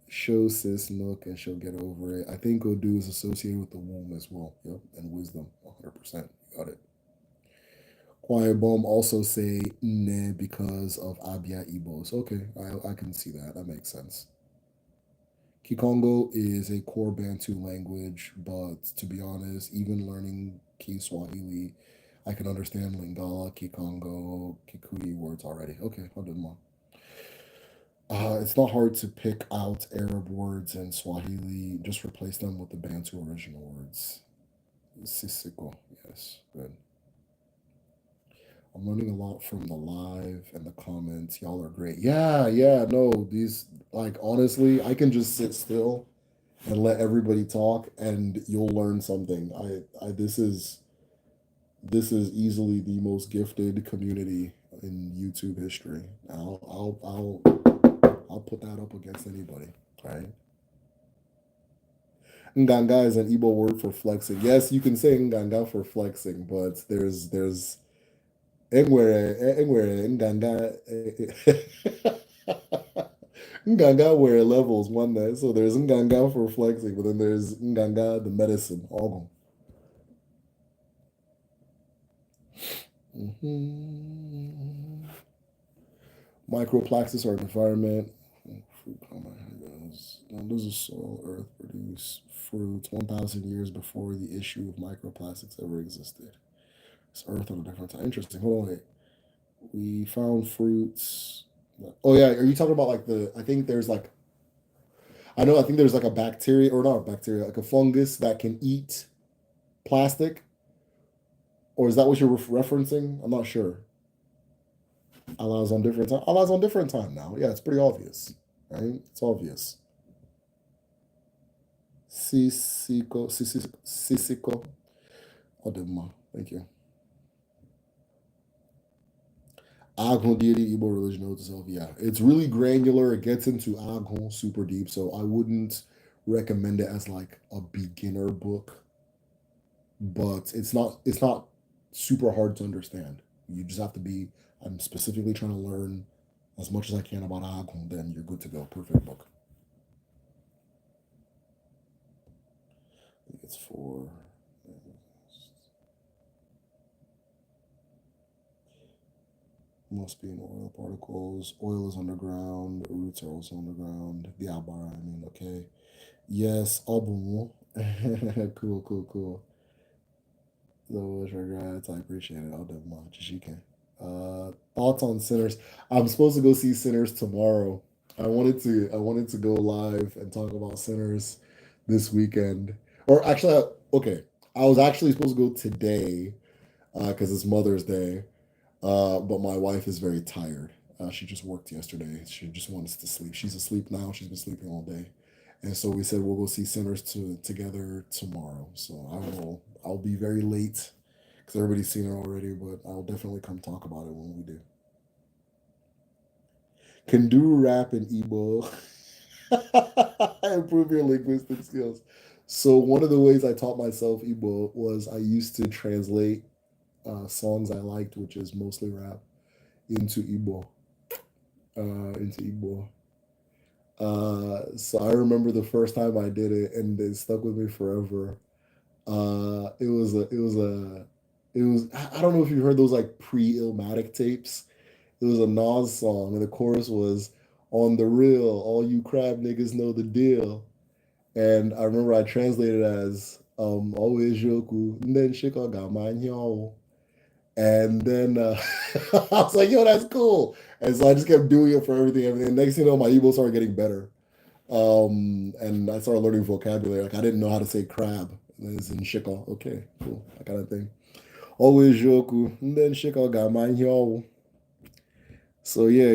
[SPEAKER 1] Show sis look and she'll get over it. I think Odu is associated with the womb as well. Yep. And wisdom. 100%. Got it. Quiet Bomb also say ne because of Abia Igbos. Okay, I can see that. That makes sense. Kikongo is a core Bantu language, but to be honest, even learning Kiswahili, I can understand Lingala, Kikongo, Kikuyu words already. Okay, I'll do more. It's not hard to pick out Arab words and Swahili. Just replace them with the Bantu original words. Sisiko, yes, good. I'm learning a lot from the live and the comments. Y'all are great. Yeah, yeah, no, these like honestly, I can just sit still and let everybody talk and you'll learn something. I this is This is easily the most gifted community in YouTube history. I'll put that up against anybody, right? Nganga is an Igbo word for flexing. Yes, you can say nganga for flexing, but there's enwere nganga nganga were levels one day. So there's nganga for flexing, but then there's nganga the medicine. All mm-hmm. Microplastics are environment. Fruit, oh my goodness. Now, those are soil, earth produce fruits 1,000 years before the issue of microplastics ever existed. It's earth at a different time. Interesting. Hold on, wait. We found fruits. Oh yeah, are you talking about like the? I think there's like I think there's like a bacteria or not a bacteria, like a fungus that can eat plastic, or is that what you're referencing? I'm not sure. Allah's on different time. Allah's on different time now. Yeah, it's pretty obvious, right? It's obvious. Sisico. Odema. Thank you. Aghon deity, Igbo religion knows itself. Yeah, it's really granular. It gets into Aghon super deep. So I wouldn't recommend it as like a beginner book, but it's not super hard to understand. You just have to be. I'm specifically trying to learn as much as I can about Aghon. Then you're good to go. Perfect book. I think it's for. Must be in oil particles. Oil is underground. Roots are also underground. The Albara, I mean, okay. Yes, Obu. Cool, cool, cool. Those regrets, I appreciate it. I'll do much as you can. Thoughts on Sinners. I'm supposed to go see Sinners tomorrow. I wanted to go live and talk about Sinners this weekend. Or actually, okay. I was actually supposed to go today because it's Mother's Day. But my wife is very tired. She just worked yesterday. She just wants to sleep. She's asleep now. She's been sleeping all day. And so we said we'll go see Sinners together tomorrow. So I'll be very late because everybody's seen it already, but I'll definitely come talk about it when we do. Can do rap in Igbo. Improve your linguistic skills. So one of the ways I taught myself Igbo was I used to translate songs I liked, which is mostly rap, into Igbo. Into Igbo. So I remember the first time I did it, and it stuck with me forever. It was I don't know if you heard those like pre-Illmatic tapes. It was a Nas song, and the chorus was on the real, all you crab niggas know the deal. And I remember I translated it as always joku, and then shika got mine y'all. And then I was like, yo, that's cool. And so I just kept doing it for everything. Next thing you know, my Igbo started getting better. And I started learning vocabulary. Like I didn't know how to say crab. And it's in shika. Okay, cool. That kind of thing. Always joku. And then shika got mine here. So yeah.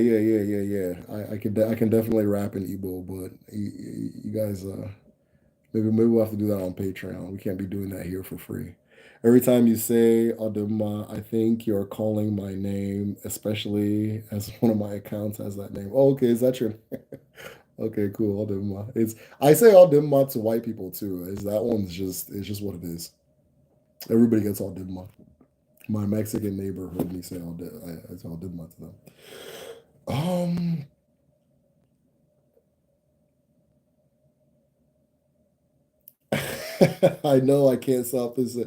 [SPEAKER 1] I can definitely rap in Igbo, but you guys maybe we'll have to do that on Patreon. We can't be doing that here for free. Every time you say Adama, I think you're calling my name, especially as one of my accounts has that name. Oh, okay, is that your Okay, cool. Adama. It's I say Adama to white people too. Is that one's just it's just what it is. Everybody gets Adama. My Mexican neighbor heard me say I say Adama to them. Um, I know I can't stop this.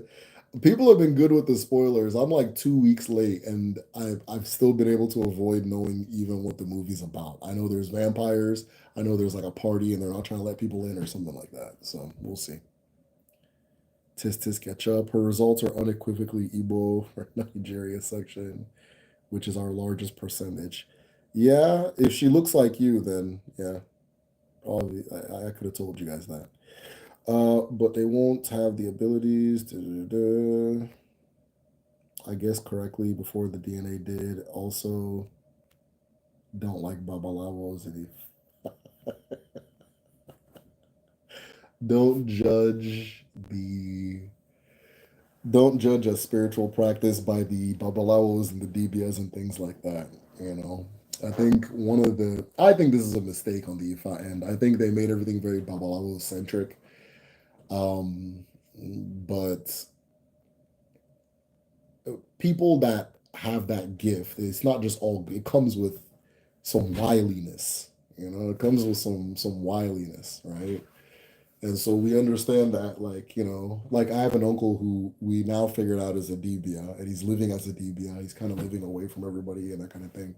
[SPEAKER 1] People have been good with the spoilers. I'm like 2 weeks late, and I've still been able to avoid knowing even what the movie's about. I know there's vampires. I know there's like a party, and they're not trying to let people in or something like that. So we'll see. Tis tis catch up. Her results are unequivocally Igbo for Nigeria section, which is our largest percentage. Yeah, if she looks like you, then yeah, I could have told you guys that. But they won't have the abilities to, I guess, correctly before the DNA did. Also, don't like babalawos and don't judge the don't judge a spiritual practice by the babalawos and the Debias and things like that. You know, I think this is a mistake on the Ifa end. I think they made everything very babalawo centric. Um, but people that have that gift, it's not just all. It comes with some wiliness. You know, it comes with some wiliness, right? And so we understand that, like, like I have an uncle who we now figured out is a Debia, and he's living as a Debia. He's kind of living away from everybody and that kind of thing.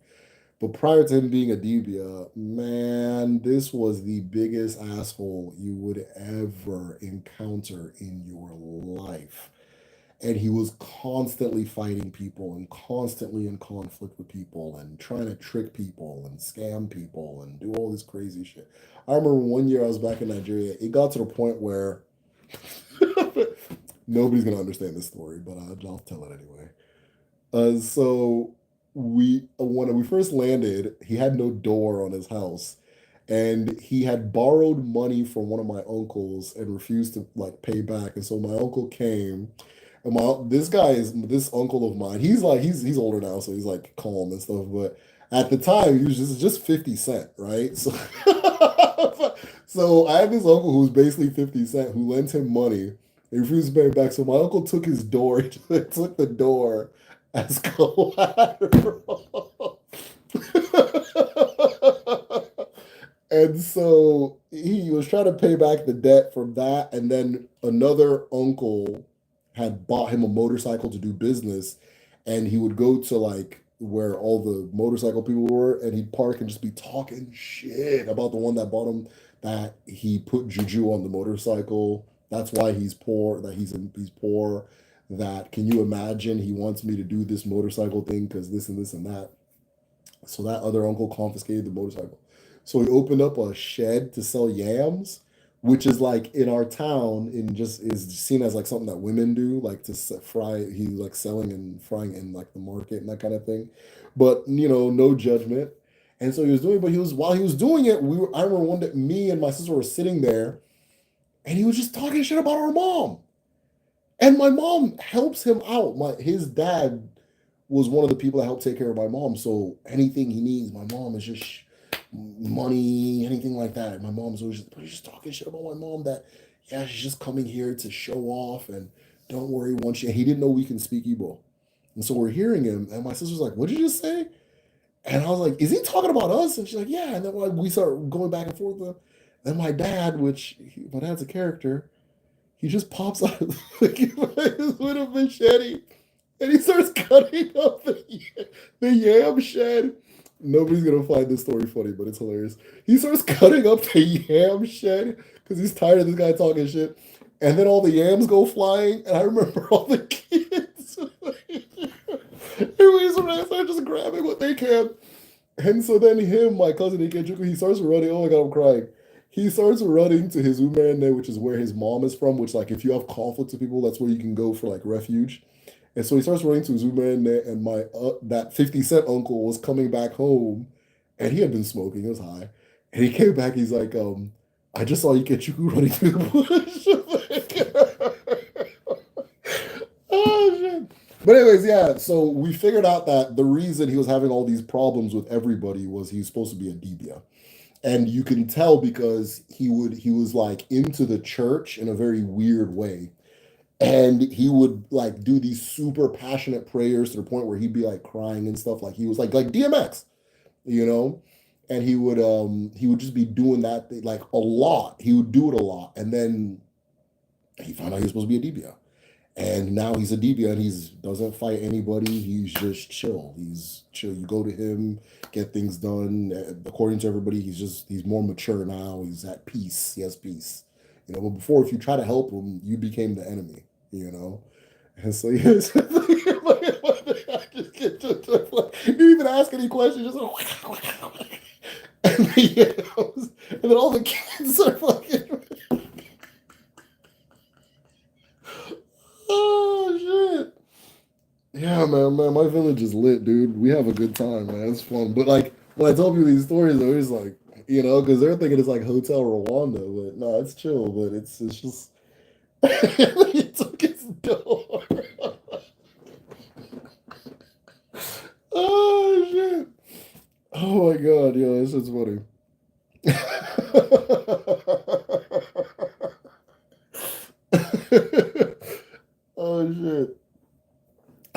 [SPEAKER 1] But prior to him being a Debia, man, this was the biggest asshole you would ever encounter in your life. And he was constantly fighting people and constantly in conflict with people and trying to trick people and scam people and do all this crazy shit. I remember one year I was back in Nigeria. It got to the point where nobody's gonna understand this story, but I'll tell it anyway. So we when we first landed, he had no door on his house, and he had borrowed money from one of my uncles and refused to like pay back. And so my uncle came, and this uncle of mine. He's older now, so he's like calm and stuff. But at the time, he was just 50 cent, right? So so I have this uncle who's basically 50 cent who lent him money. He refused to pay it back. So my uncle took his door, he took the door as collateral. And so he was trying to pay back the debt from that. And then another uncle had bought him a motorcycle to do business. And he would go to like where all the motorcycle people were, and he'd park and just be talking shit about the one that bought him, that he put juju on the motorcycle. That's why he's poor, he's poor. That, can you imagine, he wants me to do this motorcycle thing because this and that. So that other uncle confiscated the motorcycle. So he opened up a shed to sell yams, which is like in our town, in just is seen as like something that women do, like to fry. He like selling and frying in like the market and that kind of thing. But no judgment. And so he was doing, but he was while he was doing it, I remember one day me and my sister were sitting there, and he was just talking shit about our mom. And my mom helps him out. His dad was one of the people that helped take care of my mom. So anything he needs, my mom is just money, anything like that. My mom's always just talking shit about my mom, that yeah, she's just coming here to show off, and don't worry, once he didn't know we can speak Igbo. And so we're hearing him, and my sister's like, "What did you just say?" And I was like, "Is he talking about us?" And she's like, "Yeah." And then we start going back and forth. Then my dad, my dad's a character, he just pops out like, with a machete, and he starts cutting up the yam shed. Nobody's gonna find this story funny, but it's hilarious. He starts cutting up the yam shed because he's tired of this guy talking shit. And then all the yams go flying, and I remember all the kids. Everybody's around, start just grabbing what they can. And so then my cousin Ikechuku, he starts running. Oh my god, I'm crying. He starts running to his Umerne, which is where his mom is from, which, like, if you have conflict with people, that's where you can go for like refuge. And so he starts running to his Umerne, and my that 50 cent uncle was coming back home, and he had been smoking, he was high. And he came back, he's like, I just saw Ikechuku running through the bush. Oh shit. But anyways, yeah, so we figured out that the reason he was having all these problems with everybody was he's supposed to be a Debia. And you can tell because he was like into the church in a very weird way. And he would like do these super passionate prayers to the point where he'd be like crying and stuff, like he was like DMX, you know? And he would just be doing that thing, like a lot. He would do it a lot. And then he found out he was supposed to be a Debia. And now he's a DB, and he's doesn't fight anybody. He's just chill. He's chill. You go to him, get things done. According to everybody, he's more mature now. He's at peace. He has peace. But before, if you try to help him, you became the enemy. And so yes, I just get to you even ask any questions, just like, and then all the kids are fucking. Oh shit. Yeah, man, my village is lit, dude. We have a good time, man. It's fun. But like when I tell people these stories, they're always like, because they're thinking it's like Hotel Rwanda, but no, it's chill. But it's just he took his door. Oh my God, yo, this is funny. Oh shit.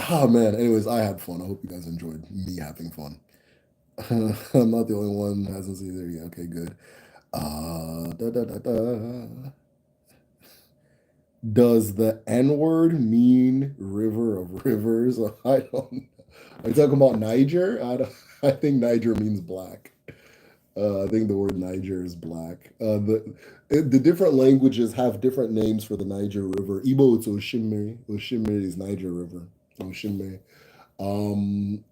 [SPEAKER 1] Oh man. Anyways, I had fun. I hope you guys enjoyed me having fun. I'm not the only one who hasn't seen it yet. Okay, good. Da, da, da, da. Does the N word mean river of rivers? I don't know. Are you talking about Niger? I think Niger means black. I think the word Niger is black. The different languages have different names for the Niger River. Igbo, it's Oshimiri. Oshimiri is Niger River. Oshimiri. Um,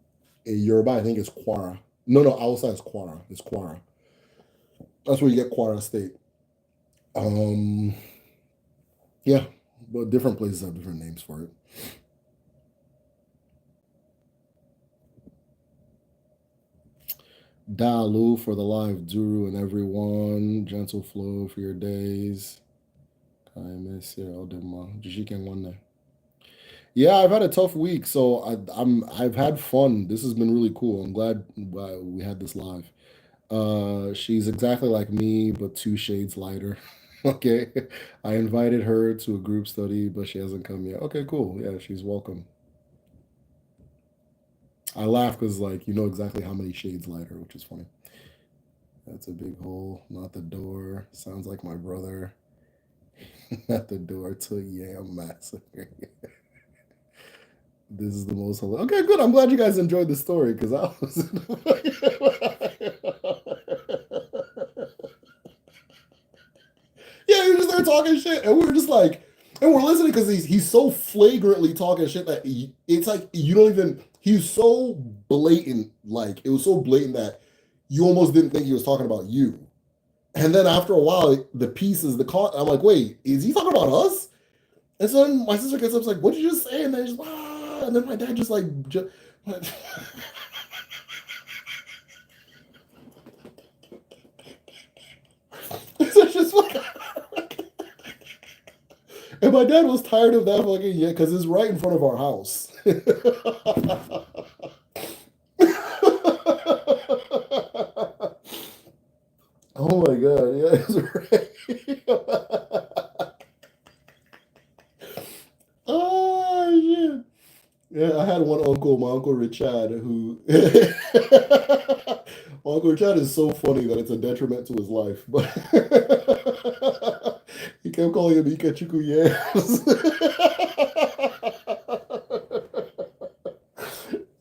[SPEAKER 1] in Yoruba, I think it's Kwara. No, no, Hausa is Kwara. It's Kwara. That's where you get Kwara State. Um, yeah, but different places have different names for it. Dalu for the live, Duru and everyone. Gentle flow for your days. I miss you, Odema. Jijiken one. Yeah, I've had a tough week, so I've had fun. This has been really cool. I'm glad we had this live. She's exactly like me, but two shades lighter. Okay. I invited her to a group study, but she hasn't come yet. Okay, cool. Yeah, she's welcome. I laugh because like you know exactly how many shades lighter, which is funny. That's a big hole, not the door. Sounds like my brother. Not the door to Yam Massacre. This is the most hilarious. Okay, good. I'm glad you guys enjoyed the story because I was. Yeah, he was just there talking shit, and we were just like, and we're listening because he's so flagrantly talking shit that it's like you don't even. He's so blatant, like it was so blatant that you almost didn't think he was talking about you. And then after a while, the pieces, the con, I'm like, wait, is he talking about us? And so then my sister gets up, like, what did you just say? And then just, ah, and then my dad just like, it's just like, and my dad was tired of that fucking yeah, because it's right in front of our house. Oh my god, yeah, it's right. Oh shit. Yeah, I had one uncle, my uncle Richard, who my uncle Richard is so funny that it's a detriment to his life. But he kept calling him Ikachuku Yams.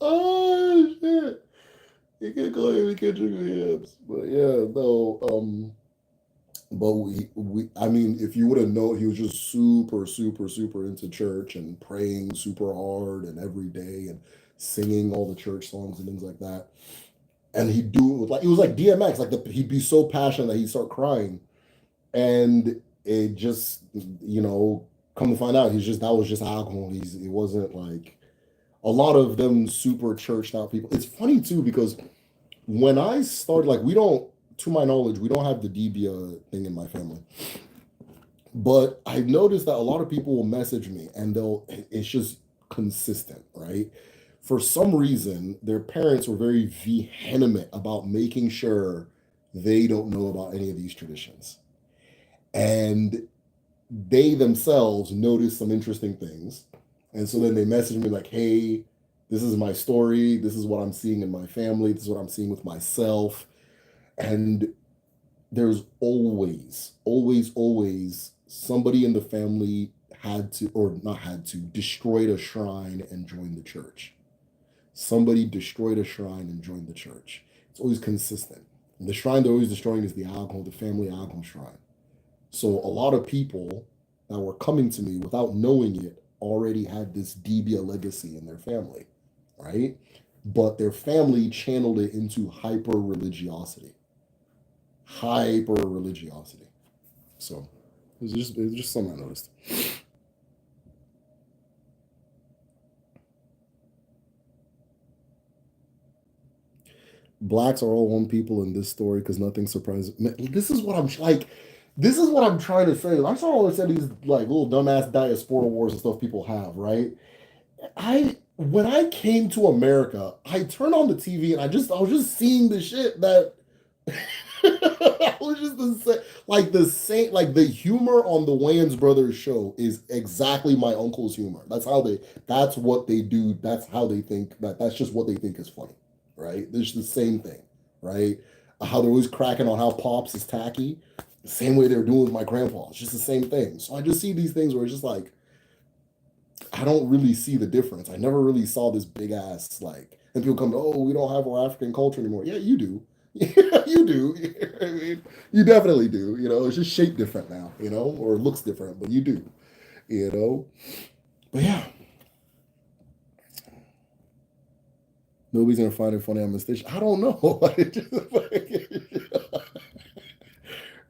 [SPEAKER 1] Oh shit. He kept calling him Ikachuku Yams. But yeah, no, but we I mean, if you would have known, he was just super, super, super into church and praying super hard and every day and singing all the church songs and things like that. And he'd do it with like it was like DMX, like he'd be so passionate that he'd start crying. And it just, you know, come to find out, he's just that was just alcohol. It wasn't like a lot of them super churched out people. It's funny too because when I started, like we don't, to my knowledge, we don't have the Debia thing in my family. But I've noticed that a lot of people will message me and it's just consistent, right? For some reason, their parents were very vehement about making sure they don't know about any of these traditions. And they themselves noticed some interesting things. And so then they messaged me like, hey, this is my story. This is what I'm seeing in my family. This is what I'm seeing with myself. And there's always somebody in the family had to, or not had to, destroyed a shrine and joined the church. Somebody destroyed a shrine and joined the church. It's always consistent. And the shrine they're always destroying is the alcohol, the family alcohol shrine. So a lot of people that were coming to me without knowing it already had this Debia legacy in their family, right? But their family channeled it into hyper religiosity. Hyper religiosity. So it was just something I noticed. Blacks are all one people in this story because nothing surprises me. This is what I'm like. This is what I'm trying to say. I saw all said these like little dumbass diaspora wars and stuff people have, right? I when I came to America, I turned on the TV and I was just seeing the shit that I was just like the humor on the Wayans brothers show is exactly my uncle's humor. That's what they do. That's how they think that's just what they think is funny, right? It's the same thing, right? How they're always cracking on how Pops is tacky, the same way they're doing with my grandpa. It's just the same thing. So I just see these things where it's just like I don't really see the difference. I never really saw this big ass like, and people come, oh, we don't have our African culture anymore. Yeah, you do. Yeah, you do. I mean, you definitely do. It's just shaped different now, or it looks different, but you do. You know. But yeah, nobody's gonna find it funny on this station. I don't know.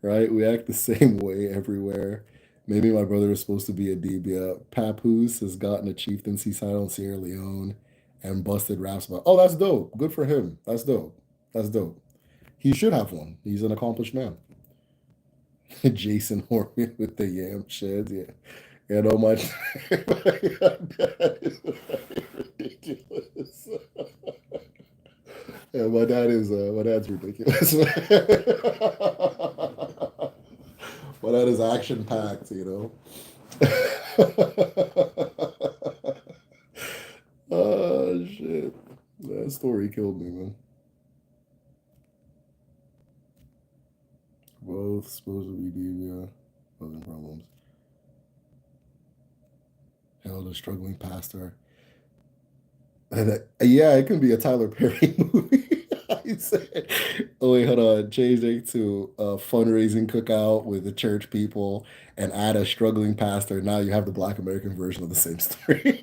[SPEAKER 1] Right? We act the same way everywhere. Maybe my brother is supposed to be a Debia. Papoose has gotten a chieftaincy title in Sierra Leone and busted raps about. Oh, that's dope. Good for him. That's dope. That's dope. He should have one. He's an accomplished man. Jason Horman with the yam sheds. Yeah. Yeah, no, my dad is ridiculous. Yeah, my dad's ridiculous. My dad is action packed. Oh shit. That story killed me, man. Both supposed to be Debia. Other problems. Held a struggling pastor. And yeah, it can be a Tyler Perry movie. He said, oh wait, hold on. Change it to a fundraising cookout with the church people and add a struggling pastor. Now you have the Black American version of the same story.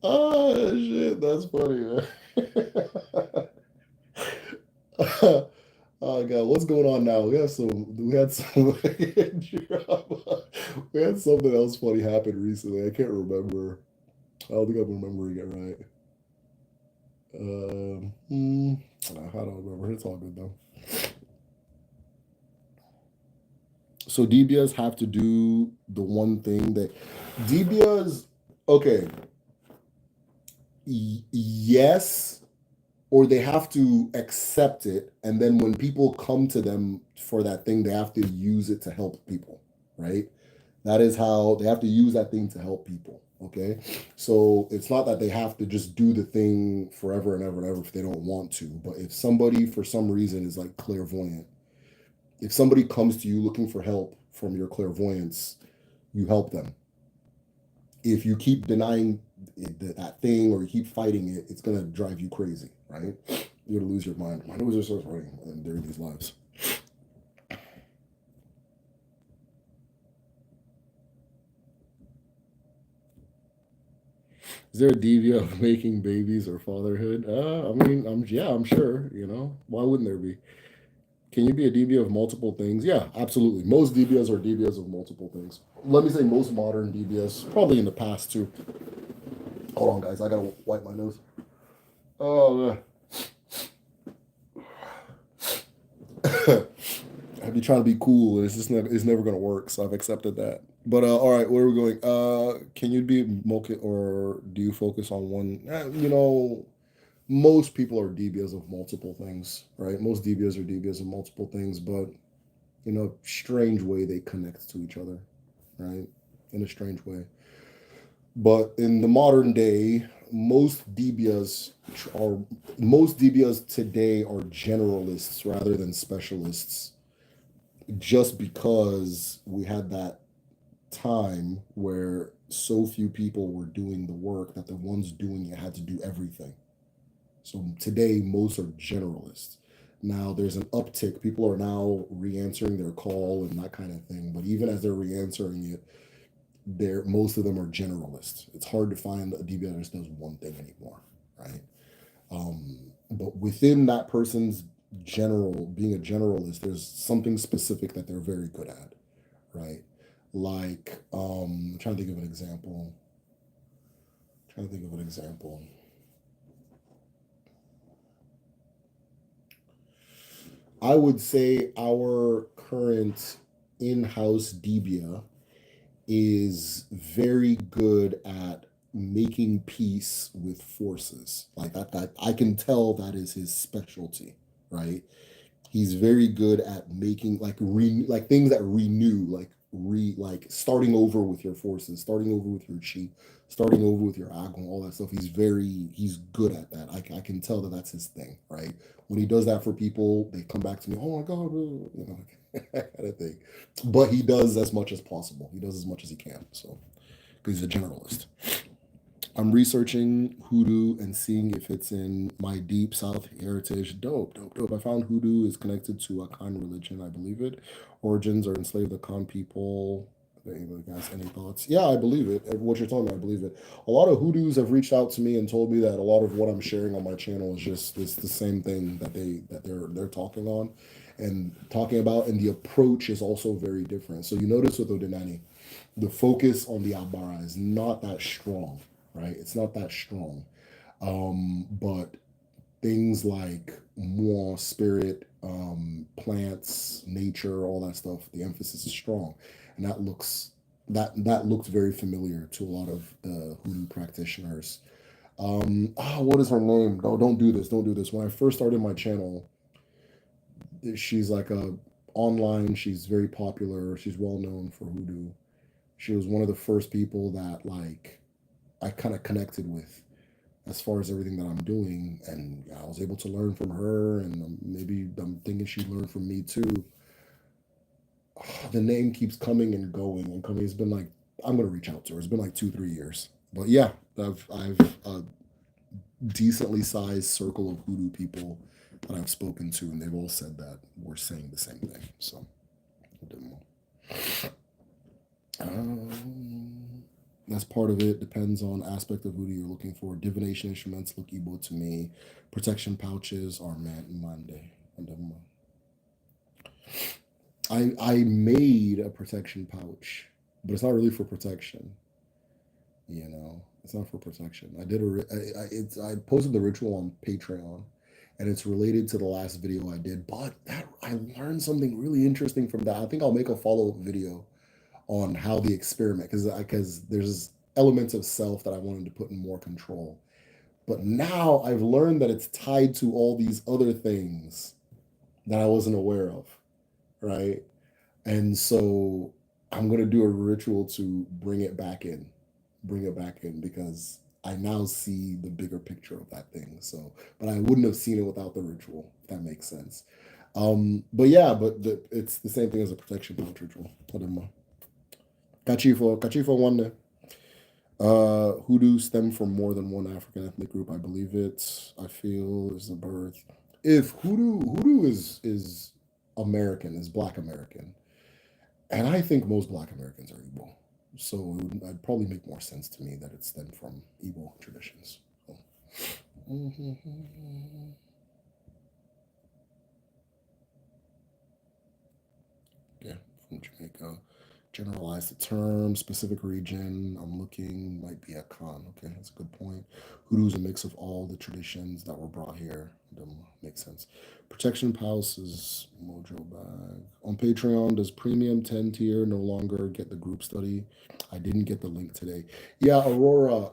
[SPEAKER 1] Oh shit, that's funny, man. Oh god, what's going on now? We had some drama. We had something else funny happen recently. I can't remember. I don't think I'm remembering it right. I don't remember. It's all good though. So DBS have to do the one thing that DBS. Okay, yes, or they have to accept it, and then when people come to them for that thing, they have to use it to help people, right? That is how they have to use that thing to help people. Okay. So it's not that they have to just do the thing forever and ever and ever if they don't want to. But if somebody, for some reason, is like clairvoyant, if somebody comes to you looking for help from your clairvoyance, you help them. If you keep denying that thing or you keep fighting it, it's going to drive you crazy, right? You're going to lose your mind. My nose are so running during these lives. Is there a deviant of making babies or fatherhood? I mean, yeah, I'm sure. Why wouldn't there be? Can you be a DBA of multiple things? Yeah, absolutely. Most DBAs are DBAs of multiple things. Let me say most modern DBAs, probably in the past too. Hold on, guys. I gotta wipe my nose. Oh, I'd be trying to be cool, and it's never gonna work. So I've accepted that. But all right, where are we going? Can you be multi or do you focus on one? Most people are DBAs of multiple things, right? Most DBAs are DBAs of multiple things, but in a strange way they connect to each other, right? In a strange way. But in the modern day, are most DBAs today are generalists rather than specialists, just because we had that time where so few people were doing the work that the ones doing it had to do everything. So today, most are generalists. Now there's an uptick. People are now re-answering their call and that kind of thing. But even as they're re-answering it, most of them are generalists. It's hard to find a DB that just does one thing anymore, right? But within that person's being a generalist, there's something specific that they're very good at, right? Like, I'm trying to think of an example. Trying to think of an example. I would say our current in-house Debia is very good at making peace with forces. Like that I can tell that is his specialty, right? He's very good at making like things that renew, like starting over with your forces, starting over with your chi, starting over with your agon, all that stuff. He's good at that. I can tell that that's his thing, right? When he does that for people, they come back to me, oh my god, that kind of thing. But he does as much as possible. He does as much as he can. So because he's a generalist. I'm researching hoodoo and seeing if it's in my deep South heritage. Dope, dope, dope. I found hoodoo is connected to a Khan religion, I believe it. Origins are enslaved the Khan people. Anybody guys, any thoughts? Yeah, I believe it. What you're talking about, I believe it. A lot of hoodoos have reached out to me and told me that a lot of what I'm sharing on my channel is just it's the same thing that they're talking on and talking about, and the approach is also very different. So you notice with Odinani, the focus on the Abara is not that strong, right? It's not that strong. But things like more spirit, plants, nature, all that stuff, the emphasis is strong. And that looks very familiar to a lot of the hoodoo practitioners. What is her name? No, don't do this. Don't do this. When I first started my channel, she's like a online, she's very popular, she's well known for hoodoo. She was one of the first people that like I kind of connected with as far as everything that I'm doing, and I was able to learn from her, and maybe I'm thinking she learned from me too. The name keeps coming and going and coming. It's been like I'm gonna reach out to her. It's been like 2 3 years, but yeah, I've a decently sized circle of hoodoo people that I've spoken to, and they've all said that we're saying the same thing. So I didn't know. That's part of it. Depends on aspect of voodoo you're looking for. Divination instruments look Igbo to me. Protection pouches are Mande. I made a protection pouch, but it's not really for protection. You know, it's not for protection. I did I posted the ritual on Patreon, and it's related to the last video I did. But that I learned something really interesting from that. I think I'll make a follow up video on how the experiment, because there's elements of self that I wanted to put in more control. But now I've learned that it's tied to all these other things that I wasn't aware of, right? And so I'm gonna do a ritual to bring it back in because I now see the bigger picture of that thing. So, but I wouldn't have seen it without the ritual, if that makes sense. But yeah, it's the same thing as a protection pouch ritual. Kachifo one. Hoodoo stem from more than one African ethnic group. I believe it. I feel is the birth. If hoodoo is American, is Black American, and I think most Black Americans are Igbo, so it'd probably make more sense to me that it stemmed from Igbo traditions. So. Yeah, from Jamaica. Generalize the term, specific region. I'm looking, might be a con. Okay, that's a good point. Hoodoo is a mix of all the traditions that were brought here. Makes sense. Protection House is Mojo Bag. On Patreon, does Premium 10 tier no longer get the group study? I didn't get the link today. Yeah, Aurora.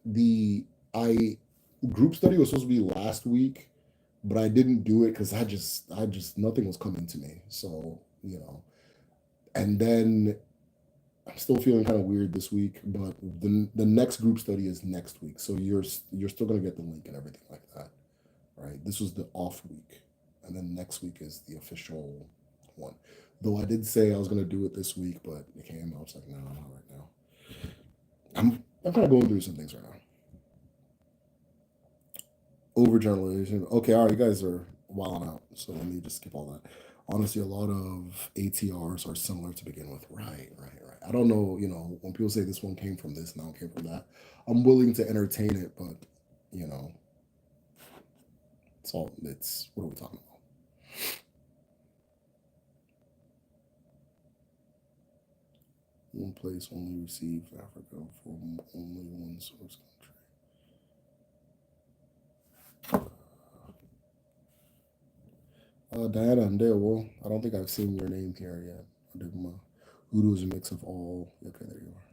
[SPEAKER 1] The I group study was supposed to be last week, but I didn't do it because I just nothing was coming to me. So and then I'm still feeling kind of weird this week, but the next group study is next week, so you're still gonna get the link and everything like that, right? This was the off week, and then next week is the official one. Though I did say I was gonna do it this week, but it came. I was like, no, not right now. I'm kind of going through some things right now. Overgeneralization. Okay, all right, you guys are wilding out, so let me just skip all that. Honestly, a lot of ATRs are similar to begin with. Right, right, right. I don't know, when people say this one came from this and that one came from that, I'm willing to entertain it, but you know, it's what are we talking about? One place only receive Africa from only one source country. Diana and Dale, well, I don't think I've seen your name here yet. Udo is a mix of all. Okay, there you are.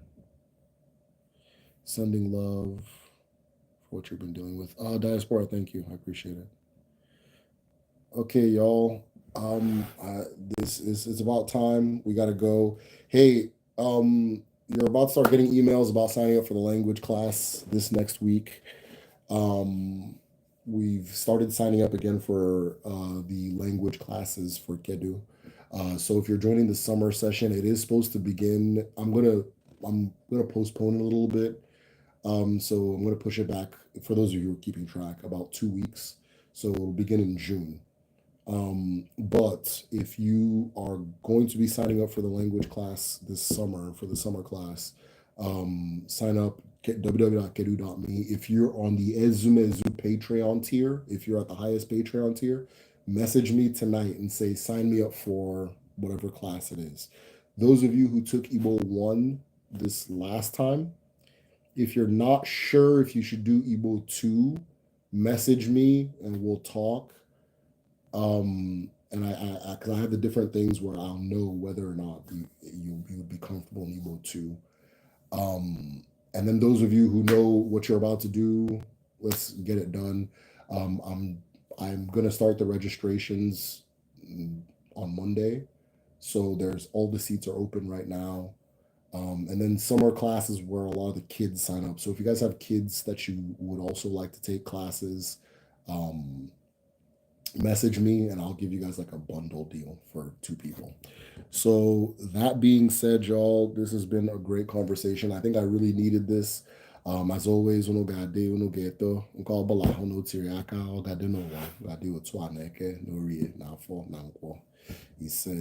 [SPEAKER 1] Sending love for what you've been dealing with. Diaspora, thank you. I appreciate it. Okay, y'all. This is it's about time. We gotta go. Hey, you're about to start getting emails about signing up for the language class this next week. Um, we've started signing up again for the language classes for Kedu. So if you're joining the summer session, it is supposed to begin. I'm gonna postpone it a little bit. So I'm gonna push it back for those of you who are keeping track about 2 weeks. So it'll begin in June. But if you are going to be signing up for the language class this summer, for the summer class, sign up www.kedu.me. If you're on the Ezumezu Patreon tier, if you're at the highest Patreon tier, message me tonight and say, sign me up for whatever class it is. Those of you who took Igbo 1 this last time, if you're not sure if you should do Igbo 2, message me and we'll talk. And because I have the different things where I'll know whether or not you would be comfortable in Igbo 2. And then those of you who know what you're about to do, let's get it done. I'm gonna start the registrations on Monday, so there's all the seats are open right now. And then summer classes where a lot of the kids sign up. So if you guys have kids that you would also like to take classes, um, message me and I'll give you guys like a bundle deal for 2 people. So that being said, y'all, this has been a great conversation. I think I really needed this. As always, uno gade, uno geto, uno bala, uno tiriaka, o gade no wa, gade otwa neke, no rie, na fo, na nkwo. He said.